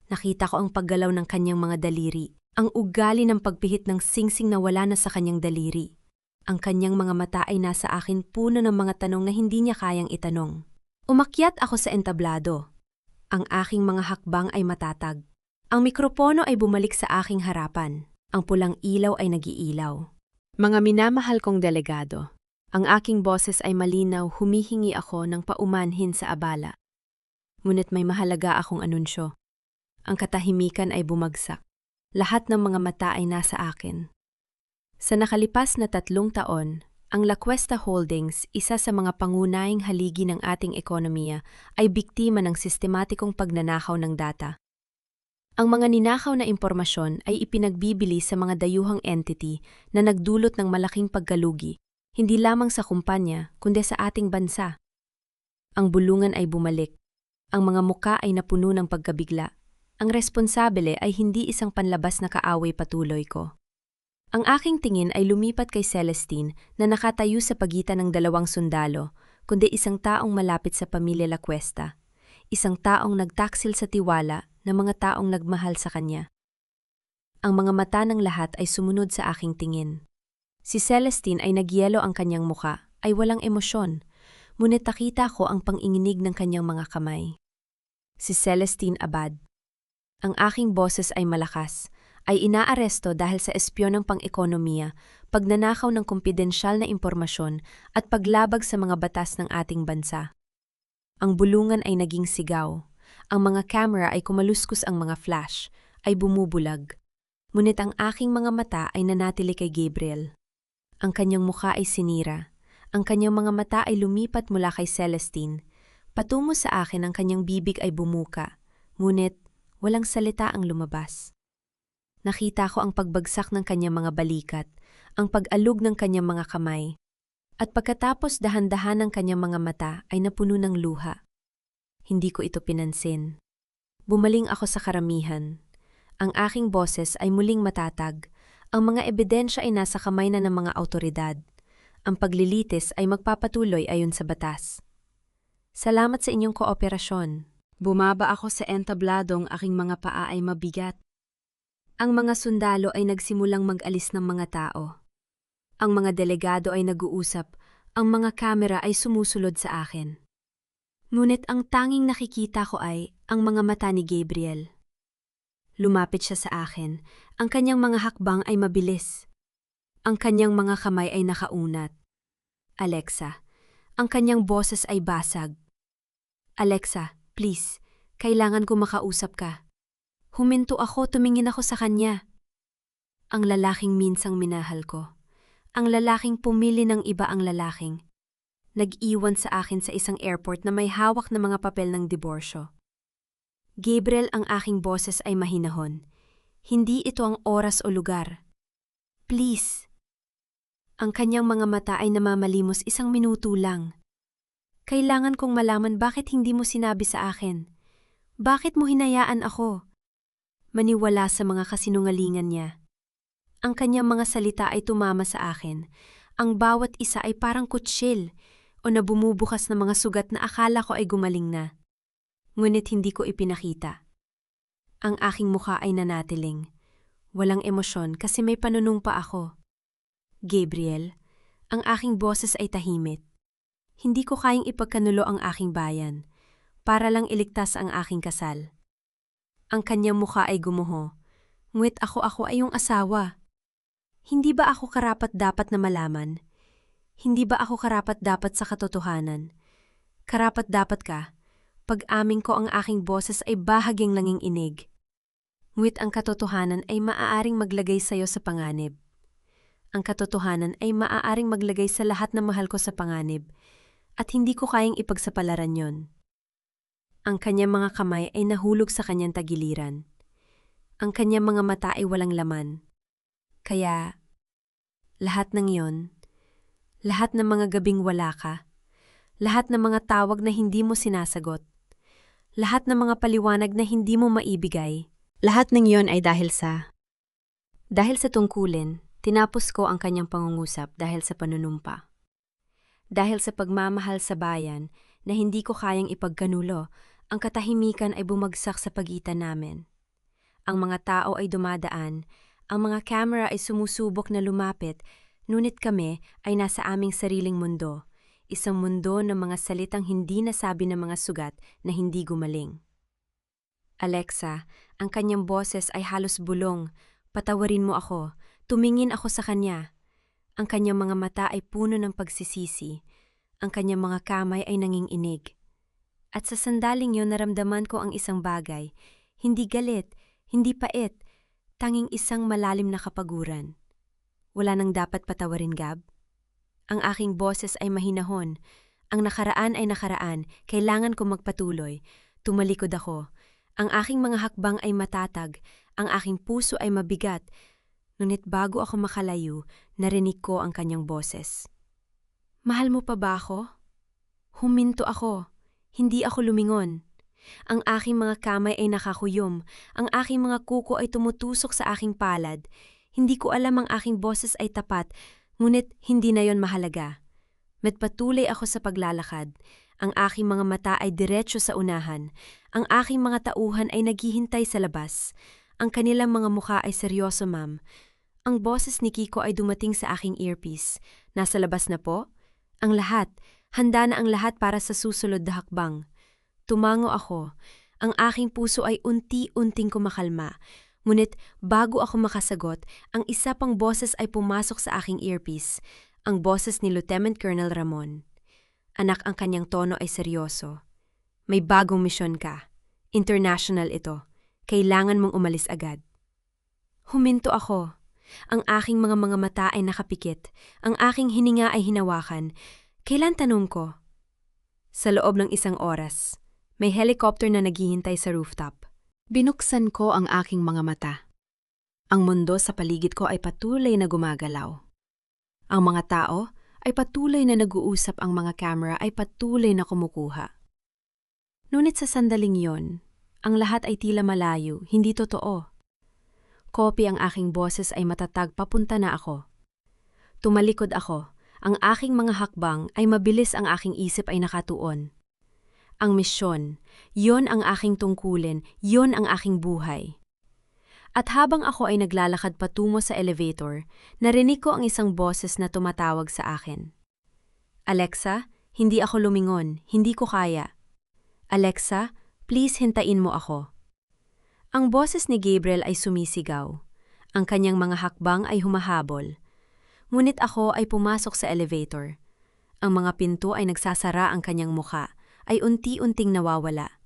Nakita ko ang paggalaw ng kanyang mga daliri. Ang ugali ng pagpihit ng singsing na wala na sa kanyang daliri. Ang kanyang mga mata ay nasa akin, puno ng mga tanong na hindi niya kayang itanong. Umakyat ako sa entablado. Ang aking mga hakbang ay matatag. Ang mikropono ay bumalik sa aking harapan. Ang pulang ilaw ay nag-iilaw. Mga minamahal kong delegado, ang aking boses ay malinaw, humihingi ako ng paumanhin sa abala. Ngunit may mahalaga akong anunsyo. Ang katahimikan ay bumagsak. Lahat ng mga mata ay nasa akin. Sa nakalipas na 3 taon, ang La Cuesta Holdings, isa sa mga pangunahing haligi ng ating ekonomiya, ay biktima ng sistematikong pagnanakaw ng data. Ang mga ninakaw na impormasyon ay ipinagbibili sa mga dayuhang entity na nagdulot ng malaking pagkalugi, hindi lamang sa kumpanya, kundi sa ating bansa. Ang bulungan ay bumalik. Ang mga muka ay napuno ng pagkabigla. Ang responsable ay hindi isang panlabas na kaaway patuloy ko. Ang aking tingin ay lumipat kay Celestine na nakatayo sa pagitan ng dalawang sundalo, kundi isang taong malapit sa pamilya Lacuesta. Isang taong nagtaksil sa tiwala ng mga taong nagmahal sa kanya. Ang mga mata ng lahat ay sumunod sa aking tingin. Si Celestine ay nagyelo ang kanyang muka, ay walang emosyon, ngunit nakita ko ang panginginig ng kanyang mga kamay. Si Celestine Abad. Ang aking boses ay malakas, ay inaaresto dahil sa espyon ng pang-ekonomiya, pagnanakaw ng kumpidensyal na impormasyon at paglabag sa mga batas ng ating bansa. Ang bulungan ay naging sigaw. Ang mga camera ay kumaluskos, ang mga flash ay bumubulag. Ngunit ang aking mga mata ay nanatili kay Gabriel. Ang kanyang mukha ay sinira. Ang kanyang mga mata ay lumipat mula kay Celestine. Patungo sa akin, ang kanyang bibig ay bumuka. Ngunit walang salita ang lumabas. Nakita ko ang pagbagsak ng kanyang mga balikat, ang pag-alog ng kanyang mga kamay. At pagkatapos dahan-dahan ng kanyang mga mata ay napuno ng luha. Hindi ko ito pinansin. Bumaling ako sa karamihan. Ang aking boses ay muling matatag. Ang mga ebidensya ay nasa kamay na ng mga awtoridad. Ang paglilitis ay magpapatuloy ayon sa batas. Salamat sa inyong kooperasyon. Bumaba ako sa entabladong, aking mga paa ay mabigat. Ang mga sundalo ay nagsimulang mag-alis ng mga tao. Ang mga delegado ay nag-uusap, ang mga kamera ay sumusulod sa akin. Ngunit ang tanging nakikita ko ay ang mga mata ni Gabriel. Lumapit siya sa akin, ang kanyang mga hakbang ay mabilis. Ang kanyang mga kamay ay nakaunat. Alexa, ang kanyang boses ay basag. Alexa, please, kailangan ko makausap ka. Huminto ako, tumingin ako sa kanya. Ang lalaking minsang minahal ko. Ang lalaking pumili ng iba, ang lalaking nag-iwan sa akin sa isang airport na may hawak na mga papel ng diborsyo. Gabriel, ang aking boses ay mahinahon. Hindi ito ang oras o lugar. Please. Ang kanyang mga mata ay namamalimos, 1 minuto lang. Kailangan kong malaman, bakit hindi mo sinabi sa akin? Bakit mo hinayaan ako? Maniwala sa mga kasinungalingan niya. Ang kanyang mga salita ay tumama sa akin. Ang bawat isa ay parang kutsil o na bumubukas na mga sugat na akala ko ay gumaling na. Ngunit hindi ko ipinakita. Ang aking mukha ay nanatiling. Walang emosyon kasi may panunumpa ako. Gabriel, ang aking boses ay tahimik. Hindi ko kayang ipagkanulo ang aking bayan para lang iligtas ang aking kasal. Ang kanyang mukha ay gumuho. Ngunit ako ay iyong asawa. Hindi ba ako karapat-dapat na malaman? Hindi ba ako karapat-dapat sa katotohanan? Karapat-dapat ka. Pag-amin ko, ang aking boses ay bahagyang langing inig. Ngunit ang katotohanan ay maaaring maglagay sa iyo sa panganib. Ang katotohanan ay maaaring maglagay sa lahat na mahal ko sa panganib. At hindi ko kayang ipagsapalaran yon. Ang kanyang mga kamay ay nahulog sa kanyang tagiliran. Ang kanyang mga mata ay walang laman. Kaya, lahat ng yon, lahat ng mga gabing wala ka, lahat ng mga tawag na hindi mo sinasagot, lahat ng mga paliwanag na hindi mo maibigay, lahat ng yon ay dahil sa tungkulin, tinapos ko ang kanyang pangungusap dahil sa panunumpa. Dahil sa pagmamahal sa bayan na hindi ko kayang ipagkanulo, ang katahimikan ay bumagsak sa pagitan namin. Ang mga tao ay dumadaan, ang mga camera ay sumusubok na lumapit, ngunit kami ay nasa aming sariling mundo. Isang mundo ng mga salitang hindi nasabi ng mga sugat na hindi gumaling. Alexa, ang kanyang boses ay halos bulong. Patawarin mo ako. Tumingin ako sa kanya. Ang kanyang mga mata ay puno ng pagsisisi. Ang kanyang mga kamay ay nanginginig. At sa sandaling yon, naramdaman ko ang isang bagay. Hindi galit, hindi pait, tanging isang malalim na kapaguran. Wala nang dapat patawarin, Gab. Ang aking boses ay mahinahon. Ang nakaraan ay nakaraan. Kailangan ko magpatuloy. Tumalikod ako. Ang aking mga hakbang ay matatag. Ang aking puso ay mabigat. Ngunit bago ako makalayo, narinig ko ang kanyang boses. Mahal mo pa ba ako? Huminto ako. Hindi ako lumingon. Ang aking mga kamay ay nakakuyom. Ang aking mga kuko ay tumutusok sa aking palad. Hindi ko alam ang aking boses ay tapat, ngunit hindi na yon mahalaga. Patuloy ako sa paglalakad. Ang aking mga mata ay diretso sa unahan. Ang aking mga tauhan ay naghihintay sa labas. Ang kanilang mga mukha ay seryoso, ma'am. Ang boses ni Kiko ay dumating sa aking earpiece. Nasa labas na po? Ang lahat. Handa na ang lahat para sa susunod na hakbang. Tumango ako. Ang aking puso ay unti-unting kumakalma. Ngunit bago ako makasagot, ang isa pang boses ay pumasok sa aking earpiece. Ang boses ni Lieutenant Colonel Ramon. Anak, ang kanyang tono ay seryoso. May bagong misyon ka. International ito. Kailangan mong umalis agad. Huminto ako. Ang aking mga mata ay nakapikit. Ang aking hininga ay hinawakan. Kailan, tanong ko? Sa loob ng 1 oras. May helicopter na naghihintay sa rooftop. Binuksan ko ang aking mga mata. Ang mundo sa paligid ko ay patuloy na gumagalaw. Ang mga tao ay patuloy na nag-uusap, ang mga camera ay patuloy na kumukuha. Ngunit sa sandaling yon, ang lahat ay tila malayo, hindi totoo. Kopi ang aking boses ay matatag, papunta na ako. Tumalikod ako. Ang aking mga hakbang ay mabilis, ang aking isip ay nakatuon. Ang misyon, yon ang aking tungkulin, yon ang aking buhay. At habang ako ay naglalakad patungo sa elevator, narinig ko ang isang boses na tumatawag sa akin. Alexa, hindi ako lumingon, hindi ko kaya. Alexa, please hintayin mo ako. Ang boses ni Gabriel ay sumisigaw. Ang kanyang mga hakbang ay humahabol. Ngunit ako ay pumasok sa elevator. Ang mga pinto ay nagsasara, ang kanyang mukha ay unti-unting nawawala.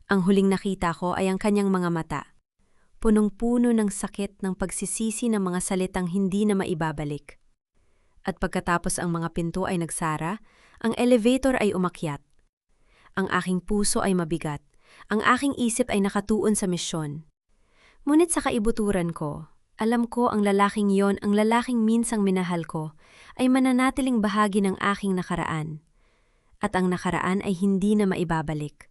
Ang huling nakita ko ay ang kanyang mga mata. Punong-puno ng sakit, ng pagsisisi, ng mga salitang hindi na maibabalik. At pagkatapos ang mga pinto ay nagsara, ang elevator ay umakyat. Ang aking puso ay mabigat. Ang aking isip ay nakatuon sa misyon. Ngunit sa kaibuturan ko, alam ko ang lalaking yon, ang lalaking minsang minahal ko, ay mananatiling bahagi ng aking nakaraan. At ang nakaraan ay hindi na maibabalik.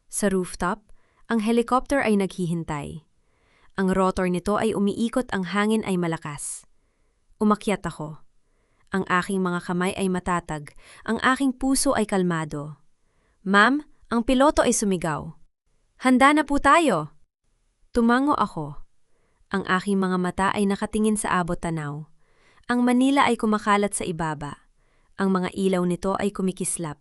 Sa rooftop, ang helicopter ay naghihintay. Ang rotor nito ay umiikot, ang hangin ay malakas. Umakyat ako. Ang aking mga kamay ay matatag, ang aking puso ay kalmado. Ma'am, ang piloto ay sumigaw. Handa na po tayo. Tumango ako. Ang aking mga mata ay nakatingin sa abot tanaw. Ang Manila ay kumakalat sa ibaba. Ang mga ilaw nito ay kumikislap.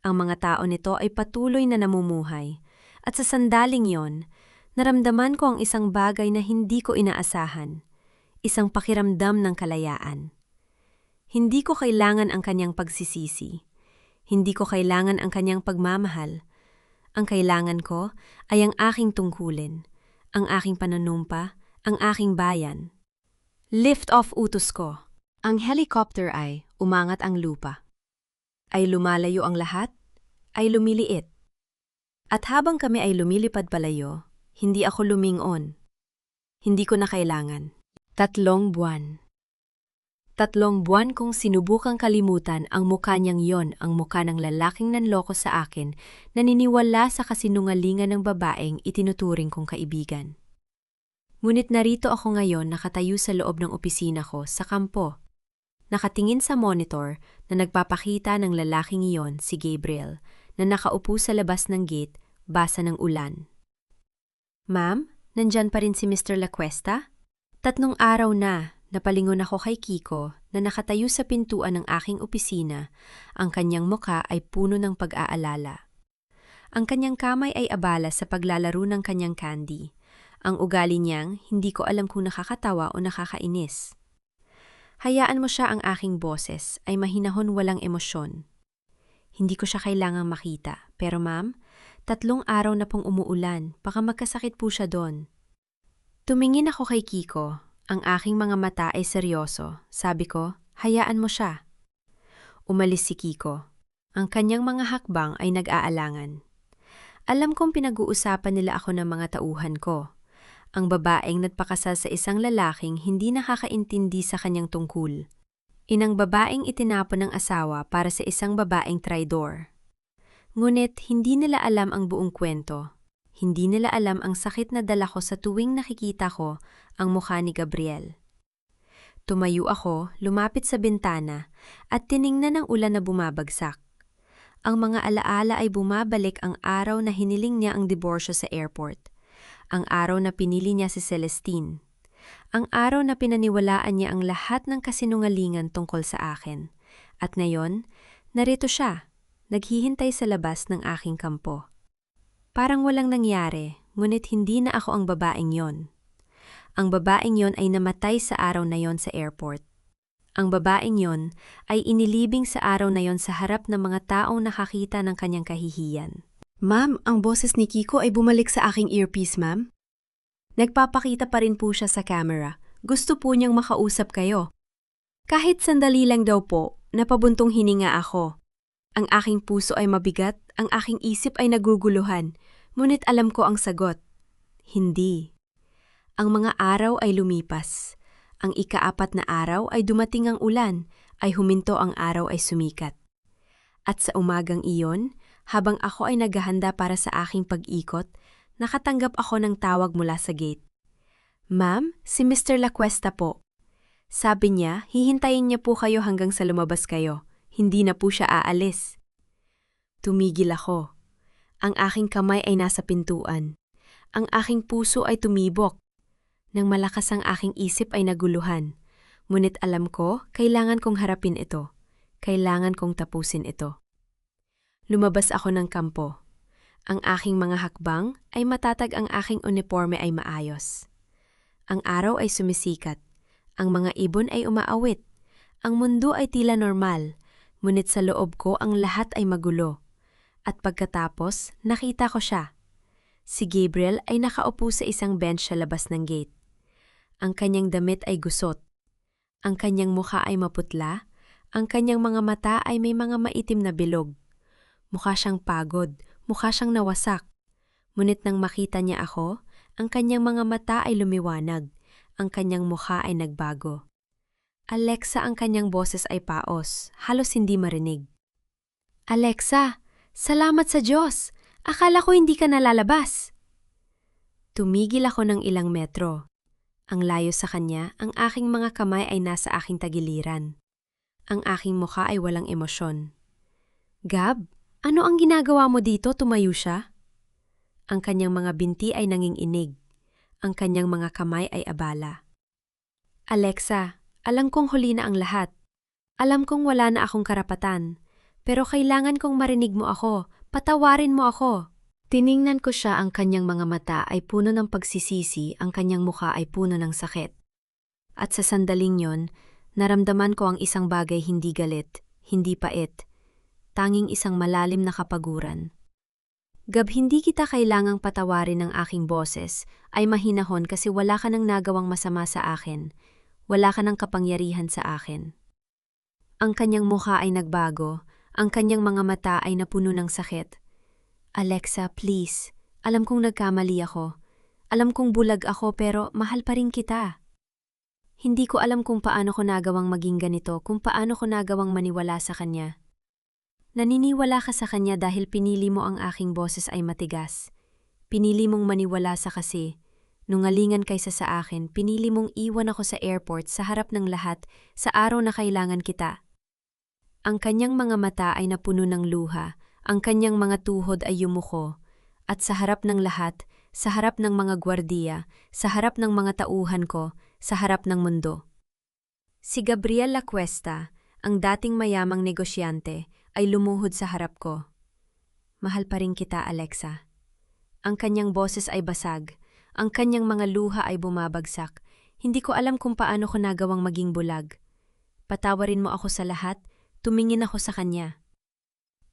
Ang mga tao nito ay patuloy na namumuhay. At sa sandaling yon, naramdaman ko ang isang bagay na hindi ko inaasahan. Isang pakiramdam ng kalayaan. Hindi ko kailangan ang kanyang pagsisisi. Hindi ko kailangan ang kanyang pagmamahal. Ang kailangan ko ay ang aking tungkulin, ang aking pananumpa, ang aking bayan. Lift off, utos ko. Ang helicopter ay umangat, ang lupa. Ay lumalayo ang lahat, ay lumiliit. At habang kami ay lumilipad palayo, hindi ako lumingon. Hindi ko na kailangan. 3 buwan. 3 buwan kong sinubukang kalimutan ang mukha niyang yon, ang mukha ng lalaking nanloko sa akin, naniniwala sa kasinungalingan ng babaeng itinuturing kong kaibigan. Ngunit narito ako ngayon, nakatayo sa loob ng opisina ko sa kampo. Nakatingin sa monitor na nagpapakita ng lalaking iyon, si Gabriel, na nakaupo sa labas ng gate, basa ng ulan. Ma'am, nandyan pa rin si Mr. Lacuesta? 3 araw na, napalingon ako kay Kiko na nakatayo sa pintuan ng aking opisina. Ang kanyang mukha ay puno ng pag-aalala. Ang kanyang kamay ay abala sa paglalaro ng kanyang candy. Ang ugali niyang hindi ko alam kung nakakatawa o nakakainis. Hayaan mo siya, ang aking boses ay mahinahon, walang emosyon. Hindi ko siya kailangang makita, pero ma'am, 3 araw na pong umuulan, baka magkasakit po siya doon. Tumingin ako kay Kiko, ang aking mga mata ay seryoso. Sabi ko, hayaan mo siya. Umalis si Kiko. Ang kanyang mga hakbang ay nag-aalangan. Alam kong pinag-uusapan nila ako ng mga tauhan ko. Ang babaeng nagpakasal sa isang lalaking hindi nakakaintindi sa kanyang tungkol. Inang babaeng itinapon ng asawa para sa isang babaeng traidor. Ngunit hindi nila alam ang buong kwento. Hindi nila alam ang sakit na dala ko sa tuwing nakikita ko ang mukha ni Gabriel. Tumayo ako, lumapit sa bintana, at tiningnan ang ulan na bumabagsak. Ang mga alaala ay bumabalik ang araw na hiniling niya ang diborsyo sa airport. Ang araw na pinili niya si Celestine. Ang araw na pinaniwalaan niya ang lahat ng kasinungalingan tungkol sa akin. At ngayon, narito siya, naghihintay sa labas ng aking kampo. Parang walang nangyari, ngunit hindi na ako ang babaeng yon. Ang babaeng yon ay namatay sa araw na yon sa airport. Ang babaeng yon ay inilibing sa araw na yon sa harap ng mga taong nakakita ng kanyang kahihiyan. Ma'am, ang boses ni Kiko ay bumalik sa aking earpiece, ma'am. Nagpapakita pa rin po siya sa camera. Gusto po niyang makausap kayo. Kahit sandali lang daw po, napabuntong hininga ako. Ang aking puso ay mabigat, ang aking isip ay naguguluhan, ngunit alam ko ang sagot. Hindi. Ang mga araw ay lumipas. Ang ika-4 na araw ay dumating ang ulan, ay huminto ang araw ay sumikat. At sa umagang iyon, habang ako ay naghahanda para sa aking pag-ikot, nakatanggap ako ng tawag mula sa gate. Ma'am, si Mr. Lacuesta po. Sabi niya, hihintayin niya po kayo hanggang sa lumabas kayo. Hindi na po siya aalis. Tumigil ako. Ang aking kamay ay nasa pintuan. Ang aking puso ay tumibok. Nang malakas ang aking isip ay naguluhan. Ngunit alam ko, kailangan kong harapin ito. Kailangan kong tapusin ito. Lumabas ako ng kampo. Ang aking mga hakbang ay matatag, ang aking uniforme ay maayos. Ang araw ay sumisikat. Ang mga ibon ay umaawit. Ang mundo ay tila normal. Ngunit sa loob ko ang lahat ay magulo. At pagkatapos, nakita ko siya. Si Gabriel ay nakaupo sa isang bench sa labas ng gate. Ang kanyang damit ay gusot. Ang kanyang mukha ay maputla. Ang kanyang mga mata ay may mga maitim na bilog. Mukha siyang pagod. Mukha siyang nawasak. Ngunit nang makita niya ako, ang kanyang mga mata ay lumiwanag. Ang kanyang mukha ay nagbago. Alexa, ang kanyang boses ay paos. Halos hindi marinig. Alexa, salamat sa Diyos! Akala ko hindi ka nalalabas. Tumigil ako ng ilang metro. Ang layo sa kanya, ang aking mga kamay ay nasa aking tagiliran. Ang aking mukha ay walang emosyon. Gab, ano ang ginagawa mo dito? Tumayo siya. Ang kanyang mga binti ay nanginginig. Ang kanyang mga kamay ay abala. Alexa, alam kong huli na ang lahat. Alam kong wala na akong karapatan. Pero kailangan kong marinig mo ako. Patawarin mo ako. Tiningnan ko siya, ang kanyang mga mata ay puno ng pagsisisi, ang kanyang mukha ay puno ng sakit. At sa sandaling yon, naramdaman ko ang isang bagay, hindi galit, hindi pait, tanging isang malalim na kapaguran. Gab, hindi kita kailangang patawarin ng aking boses, ay mahinahon kasi wala ka nang nagawang masama sa akin. Wala ka nang kapangyarihan sa akin. Ang kanyang mukha ay nagbago, ang kanyang mga mata ay napuno ng sakit. Alexa, please. Alam kong nagkamali ako. Alam kong bulag ako pero mahal pa rin kita. Hindi ko alam kung paano ko nagawang maging ganito, kung paano ko nagawang maniwala sa kanya. Naniniwala ka sa kanya dahil pinili mo ang aking boses ay matigas. Pinili mong maniwala sa kasi. Nungalingan kaysa sa akin, pinili mong iwan ako sa airport sa harap ng lahat sa araw na kailangan kita. Ang kanyang mga mata ay napuno ng luha. Ang kanyang mga tuhod ay yumuko, at sa harap ng lahat, sa harap ng mga gwardiya, sa harap ng mga tauhan ko, sa harap ng mundo. Si Gabriel Lacuesta, ang dating mayamang negosyante, ay lumuhod sa harap ko. Mahal pa rin kita, Alexa. Ang kanyang boses ay basag, ang kanyang mga luha ay bumabagsak. Hindi ko alam kung paano ko nagawang maging bulag. Patawarin mo ako sa lahat, tumingin ako sa kanya.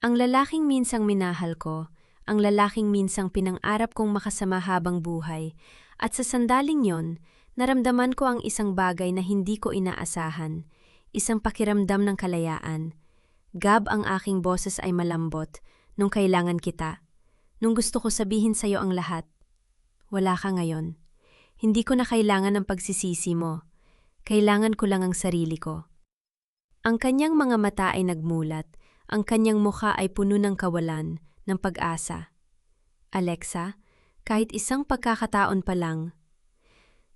Ang lalaking minsang minahal ko, ang lalaking minsang pinang-arap kong makasama habang buhay, at sa sandaling yon, naramdaman ko ang isang bagay na hindi ko inaasahan, isang pakiramdam ng kalayaan. Gab, ang aking boses ay malambot, nung kailangan kita, nung gusto ko sabihin sa'yo ang lahat. Wala ka ngayon. Hindi ko na kailangan ng pagsisisi mo. Kailangan ko lang ang sarili ko. Ang kanyang mga mata ay nagmulat. Ang kanyang mukha ay puno ng kawalan, ng pag-asa. Alexa, Kahit isang pagkakataon pa lang,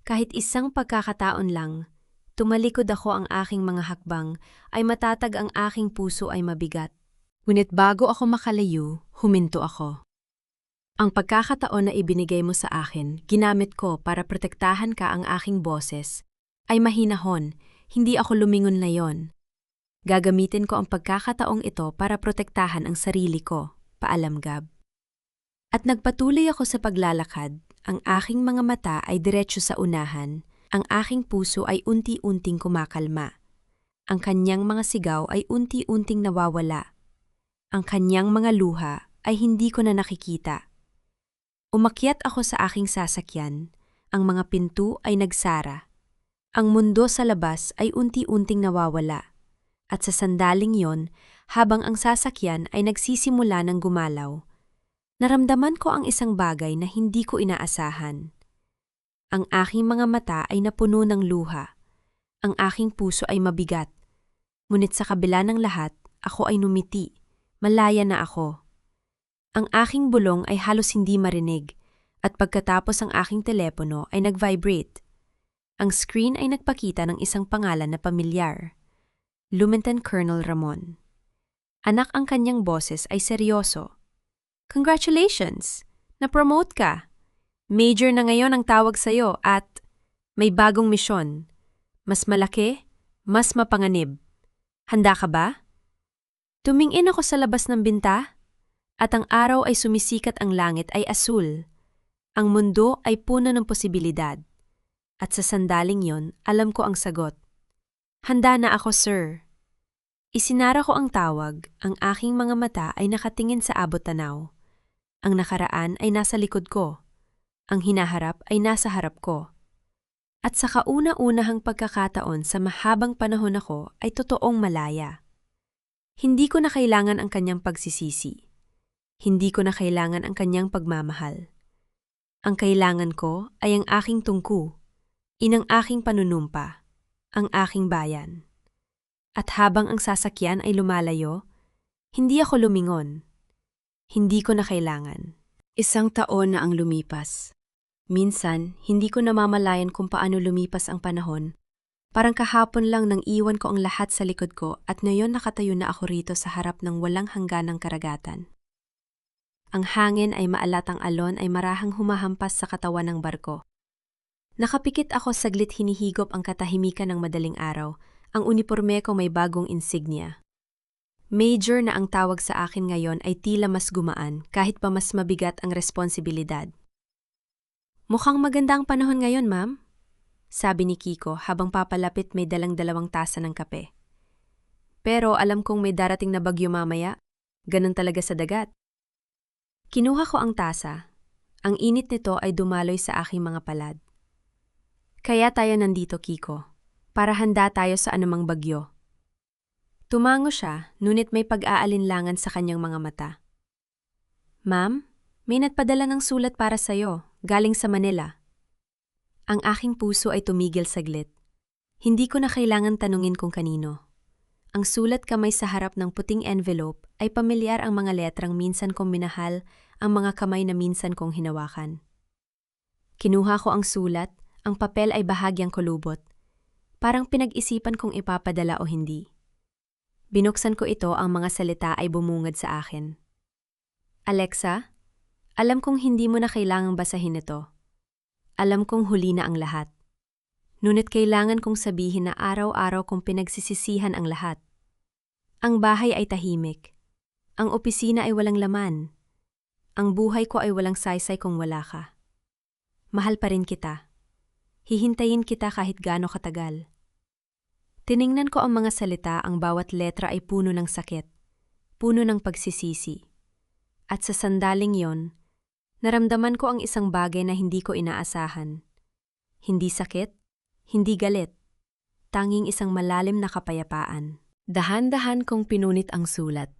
kahit isang pagkakataon lang, tumalikod ako ang aking mga hakbang, ay matatag ang aking puso ay mabigat. Ngunit bago ako makalayo, huminto ako. Ang pagkakataon na ibinigay mo sa akin, ginamit ko para protektahan ka ang aking boses, ay mahinahon, hindi ako lumingon na yon. Gagamitin ko ang pagkakataong ito para protektahan ang sarili ko, paalam Gab. At nagpatuloy ako sa paglalakad, ang aking mga mata ay diretso sa unahan, ang aking puso ay unti-unting kumakalma. Ang kanyang mga sigaw ay unti-unting nawawala. Ang kanyang mga luha ay hindi ko na nakikita. Umakyat ako sa aking sasakyan, ang mga pinto ay nagsara. Ang mundo sa labas ay unti-unting nawawala. At sa sandaling yon, habang ang sasakyan ay nagsisimula ng gumalaw, naramdaman ko ang isang bagay na hindi ko inaasahan. Ang aking mga mata ay napuno ng luha. Ang aking puso ay mabigat. Ngunit sa kabila ng lahat, ako ay numiti. Malaya na ako. Ang aking bulong ay halos hindi marinig, at pagkatapos ang aking telepono ay nag-vibrate. Ang screen ay nagpakita ng isang pangalan na pamilyar. Lieutenant Colonel Ramon. Anak ang kanyang boses ay seryoso. Congratulations! Na-promote ka! Major na ngayon ang tawag sa'yo at may bagong misyon. Mas malaki, mas mapanganib. Handa ka ba? Tumingin ako sa labas ng binta at ang araw ay sumisikat, ang langit ay asul. Ang mundo ay puno ng posibilidad. At sa sandaling yon, alam ko ang sagot. Handa na ako, sir. Isinara ko ang tawag, ang aking mga mata ay nakatingin sa abot tanaw. Ang nakaraan ay nasa likod ko. Ang hinaharap ay nasa harap ko. At sa kauna-unahang pagkakataon sa mahabang panahon ako ay totoong malaya. Hindi ko na kailangan ang kanyang pagsisisi. Hindi ko na kailangan ang kanyang pagmamahal. Ang kailangan ko ay ang aking tungku, inang aking panunumpa, ang aking bayan. At habang ang sasakyan ay lumalayo, hindi ako lumingon. Hindi ko na kailangan. Isang taon na ang lumipas. Minsan, hindi ko namamalayan kung paano lumipas ang panahon. Parang kahapon lang nang iwan ko ang lahat sa likod ko at ngayon nakatayo na ako rito sa harap ng walang hangganang karagatan. Ang hangin ay maalat, ang alon ay marahang humahampas sa katawan ng barko. Nakapikit ako, saglit hinihigop ang katahimikan ng madaling araw. Ang uniporme ko may bagong insignia. Major na ang tawag sa akin ngayon ay tila mas gumaan kahit pa mas mabigat ang responsibilidad. Mukhang maganda ang panahon ngayon, ma'am, sabi ni Kiko habang papalapit may dalang-dalawang tasa ng kape. Pero alam kong may darating na bagyo mamaya. Ganun talaga sa dagat. Kinuha ko ang tasa. Ang init nito ay dumaloy sa aking mga palad. Kaya tayo nandito, Kiko, para handa tayo sa anumang bagyo. Tumango siya, ngunit may pag-aalinlangan sa kanyang mga mata. Ma'am, may nagpadala ng sulat para sa'yo, galing sa Manila. Ang aking puso ay tumigil saglit. Hindi ko na kailangan tanungin kung kanino. Ang sulat kamay sa harap ng puting envelope ay pamilyar, ang mga letrang minsan kong minahal, ang mga kamay na minsan kong hinawakan. Kinuha ko ang sulat, ang papel ay bahagyang kulubot. Parang pinag-isipan kong ipapadala o hindi. Binuksan ko ito, ang mga salita ay bumungad sa akin. Alexa, alam kong hindi mo na kailangang basahin ito. Alam kong huli na ang lahat. Ngunit kailangan kong sabihin na araw-araw kong pinagsisisihan ang lahat. Ang bahay ay tahimik. Ang opisina ay walang laman. Ang buhay ko ay walang saysay kung wala ka. Mahal pa rin kita. Hihintayin kita kahit gaano katagal. Tiningnan ko ang mga salita, ang bawat letra ay puno ng sakit, puno ng pagsisisi. At sa sandaling yon, naramdaman ko ang isang bagay na hindi ko inaasahan. Hindi sakit, hindi galit, tanging isang malalim na kapayapaan. Dahan-dahan kong pinunit ang sulat.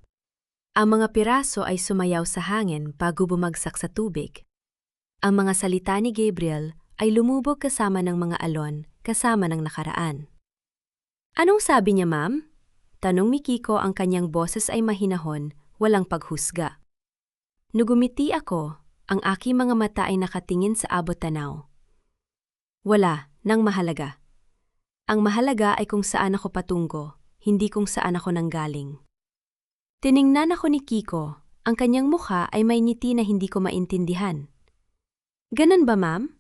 Ang mga piraso ay sumayaw sa hangin bago bumagsak sa tubig. Ang mga salita ni Gabriel ay lumubog kasama ng mga alon, kasama ng nakaraan. Anong sabi niya, ma'am? Tanong ni Kiko, ang kanyang boses ay mahinahon, walang paghusga. Nugumiti ako, Ang aking mga mata ay nakatingin sa abot tanaw. Wala nang mahalaga. Ang mahalaga ay kung saan ako patungo, hindi kung saan ako nanggaling. Tiningnan ako ni Kiko. Ang kanyang mukha ay may ngiti na hindi ko maintindihan. Ganun ba, ma'am?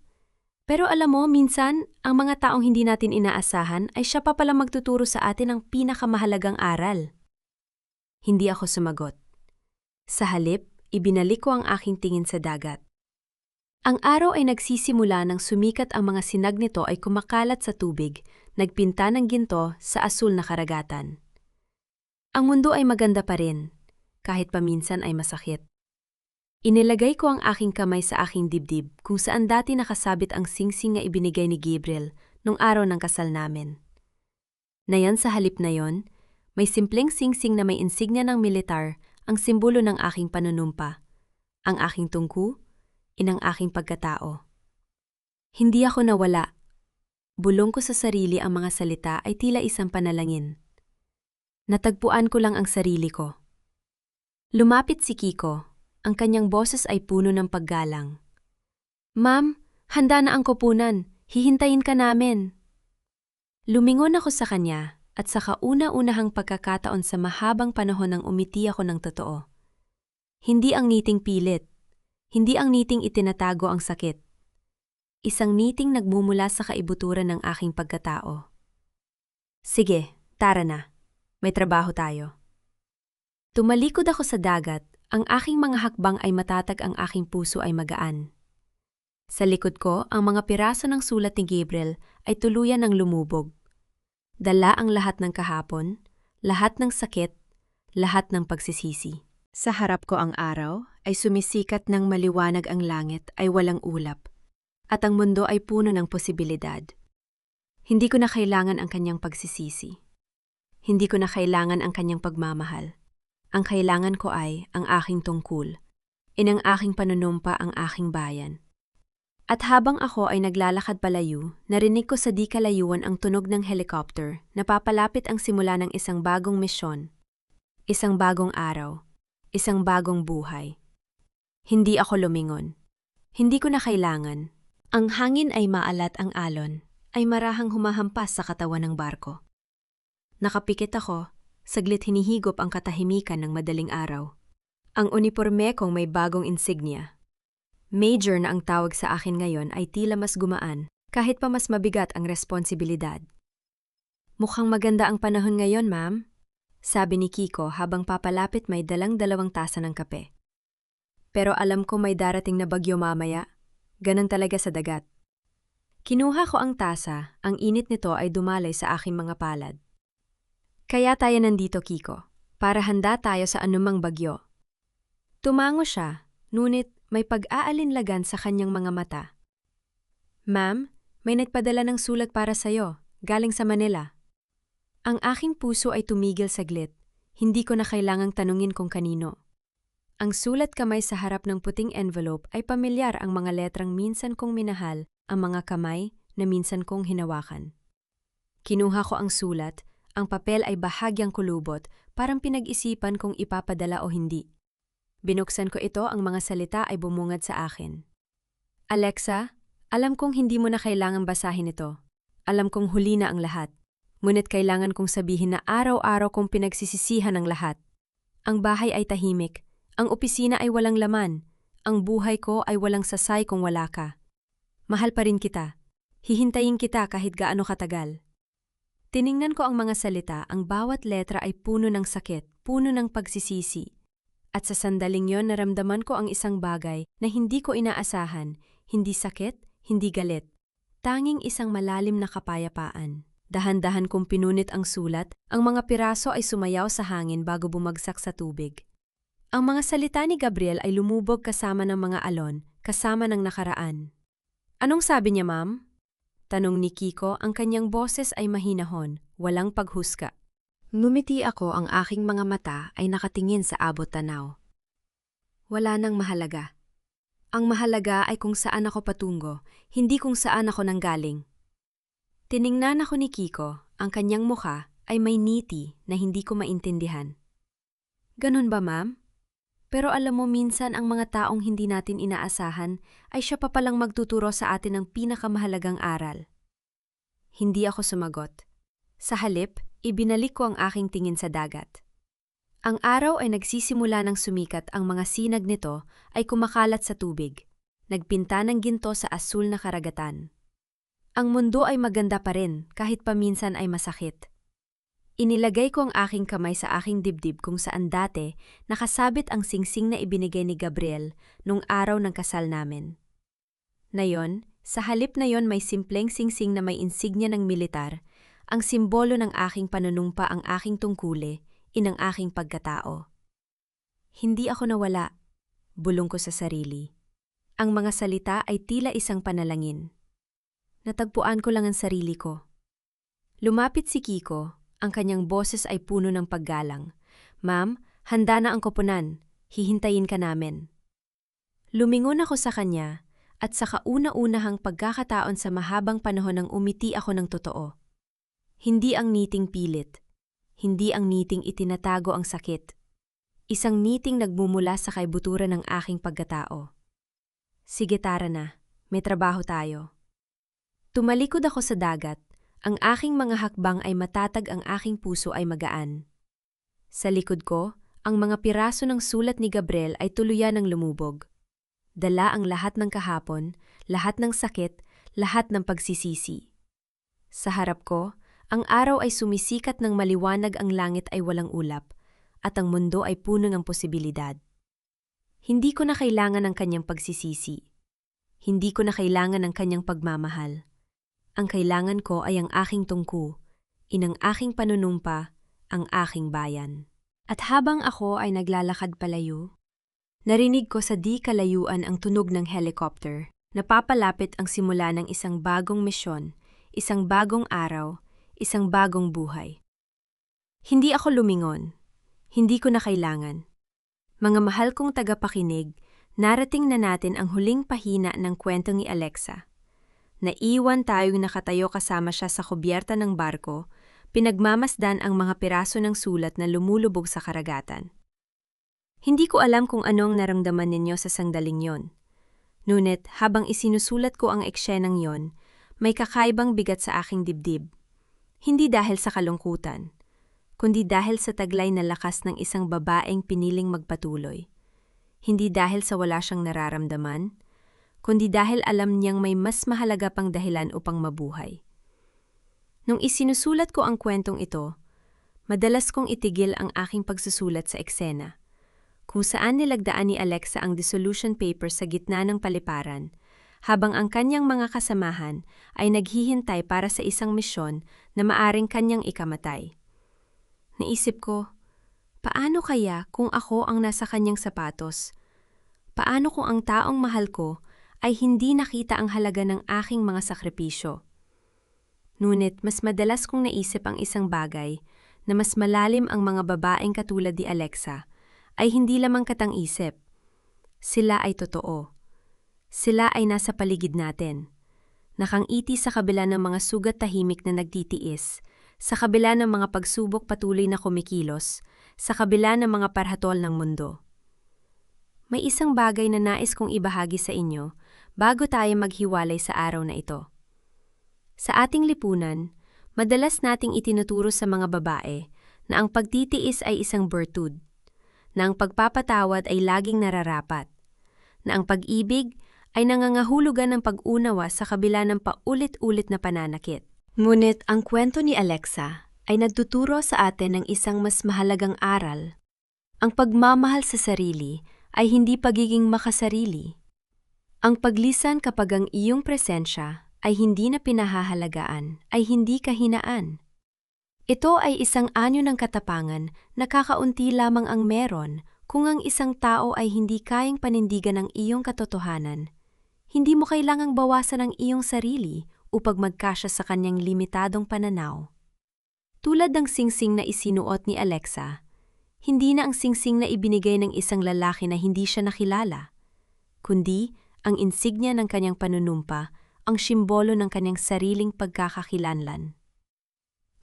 Pero alam mo, minsan, ang mga taong hindi natin inaasahan ay siya pa pala magtuturo sa atin ng pinakamahalagang aral. Hindi ako sumagot. Sa halip, ibinalik ko ang aking tingin sa dagat. Ang araw ay nagsisimula nang sumikat ang mga sinag nito ay kumakalat sa tubig, nagpinta ng ginto sa asul na karagatan. Ang mundo ay maganda pa rin, kahit paminsan ay masakit. Inilagay ko ang aking kamay sa aking dibdib kung saan dati nakasabit ang singsing na ibinigay ni Gabriel nung araw ng kasal namin. Nayan sa halip na yon, may simpleng singsing na may insignia ng militar, ang simbolo ng aking panunumpa, ang aking tungku, inang aking pagkatao. Hindi ako nawala. Bulong ko sa sarili ang mga salita ay tila isang panalangin. Natagpuan ko lang ang sarili ko. Lumapit si Kiko. Ang kanyang boses ay puno ng paggalang. Ma'am, handa na ang koponan. Hihintayin ka namin. Lumingon ako sa kanya at sa kauna-unahang pagkakataon sa mahabang panahon nang umiti ako ng totoo. Hindi ang ngiting pilit. Hindi ang ngiting itinatago ang sakit. Isang ngiting nagmumula sa kaibuturan ng aking pagkatao. Sige, tara na. May trabaho tayo. Tumalikod ako sa dagat. Ang aking mga hakbang ay matatag, ang aking puso ay magaan. Sa likod ko, ang mga piraso ng sulat ni Gabriel ay tuluyan ng lumubog. Dala ang lahat ng kahapon, lahat ng sakit, lahat ng pagsisisi. Sa harap ko ang araw ay sumisikat ng maliwanag, ang langit ay walang ulap, at ang mundo ay puno ng posibilidad. Hindi ko na kailangan ang kanyang pagsisisi. Hindi ko na kailangan ang kanyang pagmamahal. Ang kailangan ko ay ang aking tungkol, inang aking panunumpa, ang aking bayan. At habang ako ay naglalakad palayo, narinig ko sa di kalayuan ang tunog ng helicopter na papalapit ang simula ng isang bagong misyon. Isang bagong araw, isang bagong buhay. Hindi ako lumingon. Hindi ko na kailangan. Ang hangin ay maalat, ang alon ay marahang humahampas sa katawan ng barko. Nakapikit ako. Saglit hinihigop ang katahimikan ng madaling araw. Ang uniporme kong may bagong insignia. Major na ang tawag sa akin ngayon ay tila mas gumaan, kahit pa mas mabigat ang responsibilidad. Mukhang maganda ang panahon ngayon, ma'am, sabi ni Kiko habang papalapit may dalang-dalawang tasa ng kape. Pero alam ko may darating na bagyo mamaya. Ganon talaga sa dagat. Kinuha ko ang tasa, ang init nito ay dumalay sa aking mga palad. Kaya tayo nandito, Kiko, para handa tayo sa anumang bagyo. Tumango siya, ngunit may pag-aalinlagan sa kanyang mga mata. Ma'am, may nagpadala ng sulat para sa'yo, galing sa Manila. Ang aking puso ay tumigil saglit, hindi ko na kailangang tanungin kung kanino. Ang sulat kamay sa harap ng puting envelope ay pamilyar, ang mga letrang minsan kong minahal, ang mga kamay na minsan kong hinawakan. Kinuha ko ang sulat. Ang papel ay bahagyang kulubot, parang pinag-isipan kung ipapadala o hindi. Binuksan ko ito, ang mga salita ay bumungad sa akin. Alexa, alam kong hindi mo na kailangang basahin ito. Alam kong huli na ang lahat. Ngunit kailangan kong sabihin na araw-araw kong pinagsisisihan ang lahat. Ang bahay ay tahimik. Ang opisina ay walang laman. Ang buhay ko ay walang sasay kung wala ka. Mahal pa rin kita. Hihintayin kita kahit gaano katagal. Tiningnan ko ang mga salita, ang bawat letra ay puno ng sakit, puno ng pagsisisi. At sa sandaling yon naramdaman ko ang isang bagay na hindi ko inaasahan, hindi sakit, hindi galit. Tanging isang malalim na kapayapaan. Dahan-dahan kong pinunit ang sulat, ang mga piraso ay sumayaw sa hangin bago bumagsak sa tubig. Ang mga salita ni Gabriel ay lumubog kasama ng mga alon, kasama ng nakaraan. Anong sabi niya, ma'am? Tanong ni Kiko, ang kanyang boses ay mahinahon, walang paghusga. Ngumiti ako, ang aking mga mata ay nakatingin sa abot tanaw. Wala nang mahalaga. Ang mahalaga ay kung saan ako patungo, hindi kung saan ako nanggaling. Tiningnan ako ni Kiko, ang kanyang mukha ay may ngiti na hindi ko maintindihan. Ganun ba, ma'am? Pero alam mo minsan ang mga taong hindi natin inaasahan ay siya pa palang magtuturo sa atin ng pinakamahalagang aral. Hindi ako sumagot. Sa halip, ibinalik ko ang aking tingin sa dagat. Ang araw ay nagsisimula ng sumikat, ang mga sinag nito ay kumakalat sa tubig, nagpinta ng ginto sa asul na karagatan. Ang mundo ay maganda pa rin kahit paminsan ay masakit. Inilagay ko ang aking kamay sa aking dibdib kung saan dati nakasabit ang singsing na ibinigay ni Gabriel nung araw ng kasal namin. Ngayon, sa halip na yon may simpleng singsing na may insignia ng militar, ang simbolo ng aking panunumpa, ang aking tungkuli, inang aking pagkatao. Hindi ako nawala, bulong ko sa sarili. Ang mga salita ay tila isang panalangin. Natagpuan ko lang ang sarili ko. Lumapit si Kiko, ang kanyang boses ay puno ng paggalang. Ma'am, handa na ang koponan, hihintayin ka namin. Lumingon ako sa kanya, at sa kauna-unahang pagkakataon sa mahabang panahon nang umiti ako ng totoo. Hindi ang ngiting pilit. Hindi ang ngiting itinatago ang sakit. Isang ngiting nagmumula sa kaibuturan ng aking pagkatao. Sige, tara na. May trabaho tayo. Tumalikod ako sa dagat. Ang aking mga hakbang ay matatag, ang aking puso ay magaan. Sa likod ko, ang mga piraso ng sulat ni Gabriel ay tuluyan ng lumubog. Dala ang lahat ng kahapon, lahat ng sakit, lahat ng pagsisisi. Sa harap ko, ang araw ay sumisikat ng maliwanag, ang langit ay walang ulap, at ang mundo ay puno ng posibilidad. Hindi ko na kailangan ng kanyang pagsisisi. Hindi ko na kailangan ng kanyang pagmamahal. Ang kailangan ko ay ang aking tungku, inang aking panunumpa, ang aking bayan. At habang ako ay naglalakad palayo, narinig ko sa di kalayuan ang tunog ng helicopter. Napapalapit ang simula ng isang bagong misyon, isang bagong araw, isang bagong buhay. Hindi ako lumingon. Hindi ko na kailangan. Mga mahal kong tagapakinig, narating na natin ang huling pahina ng kwento ni Alexa. Naiwan tayong nakatayo kasama siya sa kubyerta ng barko, pinagmamasdan ang mga piraso ng sulat na lumulubog sa karagatan. Hindi ko alam kung anong naramdaman ninyo sa sangdaling yon. Ngunit habang isinusulat ko ang eksenang yon, may kakaibang bigat sa aking dibdib. Hindi dahil sa kalungkutan, kundi dahil sa taglay na lakas ng isang babaeng piniling magpatuloy. Hindi dahil sa wala siyang nararamdaman, kundi dahil alam niyang may mas mahalaga pang dahilan upang mabuhay. Nung isinusulat ko ang kwentong ito, madalas kong itigil ang aking pagsusulat sa eksena, kung saan nilagdaan ni Alexa ang dissolution paper sa gitna ng paliparan, habang ang kanyang mga kasamahan ay naghihintay para sa isang misyon na maaring kanyang ikamatay. Naisip ko, paano kaya kung ako ang nasa kanyang sapatos? Paano kung ang taong mahal ko ay hindi nakita ang halaga ng aking mga sakripisyo? Ngunit mas madalas kong naisip ang isang bagay na mas malalim, ang mga babaeng katulad ni Alexa ay hindi lamang katang-isip. Sila ay totoo. Sila ay nasa paligid natin. Nakangiti sa kabila ng mga sugat, tahimik na nagtitiis, sa kabila ng mga pagsubok, patuloy na kumikilos, sa kabila ng mga parhatol ng mundo. May isang bagay na nais kong ibahagi sa inyo bago tayo maghiwalay sa araw na ito. Sa ating lipunan, madalas nating itinuturo sa mga babae na ang pagtitiis ay isang bertud, na ang pagpapatawad ay laging nararapat, na ang pag-ibig ay nangangahulugan ng pag-unawa sa kabila ng paulit-ulit na pananakit. Ngunit ang kwento ni Alexa ay nagtuturo sa atin ng isang mas mahalagang aral. Ang pagmamahal sa sarili ay hindi pagiging makasarili. Ang paglisan kapag ang iyong presensya ay hindi na pinahahalagaan, ay hindi kahinaan. Ito ay isang anyo ng katapangan na kakaunti lamang ang meron kung ang isang tao ay hindi kayang panindigan ng iyong katotohanan. Hindi mo kailangang bawasan ang iyong sarili upang magkasya sa kanyang limitadong pananaw. Tulad ng singsing na isinuot ni Alexa, hindi na ang singsing na ibinigay ng isang lalaki na hindi siya nakilala, kundi ang insignia ng kanyang panunumpa, ang simbolo ng kanyang sariling pagkakakilanlan.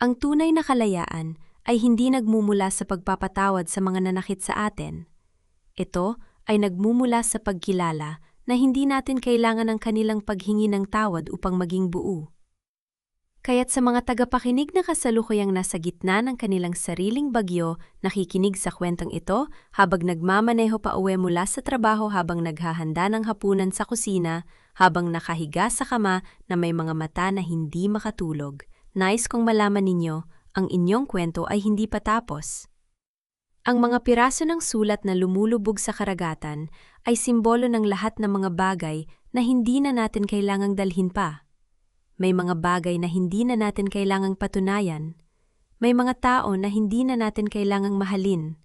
Ang tunay na kalayaan ay hindi nagmumula sa pagpapatawad sa mga nanakit sa atin. Ito ay nagmumula sa pagkilala na hindi natin kailangan ng kanilang paghingi ng tawad upang maging buo. Kaya't sa mga tagapakinig na kasalukuyang nasa gitna ng kanilang sariling bagyo, nakikinig sa kwentong ito habang nagmamaneho pa uwi mula sa trabaho, habang naghahanda ng hapunan sa kusina, habang nakahiga sa kama na may mga mata na hindi makatulog. Nais kong malaman ninyo, ang inyong kwento ay hindi pa tapos. Ang mga piraso ng sulat na lumulubog sa karagatan ay simbolo ng lahat ng mga bagay na hindi na natin kailangang dalhin pa. May mga bagay na hindi na natin kailangang patunayan. May mga tao na hindi na natin kailangang mahalin.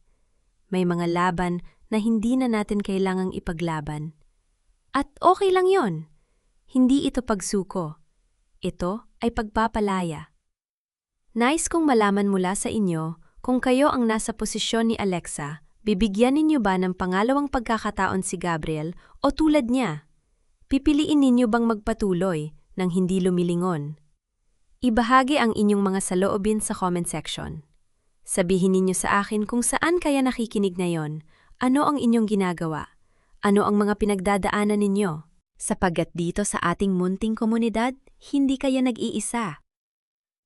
May mga laban na hindi na natin kailangang ipaglaban. At okay lang yon. Hindi ito pagsuko. Ito ay pagpapalaya. Nais kong malaman mula sa inyo, kung kayo ang nasa posisyon ni Alexa, bibigyan ninyo ba ng pangalawang pagkakataon si Gabriel o tulad niya? Pipiliin ninyo bang magpatuloy nang hindi lumilingon? Ibahagi ang inyong mga saloobin sa comment section. Sabihin ninyo sa akin kung saan kaya nakikinig ngayon, ano ang inyong ginagawa, ano ang mga pinagdadaanan ninyo. Sapagkat dito sa ating munting komunidad, hindi kaya nag-iisa.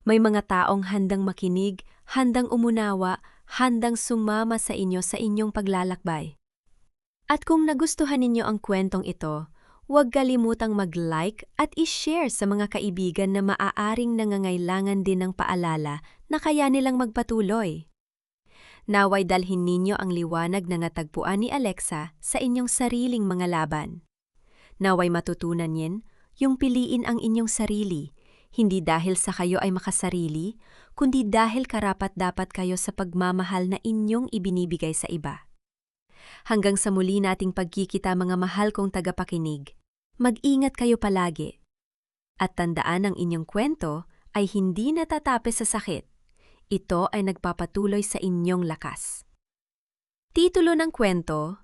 May mga taong handang makinig, handang umunawa, handang sumama sa inyo sa inyong paglalakbay. At kung nagustuhan ninyo ang kwentong ito, huwag kalimutang mag-like at i-share sa mga kaibigan na maaaring nangangailangan din ng paalala na kaya nilang magpatuloy. Naway dalhin ninyo ang liwanag na natagpuan ni Alexa sa inyong sariling mga laban. Naway matutunan niyan yung piliin ang inyong sarili, hindi dahil sa kayo ay makasarili, kundi dahil karapat-dapat kayo sa pagmamahal na inyong ibinibigay sa iba. Hanggang sa muli nating pagkikita, mga mahal kong tagapakinig, mag-ingat kayo palagi. At tandaan, ang inyong kwento ay hindi natatapos sa sakit. Ito ay nagpapatuloy sa inyong lakas. Titulo ng kwento: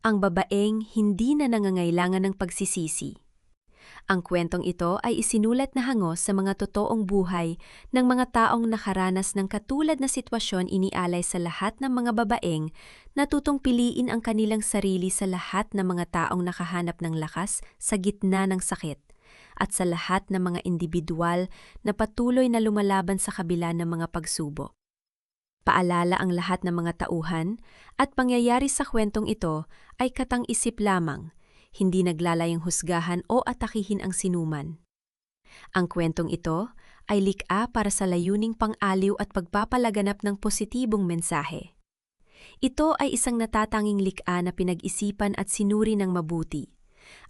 Ang babaeng hindi na nangangailangan ng pagsisisi. Ang kwentong ito ay isinulat na hangos sa mga totoong buhay ng mga taong nakaranas ng katulad na sitwasyon, inialay sa lahat ng mga babaeng natutong piliin ang kanilang sarili sa lahat ng mga taong nakahanap ng lakas sa gitna ng sakit, at sa lahat ng mga individual na patuloy na lumalaban sa kabila ng mga pagsubok. Paalala, ang lahat ng mga tauhan at pangyayari sa kwentong ito ay katang-isip lamang, hindi naglalayang husgahan o atakihin ang sinuman. Ang kwentong ito ay likha para sa layuning pang-aliw at pagpapalaganap ng positibong mensahe. Ito ay isang natatanging likha na pinag-isipan at sinuri ng mabuti,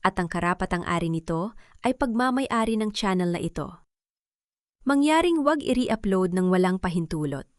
at ang karapatang-ari nito ay pagmamay-ari ng channel na ito. Mangyaring wag i-re-upload ng walang pahintulot.